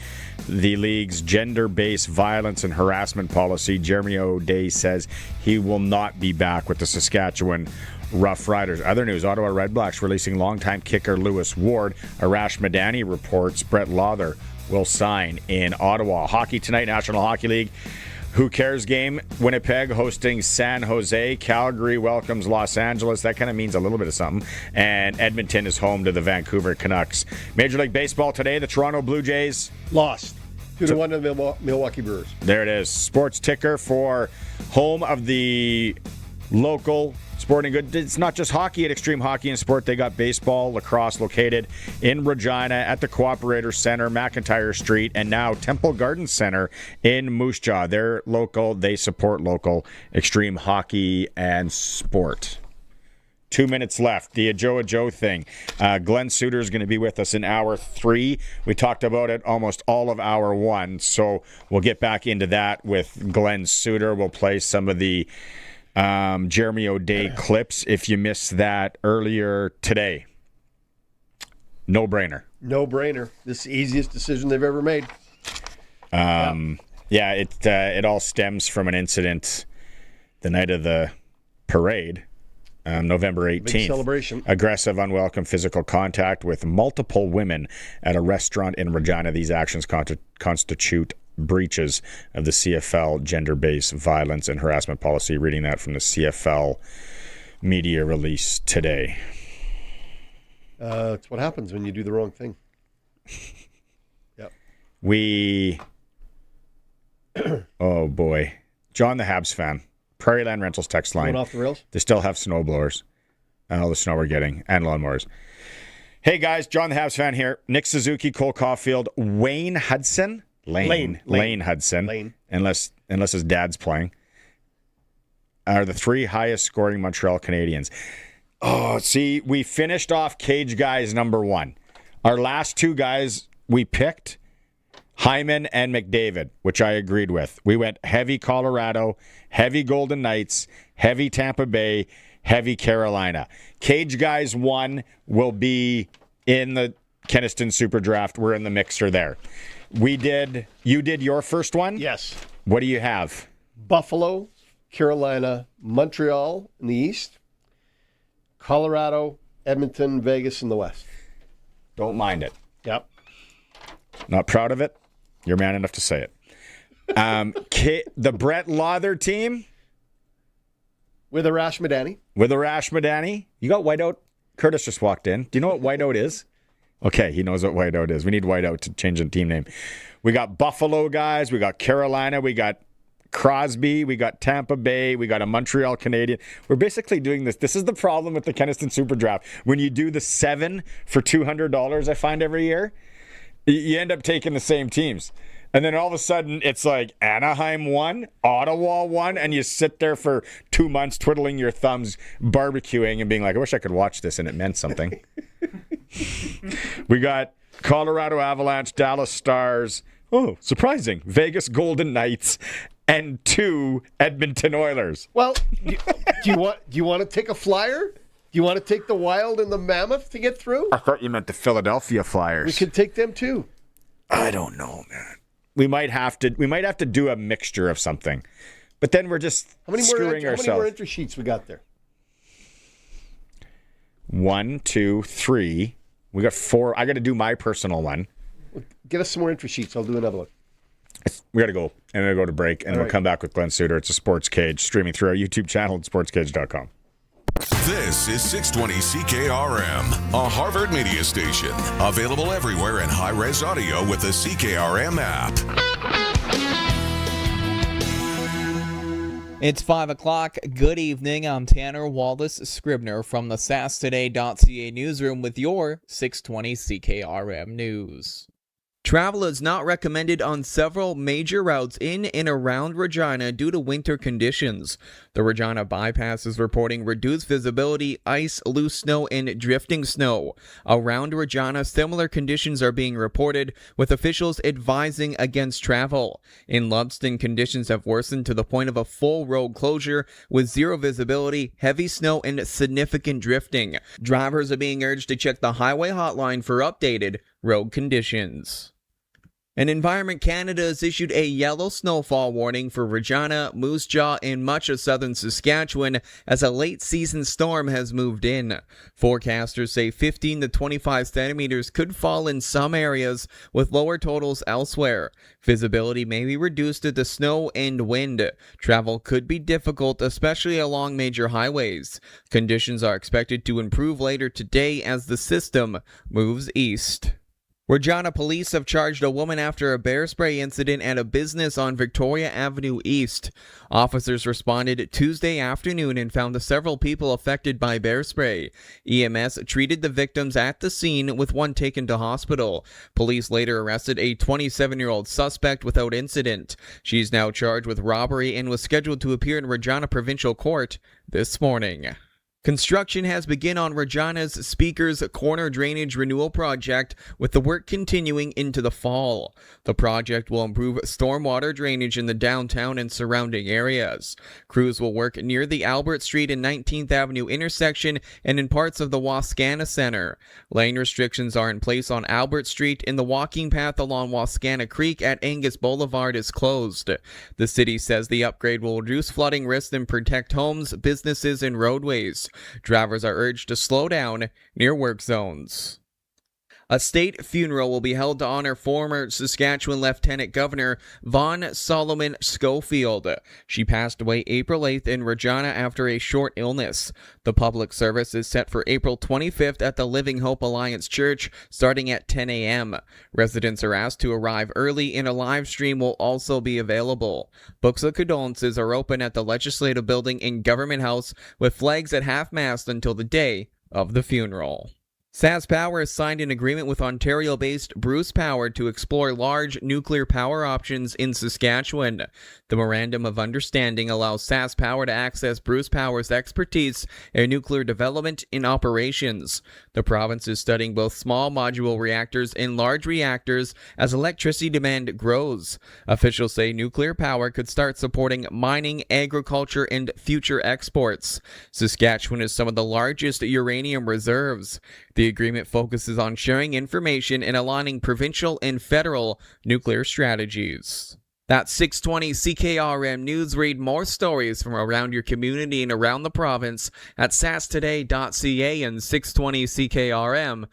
the league's gender-based violence and harassment policy. Jeremy O'Day says he will not be back with the Saskatchewan Roughriders. Other news, Ottawa Redblacks releasing longtime kicker Lewis Ward. Arash Madani reports Brett Lawther will sign in Ottawa. Hockey tonight, National Hockey League. Who cares game? Winnipeg hosting San Jose. Calgary welcomes Los Angeles. That kind of means a little bit of something. And Edmonton is home to the Vancouver Canucks. Major League Baseball today, the Toronto Blue Jays lost 2-1 to the Milwaukee Brewers. There it is. Sports Ticker for home of the local sporting good. It's not just hockey at Extreme Hockey and Sport. They got baseball, lacrosse located in Regina at the Cooperator Center, McIntyre Street, and now Temple Garden Center in Moose Jaw. They're local. They support local Extreme Hockey and Sport. 2 minutes left. The Ajou thing. Glen Suitor is going to be with us in hour 3. We talked about it almost all of hour 1, so we'll get back into that with Glen Suitor. We'll play some of the Jeremy O'Day clips if you missed that earlier today. No brainer. No brainer. This is the easiest decision they've ever made. It all stems from an incident the night of the parade, November 18th. Big celebration. Aggressive, unwelcome physical contact with multiple women at a restaurant in Regina. These actions constitute breaches of the CFL gender-based violence and harassment policy. Reading that from the CFL media release today. It's what happens when you do the wrong thing. Yep. Oh boy. John the Habs fan. Prairie Land Rentals text line. Going off the rails? They still have snowblowers and all the snow we're getting and lawnmowers. Hey guys, John the Habs fan here. Nick Suzuki, Cole Caulfield, Wayne Hudson. Lane Hudson. Lane. Unless his dad's playing. Are the 3 highest scoring Montreal Canadiens. Oh, see, we finished off Cage guys number 1. Our last 2 guys we picked, Hyman and McDavid, which I agreed with. We went heavy Colorado, heavy Golden Knights, heavy Tampa Bay, heavy Carolina. Cage guys 1 will be in the Kenaston Super Draft. We're in the mixer there. You did your first one? Yes. What do you have? Buffalo, Carolina, Montreal in the East, Colorado, Edmonton, Vegas in the West. Don't mind it. Yep. Not proud of it. You're man enough to say it. The Brett Lauther team. With Arash Madani. You got whiteout. Curtis just walked in. Do you know what whiteout is? Okay, he knows what whiteout is. We need whiteout to change the team name. We got Buffalo guys. We got Carolina. We got Crosby. We got Tampa Bay. We got a Montreal Canadian. We're basically doing this. This is the problem with the Kenaston Super Draft. When you do the 7 for $200, I find every year, you end up taking the same teams. And then all of a sudden, it's like Anaheim 1, Ottawa 1, and you sit there for 2 months twiddling your thumbs, barbecuing, and being like, I wish I could watch this, and it meant something. We got Colorado Avalanche, Dallas Stars, oh, surprising, Vegas Golden Knights, and 2 Edmonton Oilers. Well, do you want to take a flyer? Do you want to take the Wild and the Mammoth to get through? I thought you meant the Philadelphia Flyers. We could take them too. I don't know, man. We might have to do a mixture of something. But then we're just screwing ourselves. How many more entry sheets we got there? 1, 2, 3. We got 4. I got to do my personal one. Get us some more entry sheets. I'll do another one. We got to go. And then go to break. And we'll come back with Glen Suitor. It's a Sports Cage streaming through our YouTube channel at sportscage.com. This is 620 CKRM, a Harvard media station. Available everywhere in high-res audio with the CKRM app. It's 5 o'clock. Good evening. I'm Tanner Wallace-Scribner from the SaskToday.ca newsroom with your 620 CKRM news. Travel is not recommended on several major routes in and around Regina due to winter conditions. The Regina Bypass is reporting reduced visibility, ice, loose snow, and drifting snow. Around Regina, similar conditions are being reported, with officials advising against travel. In Lumsden, conditions have worsened to the point of a full road closure with zero visibility, heavy snow, and significant drifting. Drivers are being urged to check the highway hotline for updated road conditions. And Environment Canada has issued a yellow snowfall warning for Regina, Moose Jaw, and much of southern Saskatchewan as a late-season storm has moved in. Forecasters say 15 to 25 centimeters could fall in some areas, with lower totals elsewhere. Visibility may be reduced due to snow and wind. Travel could be difficult, especially along major highways. Conditions are expected to improve later today as the system moves east. Regina police have charged a woman after a bear spray incident at a business on Victoria Avenue East. Officers responded Tuesday afternoon and found several people affected by bear spray. EMS treated the victims at the scene, with one taken to hospital. Police later arrested a 27-year-old suspect without incident. She's now charged with robbery and was scheduled to appear in Regina Provincial Court this morning. Construction has begun on Regina's Speaker's Corner Drainage Renewal Project, with the work continuing into the fall. The project will improve stormwater drainage in the downtown and surrounding areas. Crews will work near the Albert Street and 19th Avenue intersection and in parts of the Wascana Center. Lane restrictions are in place on Albert Street, and the walking path along Wascana Creek at Angus Boulevard is closed. The city says the upgrade will reduce flooding risks and protect homes, businesses, and roadways. Drivers are urged to slow down near work zones. A state funeral will be held to honor former Saskatchewan Lieutenant Governor Von Solomon Schofield. She passed away April 8th in Regina after a short illness. The public service is set for April 25th at the Living Hope Alliance Church, starting at 10 a.m. Residents are asked to arrive early, and a live stream will also be available. Books of condolences are open at the Legislative Building in Government House, with flags at half-mast until the day of the funeral. SaskPower has signed an agreement with Ontario-based Bruce Power to explore large nuclear power options in Saskatchewan. The Memorandum of Understanding allows SaskPower to access Bruce Power's expertise in nuclear development and operations. The province is studying both small modular reactors and large reactors as electricity demand grows. Officials say nuclear power could start supporting mining, agriculture, and future exports. Saskatchewan has some of the largest uranium reserves. The agreement focuses on sharing information and aligning provincial and federal nuclear strategies. That's 620 CKRM News. Read more stories from around your community and around the province at sastoday.ca and 620CKRM.com.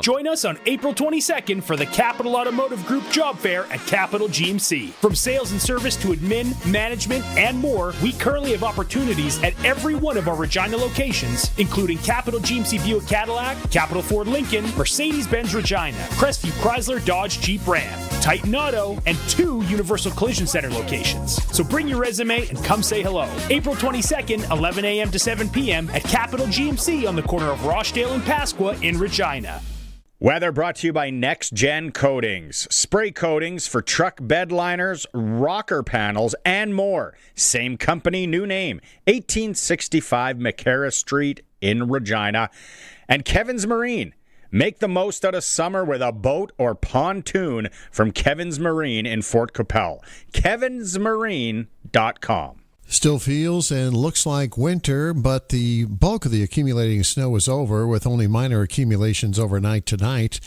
Join us on April 22nd for the Capital Automotive Group Job Fair at Capital GMC. From sales and service to admin, management, and more, we currently have opportunities at every one of our Regina locations, including Capital GMC Buick Cadillac, Capital Ford Lincoln, Mercedes-Benz Regina, Crestview Chrysler Dodge Jeep Ram, Titan Auto, and 2 Universal Collision Center locations. So bring your resume and come say hello. April 22nd, 11 a.m. to 7 p.m. at Capital GMC on the corner of Rochdale and Pasqua in Regina. Weather brought to you by Next Gen Coatings. Spray coatings for truck bed liners, rocker panels, and more. Same company, new name. 1865 McIntyre Street in Regina. And Kevin's Marine. Make the most out of summer with a boat or pontoon from Kevin's Marine in Fort Capel. kevinsmarine.com. Still feels and looks like winter, but the bulk of the accumulating snow is over, with only minor accumulations overnight tonight.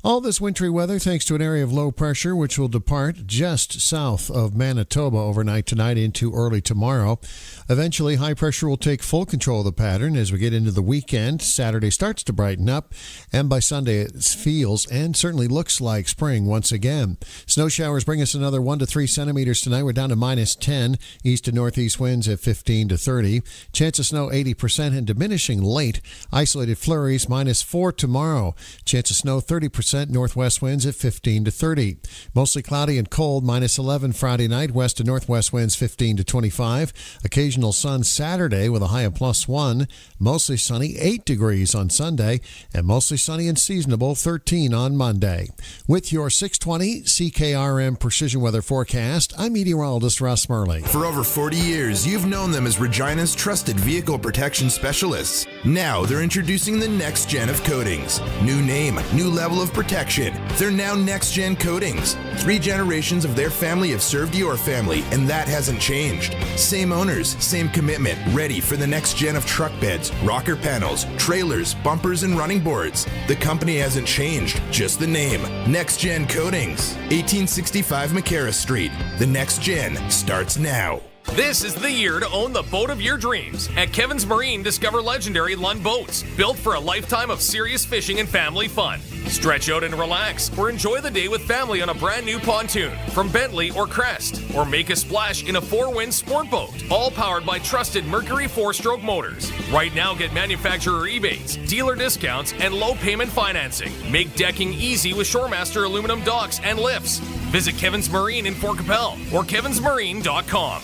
All this wintry weather thanks to an area of low pressure which will depart just south of Manitoba overnight tonight into early tomorrow. Eventually, high pressure will take full control of the pattern as we get into the weekend. Saturday starts to brighten up, and by Sunday it feels and certainly looks like spring once again. Snow showers bring us another 1 to 3 centimeters tonight. We're down to -10. East to northeast winds at 15 to 30. Chance of snow 80% and diminishing late. Isolated flurries -4 tomorrow. Chance of snow 30%. Northwest winds at 15 to 30. Mostly cloudy and cold, -11 Friday night. West to northwest winds 15 to 25. Occasional sun Saturday with a high of +1. Mostly sunny, 8 degrees on Sunday. And mostly sunny and seasonable, 13 on Monday. With your 620 CKRM Precision Weather Forecast, I'm meteorologist Russ Murley. For over 40 years, you've known them as Regina's trusted vehicle protection specialists. Now they're introducing the next gen of coatings. New name, new level of protection. They're now Next Gen Coatings. 3 generations of their family have served your family, and that hasn't changed. Same owners, same commitment, ready for the next gen of truck beds, rocker panels, trailers, bumpers, and running boards. The company hasn't changed, just the name. Next Gen Coatings. 1865 McIntyre Street. The next gen starts now. This is the year to own the boat of your dreams. At Kevin's Marine, discover legendary Lund boats, built for a lifetime of serious fishing and family fun. Stretch out and relax, or enjoy the day with family on a brand new pontoon from Bentley or Crest, or make a splash in a 4-wind sport boat, all powered by trusted Mercury 4-stroke motors. Right now, get manufacturer rebates, dealer discounts, and low payment financing. Make decking easy with Shoremaster aluminum docks and lifts. Visit Kevin's Marine in Fort Capel or kevinsmarine.com.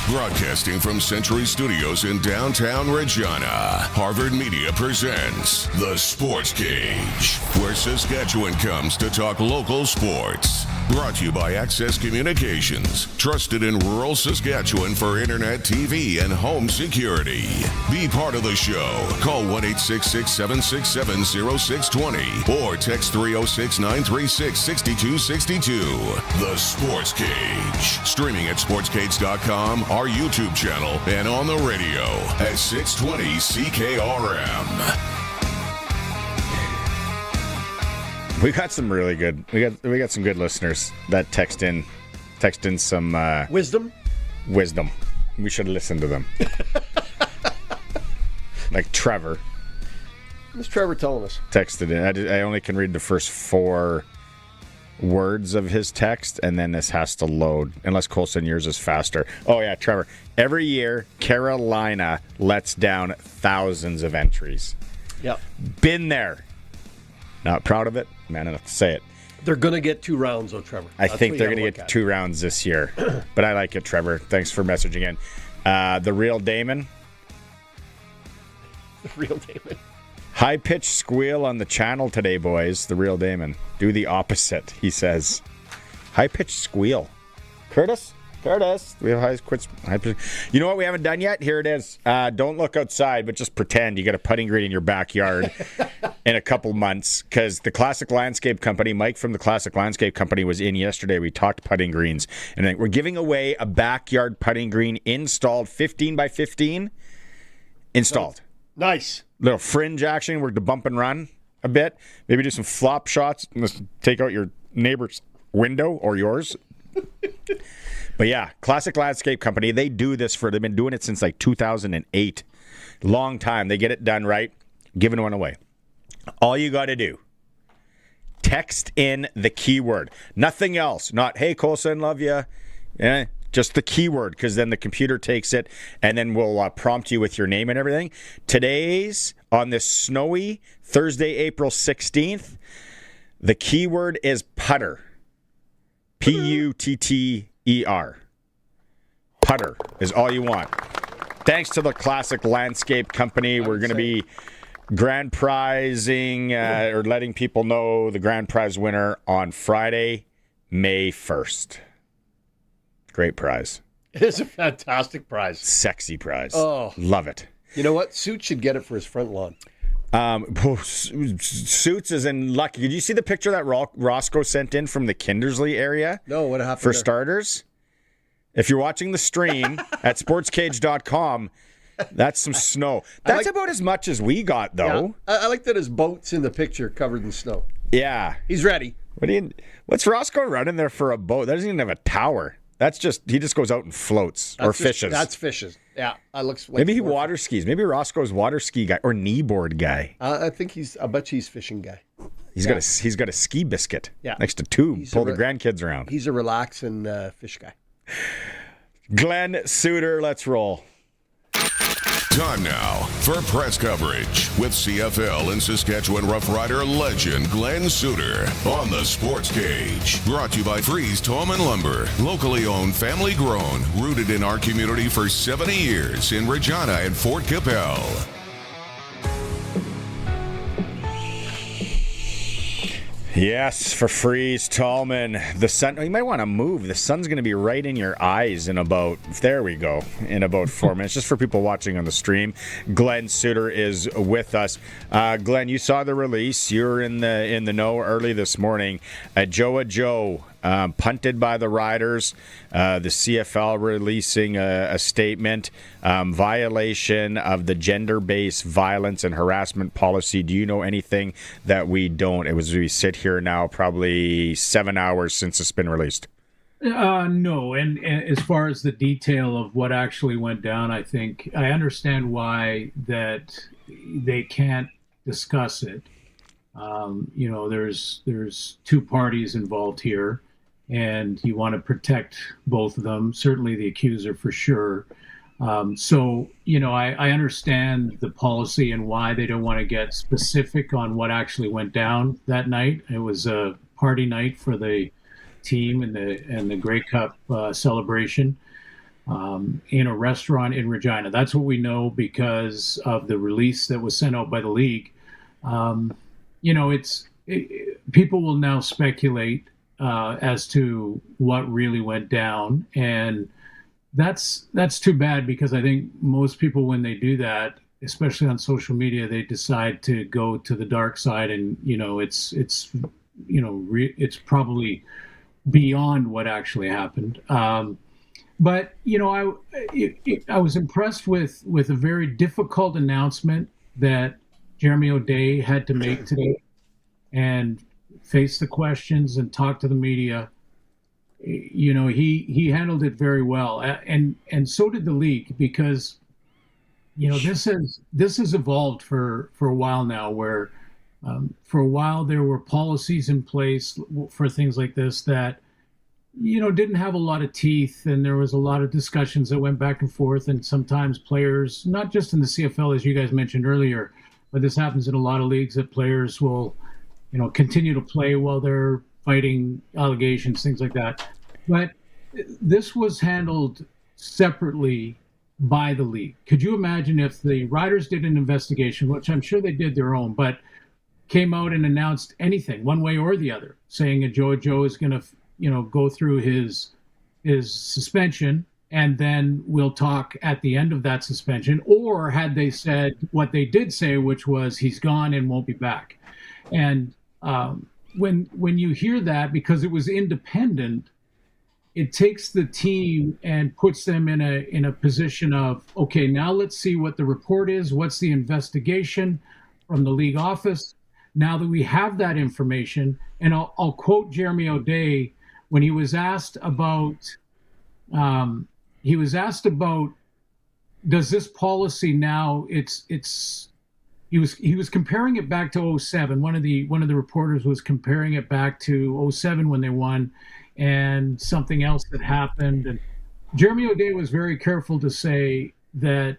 Broadcasting from Century Studios in downtown Regina, Harvard Media presents The Sportscage, where Saskatchewan comes to talk local sports. Brought to you by Access Communications, trusted in rural Saskatchewan for internet, TV, and home security. Be part of the show. Call 1-866-767-0620 or text 306-936-6262. The Sports Cage. Streaming at sportscage.com, our YouTube channel, and on the radio at 620 CKRM. We got some really good. We got some good listeners that text in some wisdom. We should listen to them. Like Trevor. What's Trevor telling us? Texted in. I only can read the first 4 words of his text, and then this has to load. Unless Colson, yours is faster. Oh yeah, Trevor. Every year, Carolina lets down thousands of entries. Yep. Been there. Not proud of it. Man enough to say it. They're going to get 2 rounds, though, Trevor. I think they're going to get 2 rounds this year. But I like it, Trevor. Thanks for messaging in. The Real Damon. The Real Damon. High-pitched squeal on the channel today, boys. The Real Damon. Do the opposite, he says. High-pitched squeal. Curtis? We have high-pitched. You know what we haven't done yet? Here it is. Don't look outside, but just pretend you got a putting green in your backyard in a couple months. Because the Classic Landscape Company, Mike from the Classic Landscape Company was in yesterday. We talked putting greens. And we're giving away a backyard putting green installed, 15 by 15. Installed. Nice. Little fringe action. We're to bump and run a bit. Maybe do some flop shots. Let's take out your neighbor's window or yours. But yeah, Classic Landscape Company, they've been doing it since like 2008. Long time. They get it done right. Giving one away. All you got to do, text in the keyword. Nothing else. Not, hey, Colson, love you. Just the keyword, because then the computer takes it and then we'll prompt you with your name and everything. Today's, on this snowy Thursday, April 16th, the keyword is putter. Putter. Putter is all you want. Thanks to the Classic Landscape Company, we're going to be grand prizing or letting people know the grand prize winner on Friday, May 1st. Great prize. It is a fantastic prize. Sexy prize. Oh. Love it. You know what? Suits should get it for his front lawn. Suits is in luck. Did you see the picture that Roscoe sent in from the Kindersley area? No, what happened For there? starters, if you're watching the stream at sportscage.com, that's some snow. That's about as much as we got, though. Yeah, I like that his boat's in the picture covered in snow. Yeah. He's ready. What's Roscoe running there for a boat? That doesn't even have a tower. He just goes out and floats or fishes. That's fishes. Yeah, that looks like maybe he water skis. Maybe Roscoe's water ski guy or kneeboard guy. I bet he's fishing guy. He's got a ski biscuit next to tube. Pull the grandkids around. He's a relaxing fish guy. Glen, Suitor, let's roll. Time now for press coverage with CFL and Saskatchewan Roughrider legend Glen Suitor on the Sports Cage. Brought to you by Freeze Tallman Lumber. Locally owned, family grown, rooted in our community for 70 years in Regina and Fort Capel. Yes, for Freeze Tallman. The sun, you might want to move. The sun's going to be right in your eyes in about 4 minutes. Just for people watching on the stream. Glen Suitor is with us. Glen, you saw the release. You were in the know early this morning. Ajou, punted by the Riders. The CFL releasing a statement. Violation of the gender-based violence and harassment policy. Do you know anything that we don't? We sit here now probably 7 hours since it's been released. No, and as far as the detail of what actually went down, I think I understand why that they can't discuss it. There's 2 parties involved here, and you want to protect both of them. Certainly the accuser for sure. I understand the policy and why they don't want to get specific on what actually went down that night. It was a party night for the team and the Grey Cup celebration in a restaurant in Regina. That's what we know because of the release that was sent out by the league. People will now speculate as to what really went down, and that's too bad, because I think most people, when they do that, especially on social media, they decide to go to the dark side, and it's probably beyond what actually happened. But I was impressed with a very difficult announcement that Jeremy O'Day had to make today, and face the questions and talk to the media. He handled it very well, and so did the league, because this has evolved for a while now, where for a while there were policies in place for things like this that didn't have a lot of teeth, and there was a lot of discussions that went back and forth, and sometimes players, not just in the CFL as you guys mentioned earlier, but this happens in a lot of leagues, that players will continue to play while they're fighting allegations, things like that. But this was handled separately by the league. Could you imagine if the Riders did an investigation, which I'm sure they did their own, but came out and announced anything one way or the other, saying Ajou is going to go through his suspension, and then we'll talk at the end of that suspension? Or had they said what they did say, which was he's gone and won't be back? And when you hear that, because it was independent, it takes the team and puts them in a position of, okay, now let's see what the report is. What's the investigation from the league office? Now that we have that information, and I'll quote Jeremy O'Day when he was asked about does this policy now, he was comparing it back to 2007. One of the reporters was comparing it back to 2007 when they won, and something else that happened. And Jeremy O'Day was very careful to say that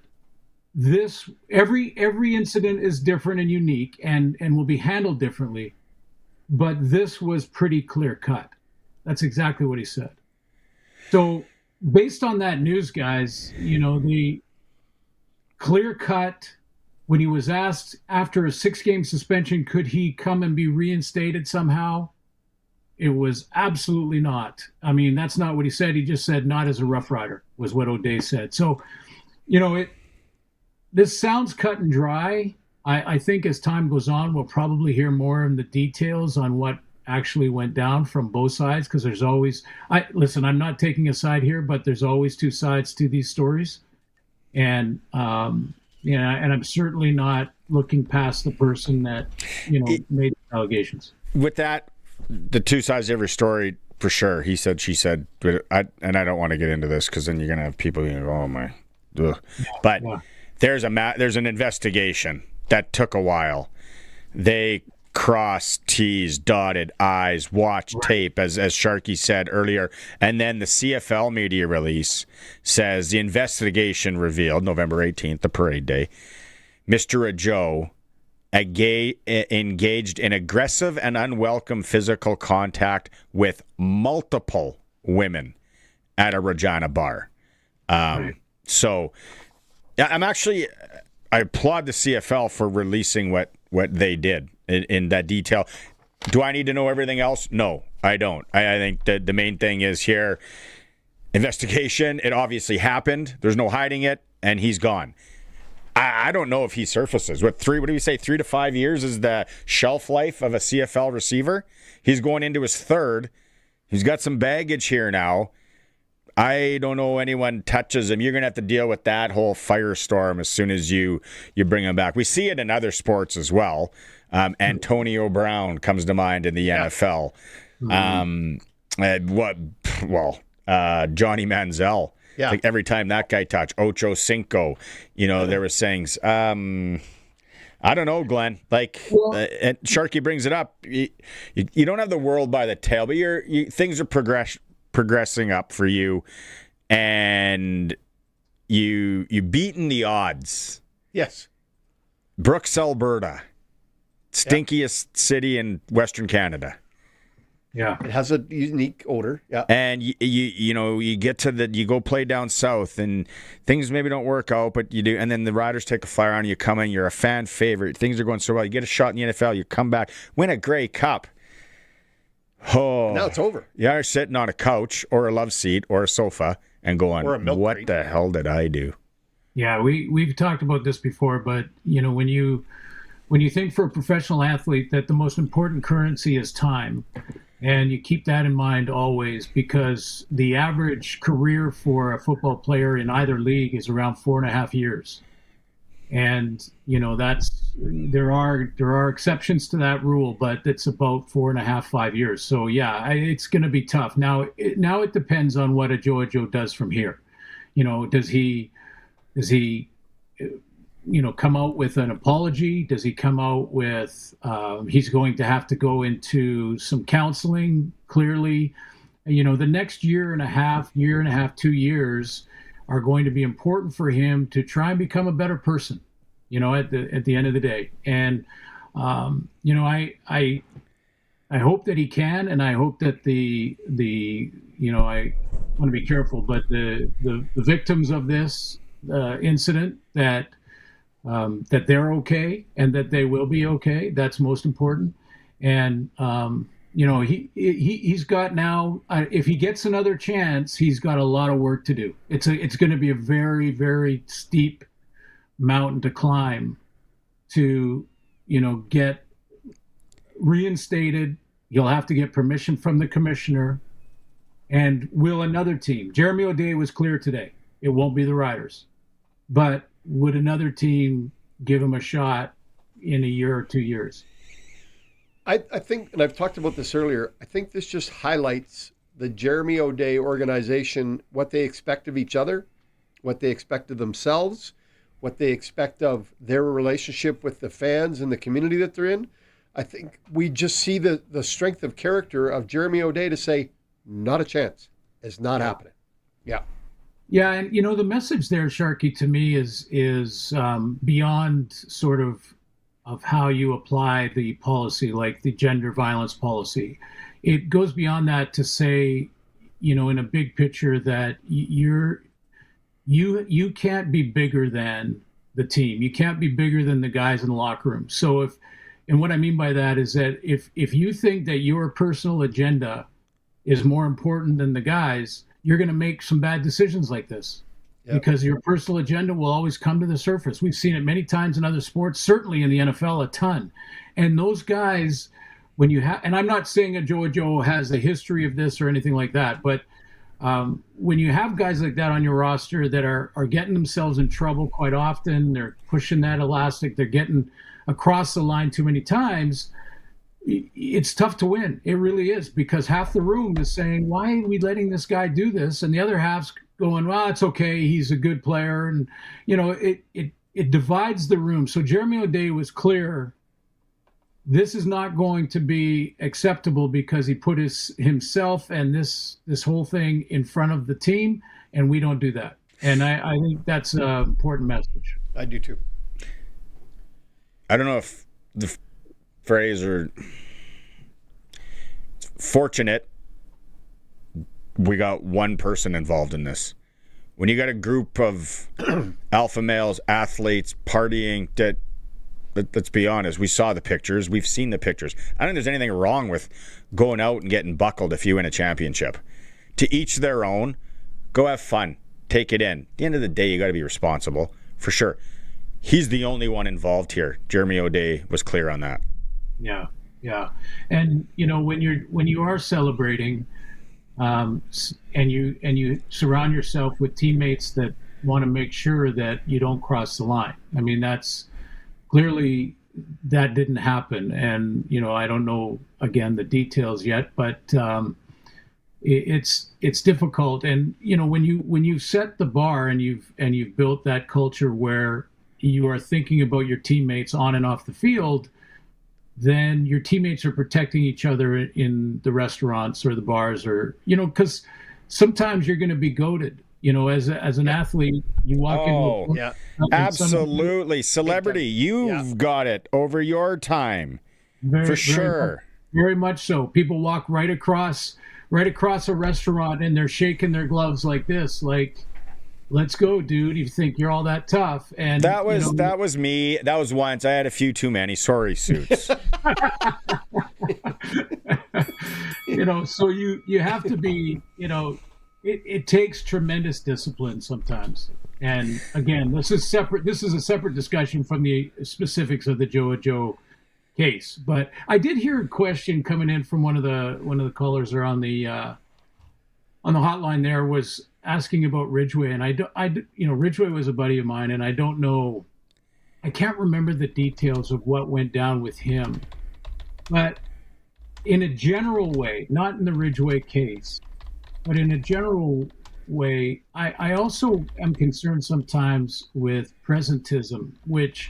every incident is different and unique, and will be handled differently, but this was pretty clear cut. That's exactly what he said. So based on that news, guys, the clear cut, when he was asked after a 6-game suspension, could he come and be reinstated somehow? It was absolutely not. I mean, that's not what he said. He just said, not as a Rough Rider, was what O'Day said. So, this sounds cut and dry. I think as time goes on, we'll probably hear more in the details on what actually went down from both sides, because there's always, I'm not taking a side here, but there's always two sides to these stories. And, and I'm certainly not looking past the person that, made the allegations. With that, the two sides of every story, for sure. He said, she said, but I don't want to get into this, because then you're going to have people, oh my, ugh. But there's an investigation that took a while. They crossed T's, dotted I's, watched tape, as Sharky said earlier. And then the CFL media release says the investigation revealed, November 18th, the parade day, Mr. Ajou engaged in aggressive and unwelcome physical contact with multiple women at a Regina bar. So I applaud the CFL for releasing what they did in that detail. Do I need to know everything else? No, I don't. I think that the main thing is here, investigation, it obviously happened. There's no hiding it, and he's gone. I don't know if he surfaces. What do we say, 3 to 5 years is the shelf life of a CFL receiver? He's going into his third. He's got some baggage here now. I don't know anyone touches him. You're going to have to deal with that whole firestorm as soon as you bring him back. We see it in other sports as well. Antonio Brown comes to mind in the NFL. Johnny Manziel. Yeah. Like every time that guy touched, Ocho Cinco, there were sayings. I don't know, Glenn. And Sharky brings it up. You don't have the world by the tail, but things are progressing up for you, and you beaten the odds. Yes. Brooks, Alberta, stinkiest city in Western Canada. Yeah, it has a unique odor. Yeah, and you get to you go play down south, and things maybe don't work out, but you do, and then the Riders take a flyer on you. Come in, you're a fan favorite. Things are going so well. You get a shot in the NFL. You come back, win a Grey Cup. Oh, now it's over. Yeah, you're sitting on a couch or a love seat or a sofa and going, Or a milk what crate. the hell did I do? Yeah, we've talked about this before, but when you think for a professional athlete that the most important currency is time, and you keep that in mind always, because the average career for a football player in either league is around 4.5 years. And there are exceptions to that rule, but it's about 4.5, 5 years. So yeah, it's going to be tough. Now it depends on what Ajou does from here. Does he come out with an apology? Does he come out with he's going to have to go into some counseling? Clearly, the next year and a half, 2 years are going to be important for him to try and become a better person, at the end of the day. And I hope that he can, and I hope that I want to be careful, but the victims of this incident, that they're okay and that they will be okay. That's most important. And he's got now, if he gets another chance, he's got a lot of work to do. It's going to be a very, very steep mountain to climb to get reinstated. You'll have to get permission from the commissioner. And will another team? Jeremy O'Day was clear today. It won't be the Riders. But would another team give him a shot in a year or 2 years? I think, and I've talked about this earlier, I think this just highlights the Jeremy O'Day organization, what they expect of each other, what they expect of themselves, what they expect of their relationship with the fans and the community that they're in. I think we just see the strength of character of Jeremy O'Day to say, not a chance. It's not happening. Yeah. Yeah, and the message there, Sharky, to me is beyond sort of how you apply the policy, like the gender violence policy. It goes beyond that to say, in a big picture, that you can't be bigger than the team. You can't be bigger than the guys in the locker room. So and what I mean by that is that if you think that your personal agenda is more important than the guys, you're going to make some bad decisions like this. Yep. Because your personal agenda will always come to the surface. We've seen it many times in other sports, certainly in the NFL a ton. And those guys, when you have, and I'm not saying Ajou has a history of this or anything like that, but when you have guys like that on your roster that are getting themselves in trouble quite often, they're pushing that elastic, they're getting across the line too many times, it's tough to win. It really is, because half the room is saying, why are we letting this guy do this? And the other half's going, well, it's okay. He's a good player. And, it divides the room. So Jeremy O'Day was clear. This is not going to be acceptable because he put himself and this whole thing in front of the team, and we don't do that. And I think that's an important message. I do too. I don't know if the phrase or fortunate we got one person involved in this. When you got a group of alpha males, athletes, partying, let's be honest, we saw the pictures, we've seen the pictures. I don't think there's anything wrong with going out and getting buckled if you win a championship. To each their own, go have fun, take it in. At the end of the day, you got to be responsible, for sure. He's the only one involved here. Jeremy O'Day was clear on that. Yeah. And, when you are celebrating, and you surround yourself with teammates that want to make sure that you don't cross the line. I mean, that's clearly that didn't happen. And, I don't know, again, the details yet, but it's difficult. And, when you set the bar and you've built that culture where you are thinking about your teammates on and off the field, then your teammates are protecting each other in the restaurants or the bars, or, because sometimes you're going to be goated. As an athlete, you walk in. Yeah, absolutely. Celebrity, you've got it over your time. For sure. Very much so. People walk right across a restaurant and they're shaking their gloves like this, like, let's go, dude. You think you're all that tough. And that was me. That was once. I had a few too many. Sorry, Suits. So you have to be, it takes tremendous discipline sometimes. And again, this is separate. This is a separate discussion from the specifics of the Ajou case. But I did hear a question coming in from one of the callers or on the hotline there was asking about Ridgway, and Ridgway was a buddy of mine, and I can't remember the details of what went down with him, but in a general way, not in the Ridgway case, but in a general way, I also am concerned sometimes with presentism, which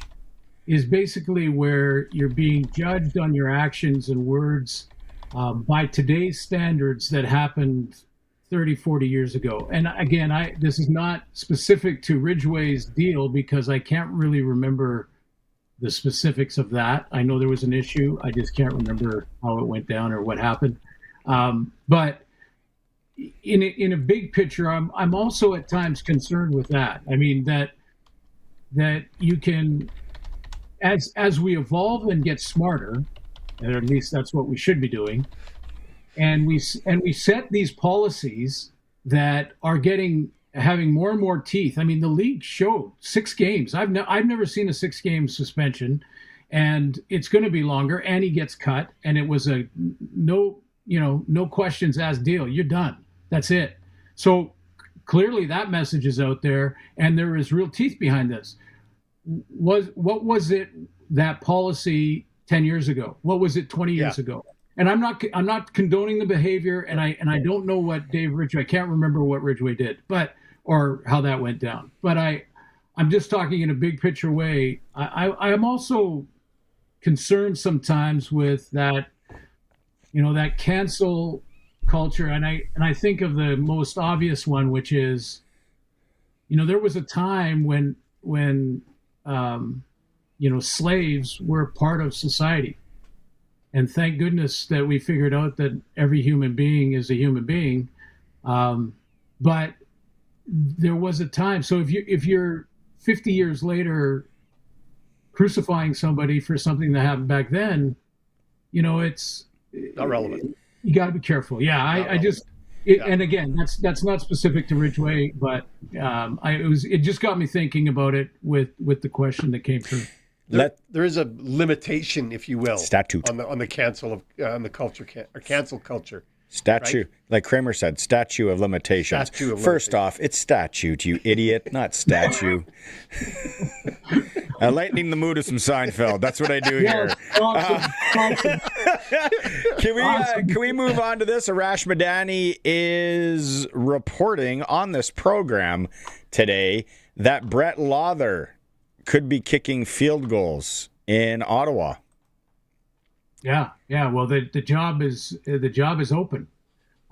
is basically where you're being judged on your actions and words by today's standards that happened 30, 40 years ago. And again, this is not specific to Ridgway's deal because I can't really remember the specifics of that. I know there was an issue. I just can't remember how it went down or what happened. But in a big picture, I'm also at times concerned with that. I mean, that you can, as we evolve and get smarter, or at least that's what we should be doing, and we set these policies that are having more and more teeth. I mean, the league showed 6 games. I've never seen a 6-game suspension, and it's going to be longer. And he gets cut, and it was a no questions asked deal. You're done. That's it. So clearly that message is out there, and there is real teeth behind this. What was it, that policy 10 years ago? What was it 20 years ago? And I'm not condoning the behavior, and I don't know what Dave Ridgway, I can't remember what Ridgway did, or how that went down. But I'm just talking in a big picture way. I am also concerned sometimes with that, that cancel culture, and I think of the most obvious one, which is, there was a time when slaves were part of society. And thank goodness that we figured out that every human being is a human being. But there was a time. So if you're 50 years later crucifying somebody for something that happened back then, it's not relevant. You got to be careful. Yeah, and again, that's not specific to Ridgway, but it just got me thinking about it with the question that came through. There is a limitation, if you will, statute on the cancel culture. Statute, right? like Kramer said, statute of limitations. First off, it's statute, you idiot, not statue. Lightening the mood of some Seinfeld. That's what I do here. Can we move on to this? Arash Madani is reporting on this program today that Brett Lawther could be kicking field goals in Ottawa. Yeah. Well, the job is open.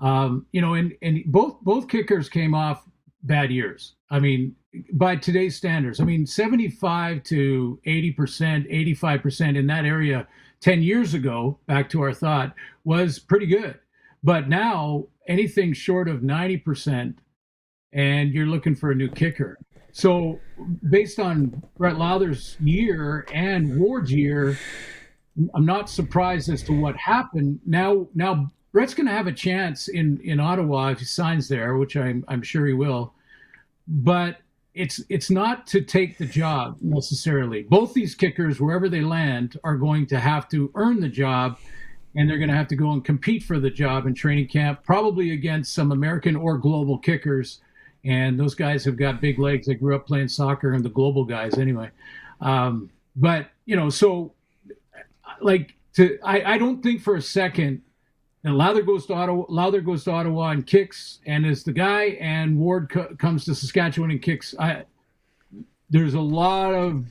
And both kickers came off bad years. I mean, by today's standards, 75 to 80%, 85% in that area 10 years ago, back to our thought, was pretty good. But now anything short of 90%, and you're looking for a new kicker. So based on Brett Lawther's year and Ward's year, I'm not surprised as to what happened. Now Brett's going to have a chance in Ottawa if he signs there, which I'm sure he will. But it's not to take the job necessarily. Both these kickers, wherever they land, are going to have to earn the job, and they're going to have to go and compete for the job in training camp, probably against some American or global kickers. And those guys have got big legs. They grew up playing soccer, and the global guys anyway. But so I don't think for a second that Lawther goes to Ottawa and kicks and is the guy, and Ward comes to Saskatchewan and kicks. There's a lot of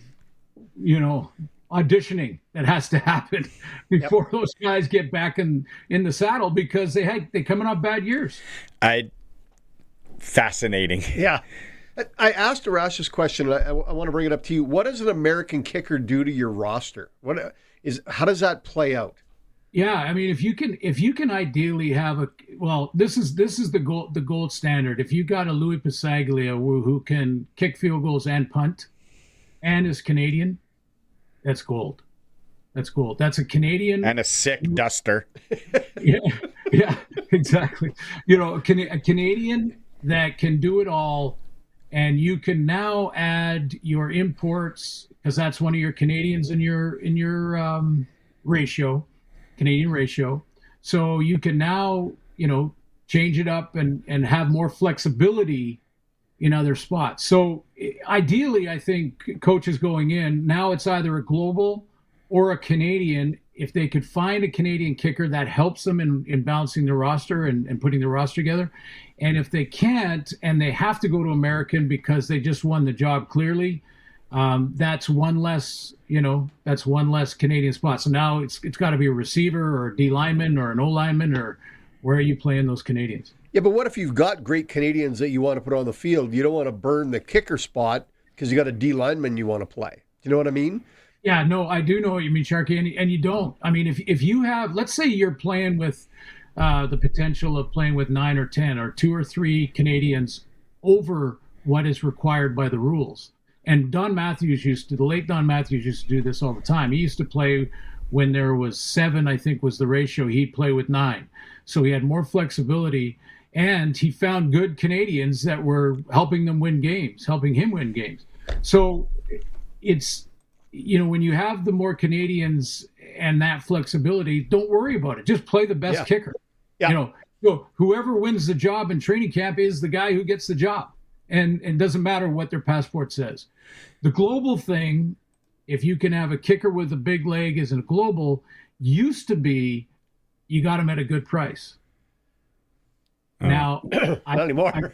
auditioning that has to happen before those guys get back in the saddle, because they coming off bad years. Fascinating. Yeah. I asked Arash this question, and I want to bring it up to you. What does an American kicker do to your roster? How does that play out? Yeah, if you can ideally have this is the gold standard. If you got a Louis Pasaglia who can kick field goals and punt, and is Canadian, that's gold. That's a Canadian and a sick duster. Yeah, Yeah, exactly. You know, a Canadian that can do it all, and you can now add your imports because that's one of your Canadians in your ratio, Canadian ratio. So you can now, you know, change it up and have more flexibility in other spots. So ideally, I think coaches going in, now it's either a global or a Canadian. If they could find a Canadian kicker that helps them in balancing the roster and putting the roster together. And if they can't, and they have to go to American because they just won the job clearly, that's one less, you know, that's one less Canadian spot. So now it's got to be a receiver or a D lineman or an O lineman, or where are you playing those Canadians? Yeah, but what if you've got great Canadians that you want to put on the field? You don't want to burn the kicker spot because you got a D lineman you want to play. Do you know what I mean? Yeah, no, I do know what you mean, Sharky, and you don't. I mean, if you have, let's say you're playing with the potential of playing with 9 or 10 or 2 or 3 Canadians over what is required by the rules. And the late Don Matthews used to do this all the time. He used to play when there was 7, I think was the ratio, he'd play with 9. So he had more flexibility, and he found good Canadians that were helping him win games. So it's, you know, when you have the more Canadians and that flexibility, don't worry about it. Just play the best kicker. Yeah. You know, so whoever wins the job in training camp is the guy who gets the job. And it doesn't matter what their passport says. The global thing, if you can have a kicker with a big leg as a global, used to be you got him at a good price. Now, not anymore.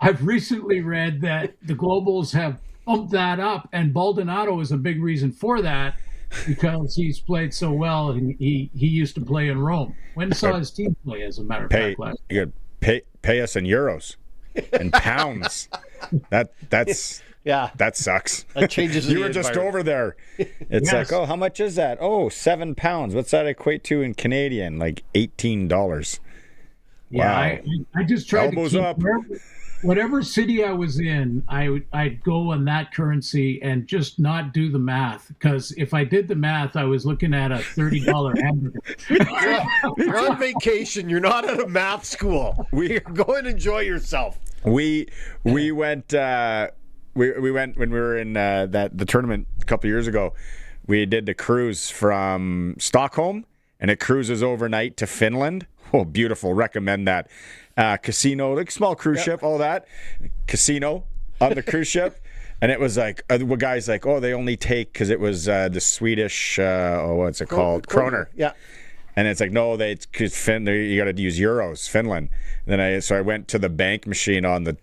I've recently read that the globals have bumped that up, and Baldonado is a big reason for that because he's played so well, and he used to play in Rome. When saw his team play, as a matter of fact, last year? You could pay us in euros and pounds. That's that sucks. That changes. You were just over there. It's like, oh, how much is that? Oh, 7 pounds. What's that equate to in Canadian? Like $18. Yeah, wow. I just tried Elbows to keep up. whatever city I was in, I'd go on that currency and just not do the math, because if I did the math, I was looking at a $30 hamburger. You're on vacation. You're not at a math school. Go and enjoy yourself. We went we went when we were in the tournament a couple years ago. We did the cruise from Stockholm, and it cruises overnight to Finland. Oh, beautiful. Recommend that. Casino, like small cruise ship, all that. Casino on the cruise ship. And it was like, guys like, oh, they only take, because it was the Swedish, what's it called? Kroner. Yeah. And it's like, no, you got to use euros, Finland. And then I went to the bank machine on the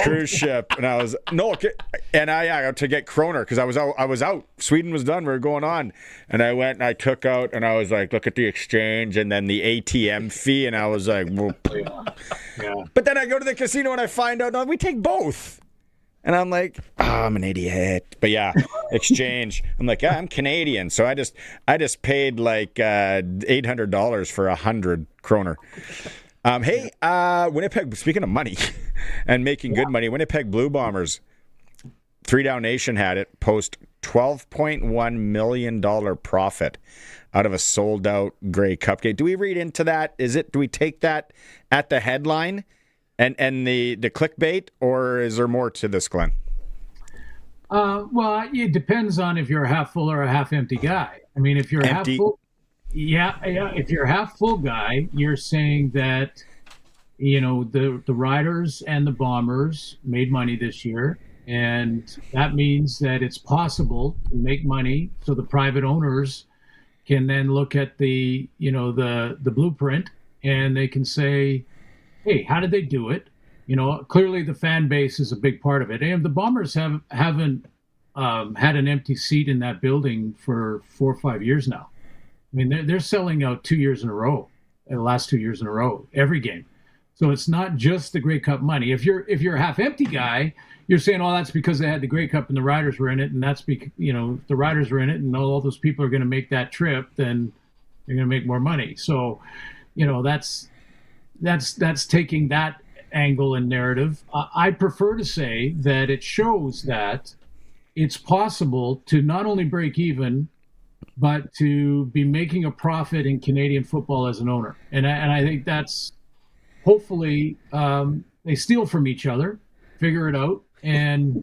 cruise ship, and I was to get kroner because I was out. Sweden was done. We were going on, and I went and I took out, and I was like, look at the exchange and then the ATM fee, and I was like, well, yeah. But then I go to the casino and I find out, no, we take both. And I'm like, I'm an idiot. But yeah, exchange. I'm like, I'm Canadian. So I just paid like $800 for 100 kroner. Hey, Winnipeg, speaking of money and making good money, Winnipeg Blue Bombers, 3 Down Nation had it, post $12.1 million profit out of a sold-out Grey Cup game. Do we read into that? Do we take that at the headline and the clickbait, or is there more to this, Glenn? Well, it depends on if you're a half full or a half empty guy. I mean, if you're a half full... Yeah. If you're a half full guy, you're saying that, you know, the Riders and the Bombers made money this year, and that means that it's possible to make money. So the private owners can then look at the blueprint, and they can say, hey, how did they do it? You know, clearly the fan base is a big part of it, and the Bombers haven't had an empty seat in that building for 4 or 5 years now. I mean, they're selling out 2 years in a row, the last 2 years in a row, every game. So it's not just the Grey Cup money. If you're a half empty guy, you're saying, oh, that's because they had the Grey Cup and the Riders were in it, and that's because, you know, the Riders were in it, and all those people are going to make that trip, then they're going to make more money. So, you know, that's taking that angle and narrative. I prefer to say that it shows that it's possible to not only break even, but to be making a profit in Canadian football as an owner. And I think that's hopefully they steal from each other, figure it out, and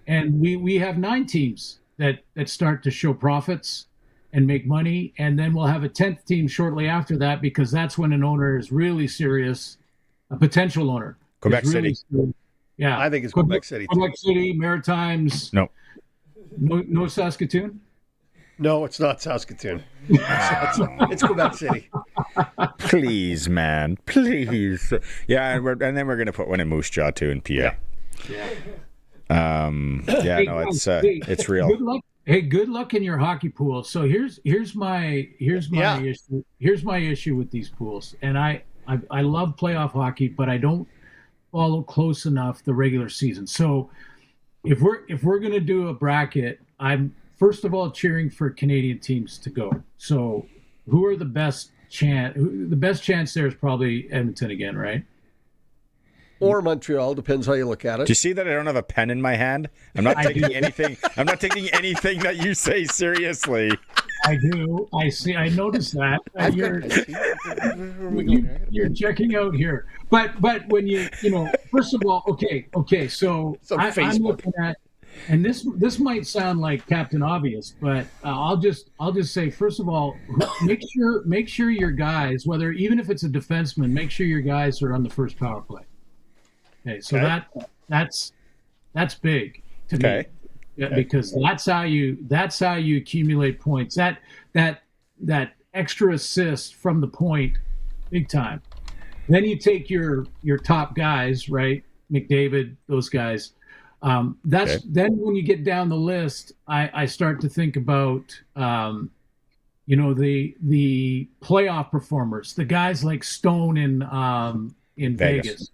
we have 9 teams that start to show profits and make money, and then we'll have a 10th team shortly after that, because that's when an owner is really serious, a potential owner. Quebec really City. serious. Yeah, I think it's Quebec City. Quebec City, Maritimes. No Saskatoon. No, it's not Saskatoon. It's Quebec City. Please, man, please. Yeah, and then we're gonna put one in Moose Jaw too in PA. It's real. Good luck. Hey, good luck in your hockey pool. So here's my issue. Here's my issue with these pools. And I love playoff hockey, but I don't follow close enough the regular season. So if we're gonna do a bracket, I'm first of all cheering for Canadian teams to go. So who are the best chance? The best chance there is probably Edmonton again, right? Or Montreal, depends how you look at it. Do you see that I don't have a pen in my hand? I'm not taking anything. I'm not taking anything that you say seriously. I do. I see. I noticed that. You're checking out here. But when you first of all, okay. So I'm looking at, and this might sound like Captain Obvious, but I'll just say, first of all, make sure your guys, whether even if it's a defenseman, make sure your guys are on the first power play. Okay, so that's big to me, because that's how you accumulate points. That extra assist from the point, big time. Then you take your top guys, right? McDavid, those guys. Then when you get down the list, I start to think about the playoff performers, the guys like Stone in Vegas.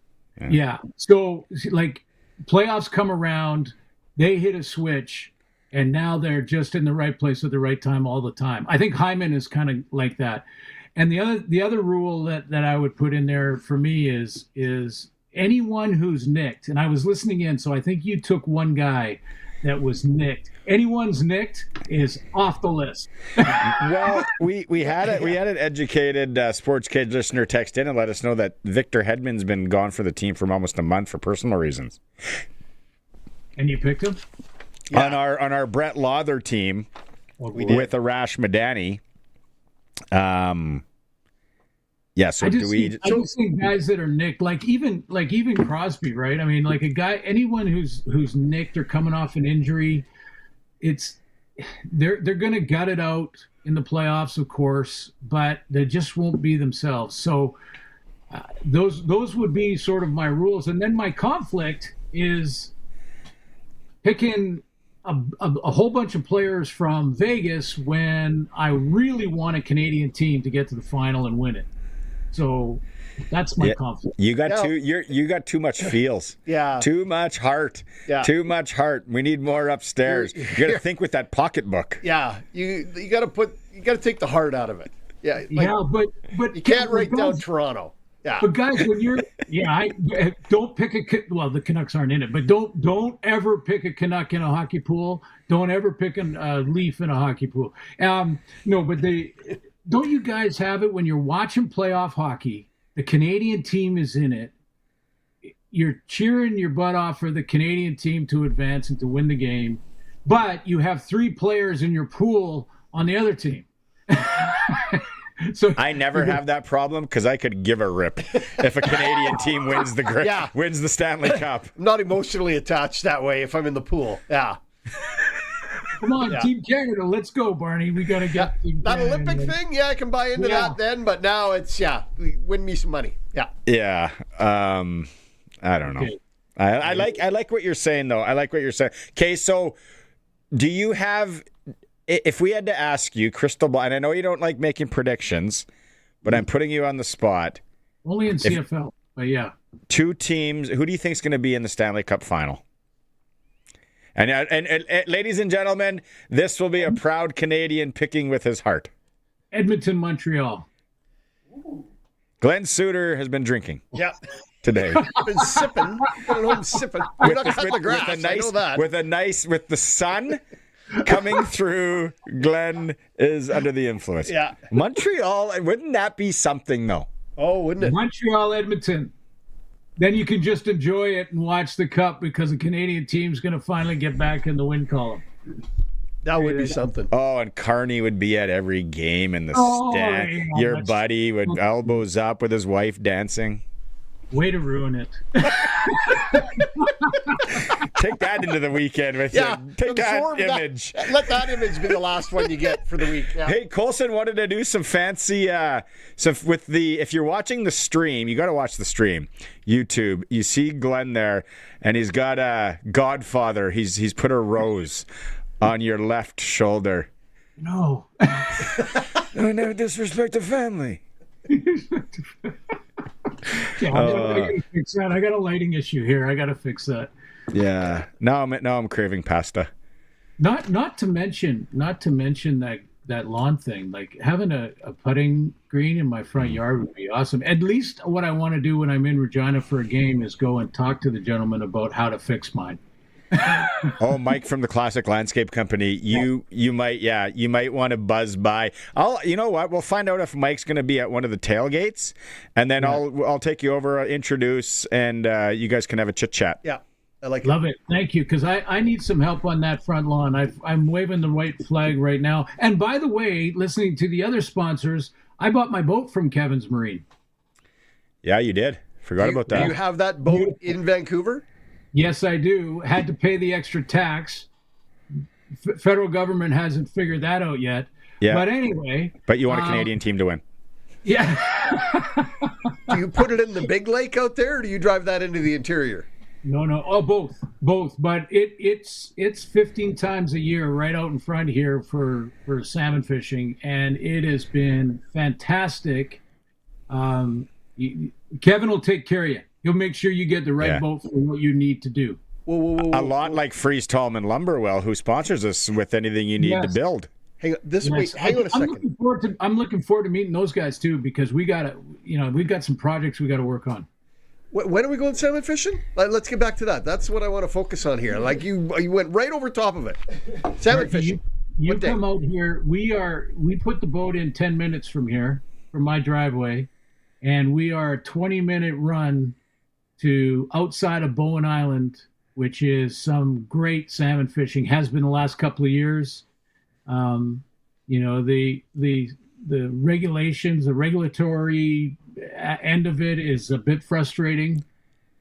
Yeah. So like playoffs come around, they hit a switch, and now they're just in the right place at the right time all the time. I think Hyman is kind of like that. And the other rule that I would put in there for me is anyone who's nicked, and I was listening in, so I think you took one guy that was nicked. Anyone's nicked is off the list. Well, we had an educated Sportscage listener text in and let us know that Victor Hedman's been gone for the team for almost a month for personal reasons. And you picked him? Yeah. On our Brett Lawther team with Arash Madani. Yeah, so I just see guys that are nicked, like even Crosby, right? I mean, like a guy, anyone who's nicked or coming off an injury, they're going to gut it out in the playoffs, of course, but they just won't be themselves. So those would be sort of my rules, and then my conflict is picking a whole bunch of players from Vegas when I really want a Canadian team to get to the final and win it. So that's my conflict. You got too much feels. Yeah. Too much heart. Yeah. Too much heart. We need more upstairs. You got to think with that pocketbook. Yeah. You got to take the heart out of it. Yeah. But you can't write down Toronto. Yeah. But guys, when you're don't pick the Canucks aren't in it, but don't ever pick a Canuck in a hockey pool. Don't ever pick a Leaf in a hockey pool. No, but don't you guys have it when you're watching playoff hockey? The Canadian team is in it. You're cheering your butt off for the Canadian team to advance and to win the game, but you have 3 players in your pool on the other team. So I never have that problem because I could give a rip if a Canadian team wins the Stanley Cup. I'm not emotionally attached that way if I'm in the pool. Yeah. Come on, Team Canada, let's go, Barney. We got to get that Olympic thing. Yeah, I can buy into that then, but now it's win me some money. Yeah. Yeah. I don't know. Okay. I like what you're saying though. I like what you're saying. Okay, so do you have? If we had to ask you, crystal ball, and I know you don't like making predictions, but I'm putting you on the spot. Only in CFL, but yeah. 2 teams. Who do you think is going to be in the Stanley Cup final? And ladies and gentlemen, this will be a proud Canadian picking with his heart. Edmonton, Montreal. Glen Suitor has been drinking. Yeah. Today. Been sipping. Been at home sipping. You're not cutting the grass. I know that. With the sun. coming through Glen is under the influence. Yeah. Montreal, wouldn't that be something, though? Oh, wouldn't it? Montreal, Edmonton. Then you can just enjoy it and watch the Cup because the Canadian team's going to finally get back in the win column. That would be something. Oh, and Carney would be at every game in the stand. Yeah, Your buddy would elbows up with his wife dancing. Way to ruin it. Take that into the weekend with Yeah, you. Take that image. Let that image be the last one you get for the week. Yeah. Hey, Colson wanted to do some fancy if you're watching the stream, you got to watch the stream. YouTube, you see Glenn there, and he's got a Godfather. He's put a rose on your left shoulder. No. I never disrespect the family. Yeah, I gotta fix that. I got a lighting issue here. I got to fix that. Yeah. Now I'm craving pasta. Not to mention that lawn thing. Like having a putting green in my front yard would be awesome. At least what I want to do when I'm in Regina for a game is go and talk to the gentleman about how to fix mine. Oh, Mike from the Classic Landscape Company. You might want to buzz by. You know what? We'll find out if Mike's going to be at one of the tailgates, and then I'll take you over, introduce, and you guys can have a chit chat. Yeah, I like it. Love it. Thank you, because I need some help on that front lawn. I'm waving the white flag right now. And by the way, listening to the other sponsors, I bought my boat from Kevin's Marine. Yeah, you did. Forgot about that. Do you have that boat in Vancouver? Yes, I do. Had to pay the extra tax. Federal government hasn't figured that out yet. Yeah. But anyway. But you want a Canadian team to win. Yeah. Do you put it in the big lake out there, or do you drive that into the interior? No. Oh, both. But it's 15 times a year right out in front here for salmon fishing, and it has been fantastic. Kevin will take care of you. He'll make sure you get the right boat for what you need to do. Whoa. A lot like Freeze Tallman Lumberwell, who sponsors us with anything you need to build. Hang on a second. I'm looking forward to meeting those guys too, because we've got some projects we got to work on. When are we going salmon fishing? Let's get back to that. That's what I want to focus on here. Like you went right over top of it. Salmon fishing. You come out here. We put the boat in 10 minutes from here, from my driveway, and we are a 20-minute run to outside of Bowen Island, which is some great salmon fishing, has been the last couple of years. The regulations, the regulatory end of it is a bit frustrating.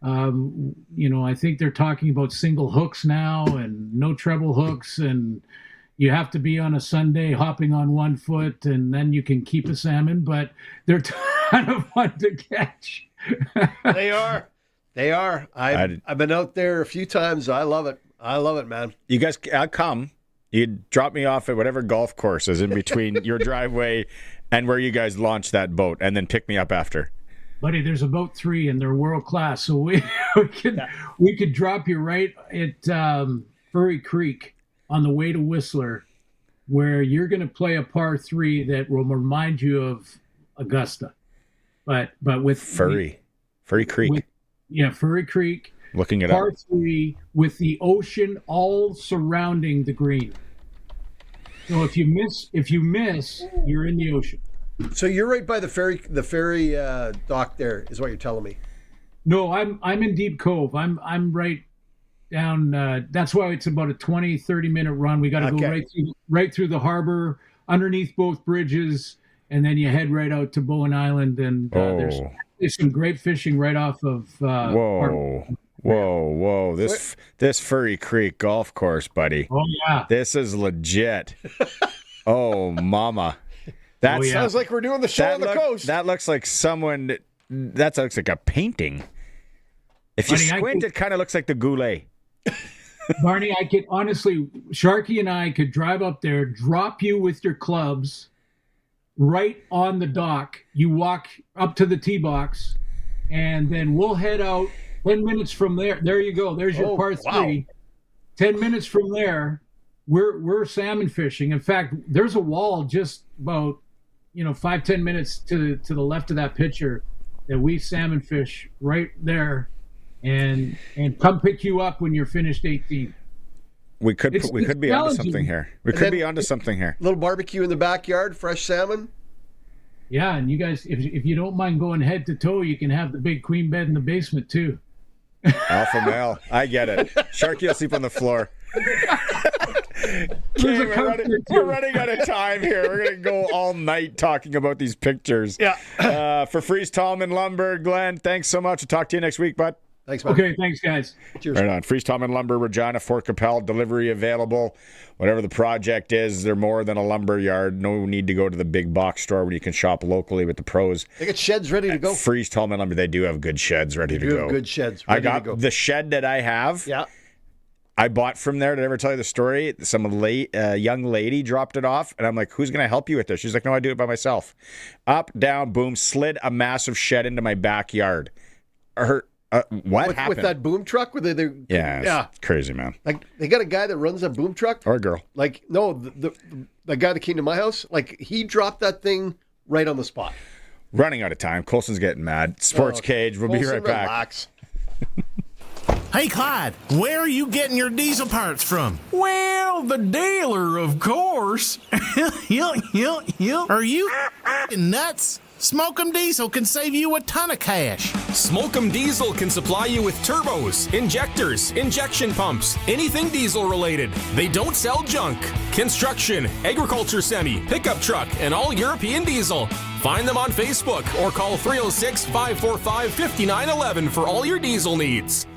I think they're talking about single hooks now and no treble hooks, and you have to be on a Sunday hopping on one foot, and then you can keep a salmon, but they're kind of fun to catch. They are. I've been out there a few times. I love it, man. You guys, I'll come. You drop me off at whatever golf course is in between your driveway and where you guys launch that boat, and then pick me up after. Buddy, there's a boat 3 and they're world class, so we could drop you right at Furry Creek on the way to Whistler, where you're going to play a par 3 that will remind you of Augusta, but with Furry Creek. Furry Creek. Looking it par up. 3 with the ocean all surrounding the green. So if you miss, you're in the ocean. So you're right by the ferry dock there, is what you're telling me. No, I'm in Deep Cove. I'm right down. That's why it's about a 20-30 minute run. We got to go right through the harbor, underneath both bridges, and then you head right out to Bowen Island. And there's some great fishing right off of. Whoa! This Furry Creek golf course, buddy. Oh yeah, this is legit. Oh, mama. That sounds like we're doing the show on the coast. That looks like someone. That looks like a painting. If you squint, it kind of looks like the Goulet. Barney, I could honestly, Sharky and I could drive up there, drop you with your clubs right on the dock. You walk up to the tee box, and then we'll head out 10 minutes from there. There you go. There's your par 3. 10 minutes from there, we're salmon fishing. In fact, there's a wall just about 5-10 minutes to the left of that picture that we salmon fish right there, and come pick you up when you're finished 18. We could be onto something here. We And could then be onto something here. Little barbecue in the backyard, fresh salmon. Yeah, and you guys, if you don't mind going head to toe, you can have the big queen bed in the basement too. Alpha male. I get it. Sharky will sleep on the floor. Okay, we're running out of time here. We're going to go all night talking about these pictures. Yeah. For Freeze Tallman Lumber, Glenn, thanks so much. I'll talk to you next week, bud. Thanks, man. Okay, thanks, guys. Cheers. Right on. Freeze Tallman Lumber, Regina, Fort Capel, delivery available. Whatever the project is, they're more than a lumber yard. No need to go to the big box store when you can shop locally with the pros. They got sheds ready to go. Freeze Tallman Lumber, they do have good sheds ready to go. Have good sheds I ready got to go. the shed that I have. Yeah. I bought from there. Did I ever tell you the story? Some young lady dropped it off, and I'm like, who's going to help you with this? She's like, no, I do it by myself. Up, down, boom, slid a massive shed into my backyard. What happened? With that boom truck? Yeah, it's crazy, man. Like, they got a guy that runs a boom truck? Or a girl. Like, no, the guy that came to my house, like, he dropped that thing right on the spot. Running out of time. Colson's getting mad. Sports Cage. We'll be right back. Relax. Hey, Clyde, where are you getting your diesel parts from? Well, the dealer, of course. Are you nuts? Smoke'em Diesel can save you a ton of cash. Smoke'em Diesel can supply you with turbos, injectors, injection pumps, anything diesel related. They don't sell junk. Construction, agriculture semi, pickup truck, and all European diesel. Find them on Facebook or call 306-545-5911 for all your diesel needs.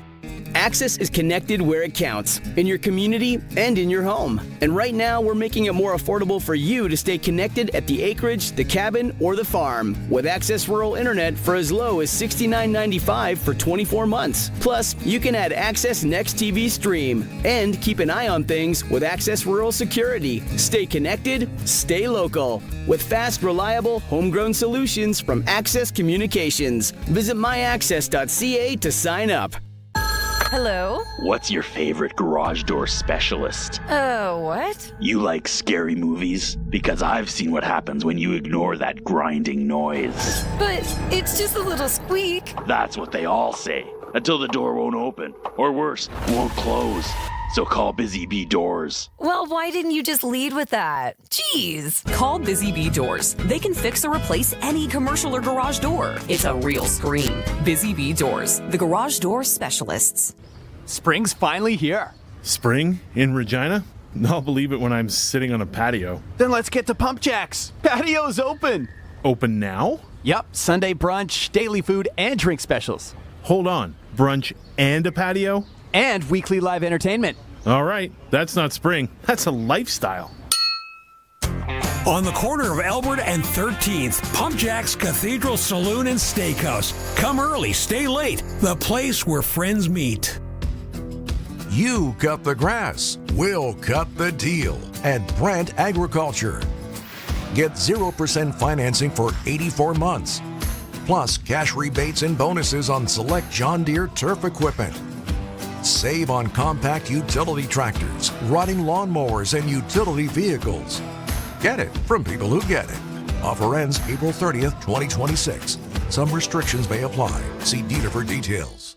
Access is connected where it counts, in your community and in your home. And right now, we're making it more affordable for you to stay connected at the acreage, the cabin, or the farm. With Access Rural Internet for as low as $69.95 for 24 months. Plus, you can add Access Next TV Stream and keep an eye on things with Access Rural Security. Stay connected, stay local. With fast, reliable, homegrown solutions from Access Communications. Visit myaccess.ca to sign up. Hello? What's your favorite garage door specialist? What? You like scary movies? Because I've seen what happens when you ignore that grinding noise. But it's just a little squeak. That's what they all say. Until the door won't open. Or worse, won't close. So call Busy Bee Doors. Well, why didn't you just lead with that? Jeez. Call Busy Bee Doors. They can fix or replace any commercial or garage door. It's a real scream. Busy Bee Doors, the garage door specialists. Spring's finally here. Spring in Regina? I'll believe it when I'm sitting on a patio. Then let's get to Pump Jacks. Patio's open. Open now? Yep, Sunday brunch, daily food, and drink specials. Hold on, brunch and a patio? And weekly live entertainment. All right, that's not spring. That's a lifestyle. On the corner of Albert and 13th, Pump Jack's Cathedral Saloon and Steakhouse. Come early, stay late. The place where friends meet. You cut the grass, we'll cut the deal at Brent Agriculture. Get 0% financing for 84 months. Plus cash rebates and bonuses on select John Deere turf equipment. Save on compact utility tractors, riding lawnmowers, and utility vehicles. Get it from people who get it. Offer ends April 30th, 2026. Some restrictions may apply. See dealer for details.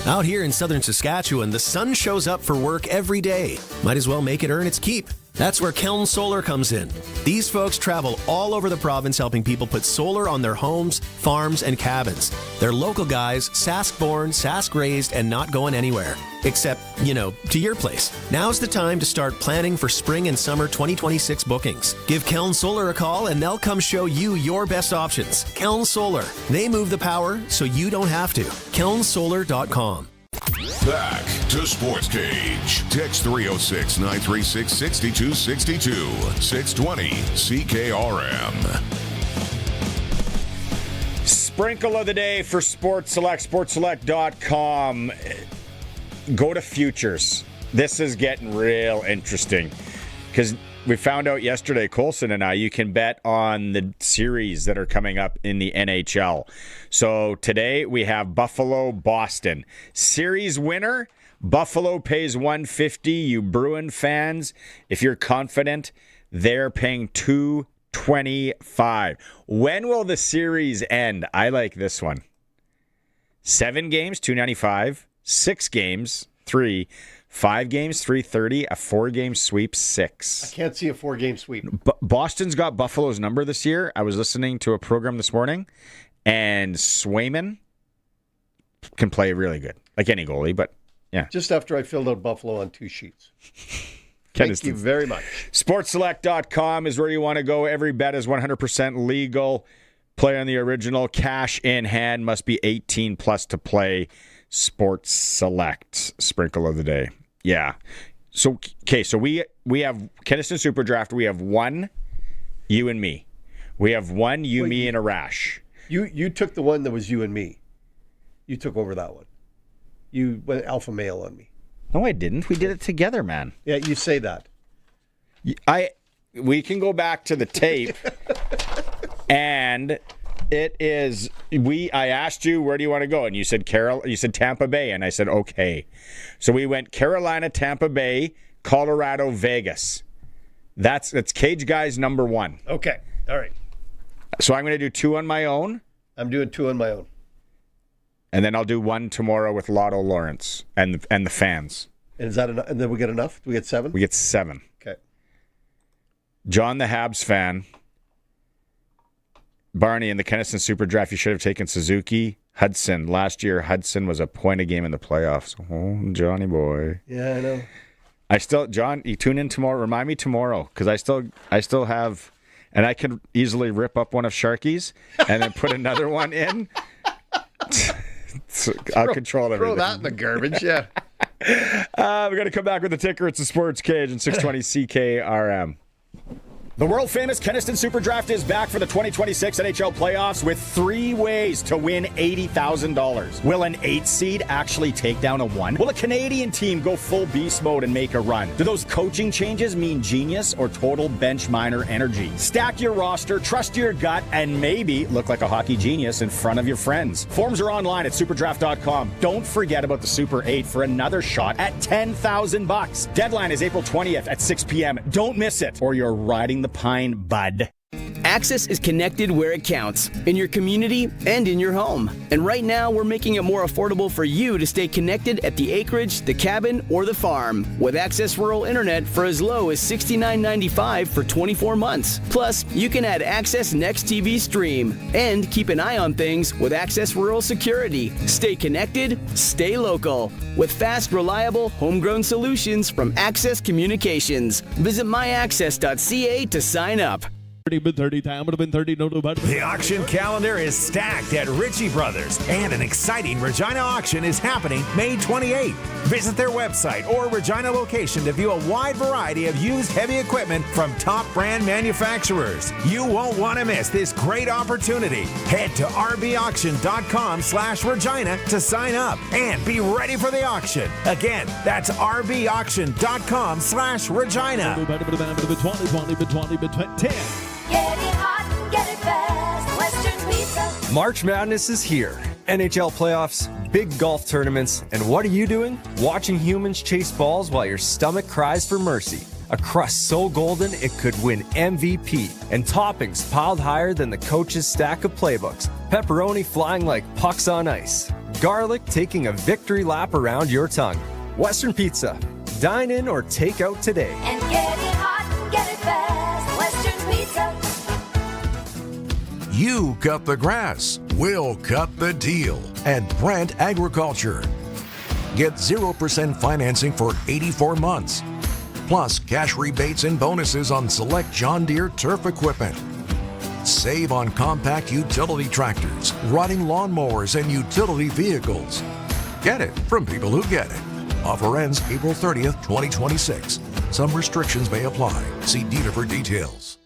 Out here in southern Saskatchewan, the sun shows up for work every day. Might as well make it earn its keep. That's where Keln Solar comes in. These folks travel all over the province helping people put solar on their homes, farms, and cabins. They're local guys, Sask-born, Sask-raised, and not going anywhere. Except, to your place. Now's the time to start planning for spring and summer 2026 bookings. Give Keln Solar a call and they'll come show you your best options. Keln Solar. They move the power so you don't have to. KelnSolar.com. Back to Sports Cage. Text 306-936-6262. 620 CKRM. Sprinkle of the day for Sports Select. SportsSelect.com. Go to futures. This is getting real interesting because we found out yesterday, Colson and I, you can bet on the series that are coming up in the NHL. So today we have Buffalo-Boston. Series winner, Buffalo pays $150. You Bruin fans, if you're confident, they're paying $225. When will the series end? I like this one. 7 games, $295. 6 games, 3. 5 games, 330. A 4-game sweep, 6. I can't see a 4-game sweep. Boston's got Buffalo's number this year. I was listening to a program this morning, and Swayman can play really good. Like any goalie, but yeah. Just after I filled out Buffalo on 2 sheets. Thank you very much. Sportselect.com is where you want to go. Every bet is 100% legal. Play on the original. Cash in hand. Must be 18 plus to play. Sports Select. Sprinkle of the day. Yeah. So, okay, so we have Kenaston Super Draft. We have 1, you and me. We have 1, you, me, and Arash. You took the one that was you and me. You took over that one. You went alpha male on me. No, I didn't. We did it together, man. Yeah, you say that. We can go back to the tape, and it is I asked you, where do you want to go? And you said you said Tampa Bay, and I said okay. So we went Carolina, Tampa Bay, Colorado, Vegas. That's Cage Guys number 1. Okay. All right. So I'm going to do 2 on my own. I'm doing 2 on my own. And then I'll do 1 tomorrow with Lotto Lawrence and the fans. And is that enough? And then we get enough? Do we get 7? We get 7. Okay. John, the Habs fan. Barney, in the Kenaston Super Draft, you should have taken Suzuki. Hudson. Last year, Hudson was a point a game in the playoffs. Oh, Johnny boy. Yeah, I know. John, you tune in tomorrow. Remind me tomorrow, because I still have, and I can easily rip up one of Sharky's and then put another one in. I'll control everything. Throw that in the garbage, yeah. We're going to come back with the ticker. It's the Sports Cage and 620 CKRM. The world-famous Kenaston Super Draft is back for the 2026 NHL playoffs with 3 ways to win $80,000. Will an 8 seed actually take down a 1? Will a Canadian team go full beast mode and make a run? Do those coaching changes mean genius or total bench minor energy? Stack your roster, trust your gut, and maybe look like a hockey genius in front of your friends. Forms are online at superdraft.com. Don't forget about the Super 8 for another shot at $10,000. Deadline is April 20th at 6 p.m. Don't miss it, or you're riding the pine, bud. Access is connected where it counts, in your community and in your home. And right now, we're making it more affordable for you to stay connected at the acreage, the cabin, or the farm. With Access Rural Internet for as low as $69.95 for 24 months. Plus, you can add Access Next TV Stream. And keep an eye on things with Access Rural Security. Stay connected, stay local. With fast, reliable, homegrown solutions from Access Communications. Visit myaccess.ca to sign up. The auction calendar is stacked at Ritchie Brothers, and an exciting Regina auction is happening May 28th. Visit their website or Regina location to view a wide variety of used heavy equipment from top brand manufacturers. You won't want to miss this great opportunity. Head to rbauction.com/Regina to sign up and be ready for the auction. Again, that's rbauction.com/Regina. Get it hot and get it fast. Western Pizza. March Madness is here. NHL playoffs, big golf tournaments, and what are you doing? Watching humans chase balls while your stomach cries for mercy. A crust so golden it could win MVP, and toppings piled higher than the coach's stack of playbooks. Pepperoni flying like pucks on ice. Garlic taking a victory lap around your tongue. Western Pizza. Dine in or take out today. And get it hot and get it fast. Western Pizza. You cut the grass, we'll cut the deal at Brent Agriculture. Get 0% financing for 84 months. Plus cash rebates and bonuses on select John Deere turf equipment. Save on compact utility tractors, riding lawnmowers, and utility vehicles. Get it from people who get it. Offer ends April 30th, 2026. Some restrictions may apply. See dealer for details.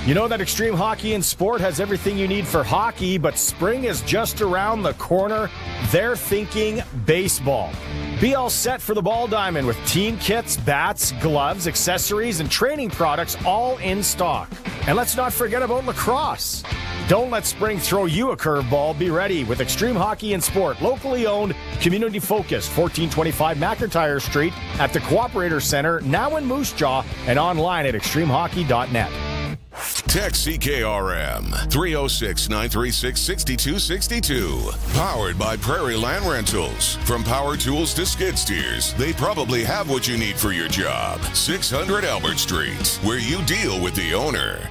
You know that Extreme Hockey and Sport has everything you need for hockey, but spring is just around the corner. They're thinking baseball. Be all set for the ball diamond with team kits, bats, gloves, accessories, and training products all in stock. And let's not forget about lacrosse. Don't let spring throw you a curveball. Be ready with Extreme Hockey and Sport, locally owned, community focused, 1425 McIntyre Street at the Cooperator Center, now in Moose Jaw, and online at extremehockey.net. Text CKRM 306-936-6262. Powered by Prairie Land Rentals. From power tools to skid steers, they probably have what you need for your job. 600 Albert Street, where you deal with the owner.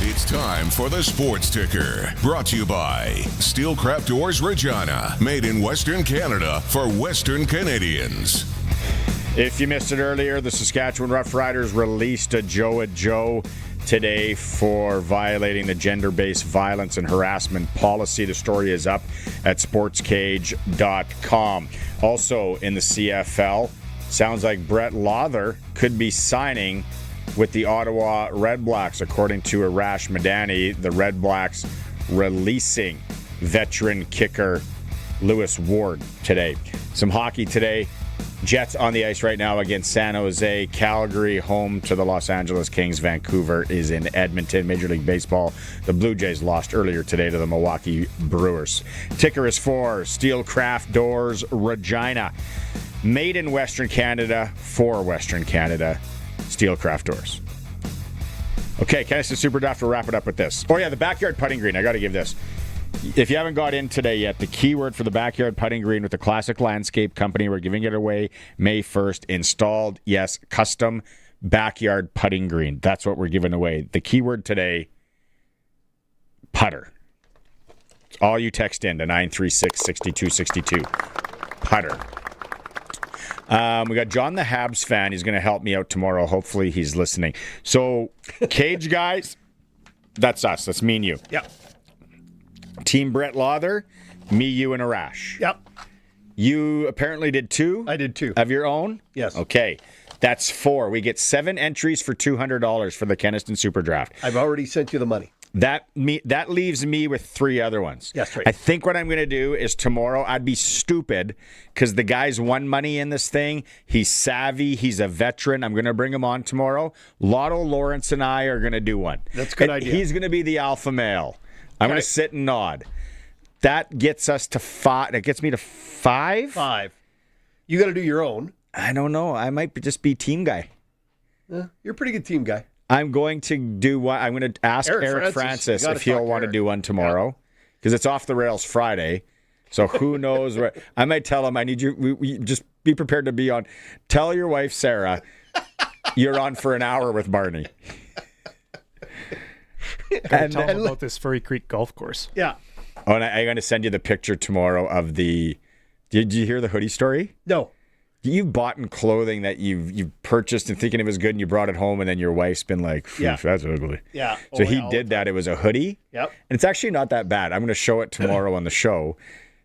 It's time for the Sports Ticker, brought to you by Steelcraft Doors Regina, made in Western Canada for Western Canadians. If you missed it earlier, the Saskatchewan Roughriders released Ajou today for violating the gender-based violence and harassment policy. The story is up at sportscage.com. Also in the CFL, sounds like Brett Lawther could be signing with the Ottawa Red Blacks, according to Arash Madani. The Red Blacks releasing veteran kicker Lewis Ward today. Some hockey today. Jets on the ice right now against San Jose. Calgary home to the Los Angeles Kings. Vancouver is in Edmonton. Major League Baseball. The Blue Jays lost earlier today to the Milwaukee Brewers. Ticker is for Steelcraft Doors Regina. Made in Western Canada for Western Canada. Steelcraft Doors. Okay, Kenaston Super Draft. We'll wrap it up with this. Oh yeah, the backyard putting green. I got to give this. If you haven't got in today yet, the keyword for the backyard putting green with the Classic Landscape Company, we're giving it away May 1st. Installed, yes, custom backyard putting green. That's what we're giving away. The keyword today, putter. All you text in to 936-6262. Putter. We got John the Habs fan. He's going to help me out tomorrow. Hopefully he's listening. So, Cage guys, that's us. That's me and you. Yep. Team Brett Lawther, me, you, and Arash. Yep. You apparently did 2? I did 2. Of your own? Yes. Okay. That's 4. We get 7 entries for $200 for the Kenaston Super Draft. I've already sent you the money. That leaves me with 3 other ones. Yes, right. I think what I'm going to do is tomorrow, I'd be stupid because the guy's won money in this thing. He's savvy. He's a veteran. I'm going to bring him on tomorrow. Lotto Lawrence and I are going to do one. That's a good idea. He's going to be the alpha male. I'm going to sit and nod. That gets us to 5. That gets me to 5? 5. You got to do your own. I don't know. I might just be team guy. You're a pretty good team guy. I'm going to do one. I'm going to ask Eric Francis if he'll want to do one tomorrow because it's off the rails Friday. So who knows where I might tell him I need you. We just be prepared to be on. Tell your wife Sarah you're on for an hour with Barney. And tell him about this Furry Creek golf course. Yeah. Oh, and I'm going to send you the picture tomorrow of the. Did you hear the hoodie story? No. You've bought in clothing that you've purchased and thinking it was good, and you brought it home, and then your wife's been like, that's ugly. Yeah. So he did that. It was a hoodie. Yep. And it's actually not that bad. I'm going to show it tomorrow on the show.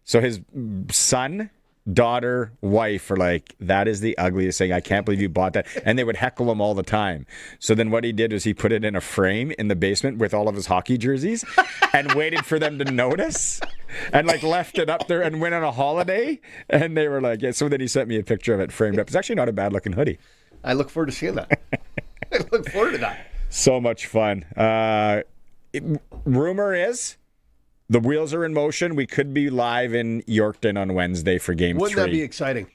So his son, daughter, wife are like, that is the ugliest thing. I can't believe you bought that. And they would heckle him all the time. So then what he did was he put it in a frame in the basement with all of his hockey jerseys and waited for them to notice and like left it up there and went on a holiday. And they were like, yeah. So then he sent me a picture of it framed up. It's actually not a bad looking hoodie. I look forward to seeing that. I look forward to that. So much fun. Rumor is the wheels are in motion. We could be live in Yorkton on Wednesday for Game 3. Wouldn't that be exciting?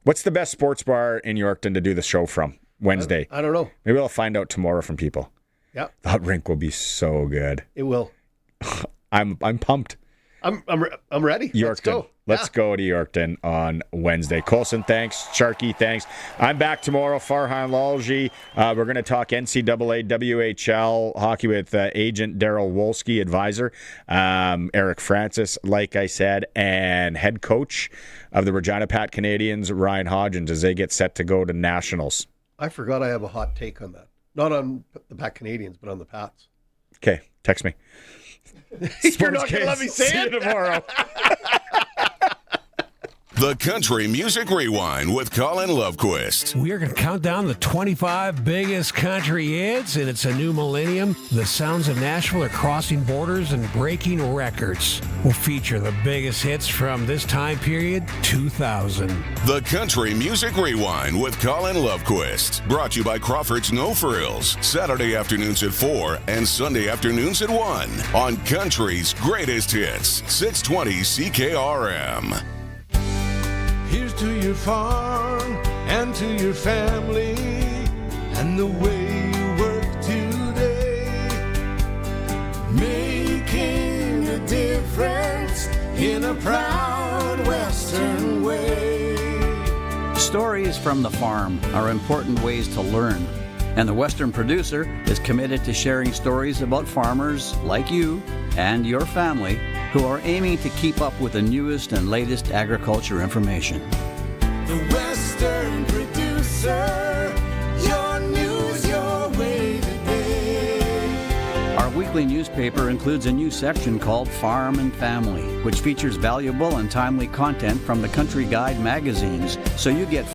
What's the best sports bar in Yorkton to do the show from Wednesday? I don't know. Maybe I'll find out tomorrow from people. Yep. That rink will be so good. It will. I'm pumped. I'm ready. Yorkton. Let's go to Yorkton on Wednesday. Colson, thanks. Sharky, thanks. I'm back tomorrow. Farhan Lalji. We're going to talk NCAA, WHL hockey with agent Daryl Wolski, advisor. Eric Francis, like I said, and head coach of the Regina Pats Canadians, Ryan Hodgins, as they get set to go to nationals. I forgot I have a hot take on that. Not on the Pat Canadians, but on the Pats. Okay, text me. You're not going to let me say See it? you tomorrow. The Country Music Rewind with Colin Lovequist. We are going to count down the 25 biggest country hits, and it's a new millennium. The sounds of Nashville are crossing borders and breaking records. We'll feature the biggest hits from this time period, 2000. The Country Music Rewind with Colin Lovequist. Brought to you by Crawford's No Frills. Saturday afternoons at 4 and Sunday afternoons at 1 on Country's Greatest Hits, 620 CKRM. Here's to your farm and to your family and the way you work today. the proud Western way. Stories from the farm are important ways to learn, and the Western Producer is committed to sharing stories about farmers like you and your family who are aiming to keep up with the newest and latest agriculture information. The Western Producer, your news, your way today. Our weekly newspaper includes a new section called Farm and Family, which features valuable and timely content from the Country Guide magazines, so you get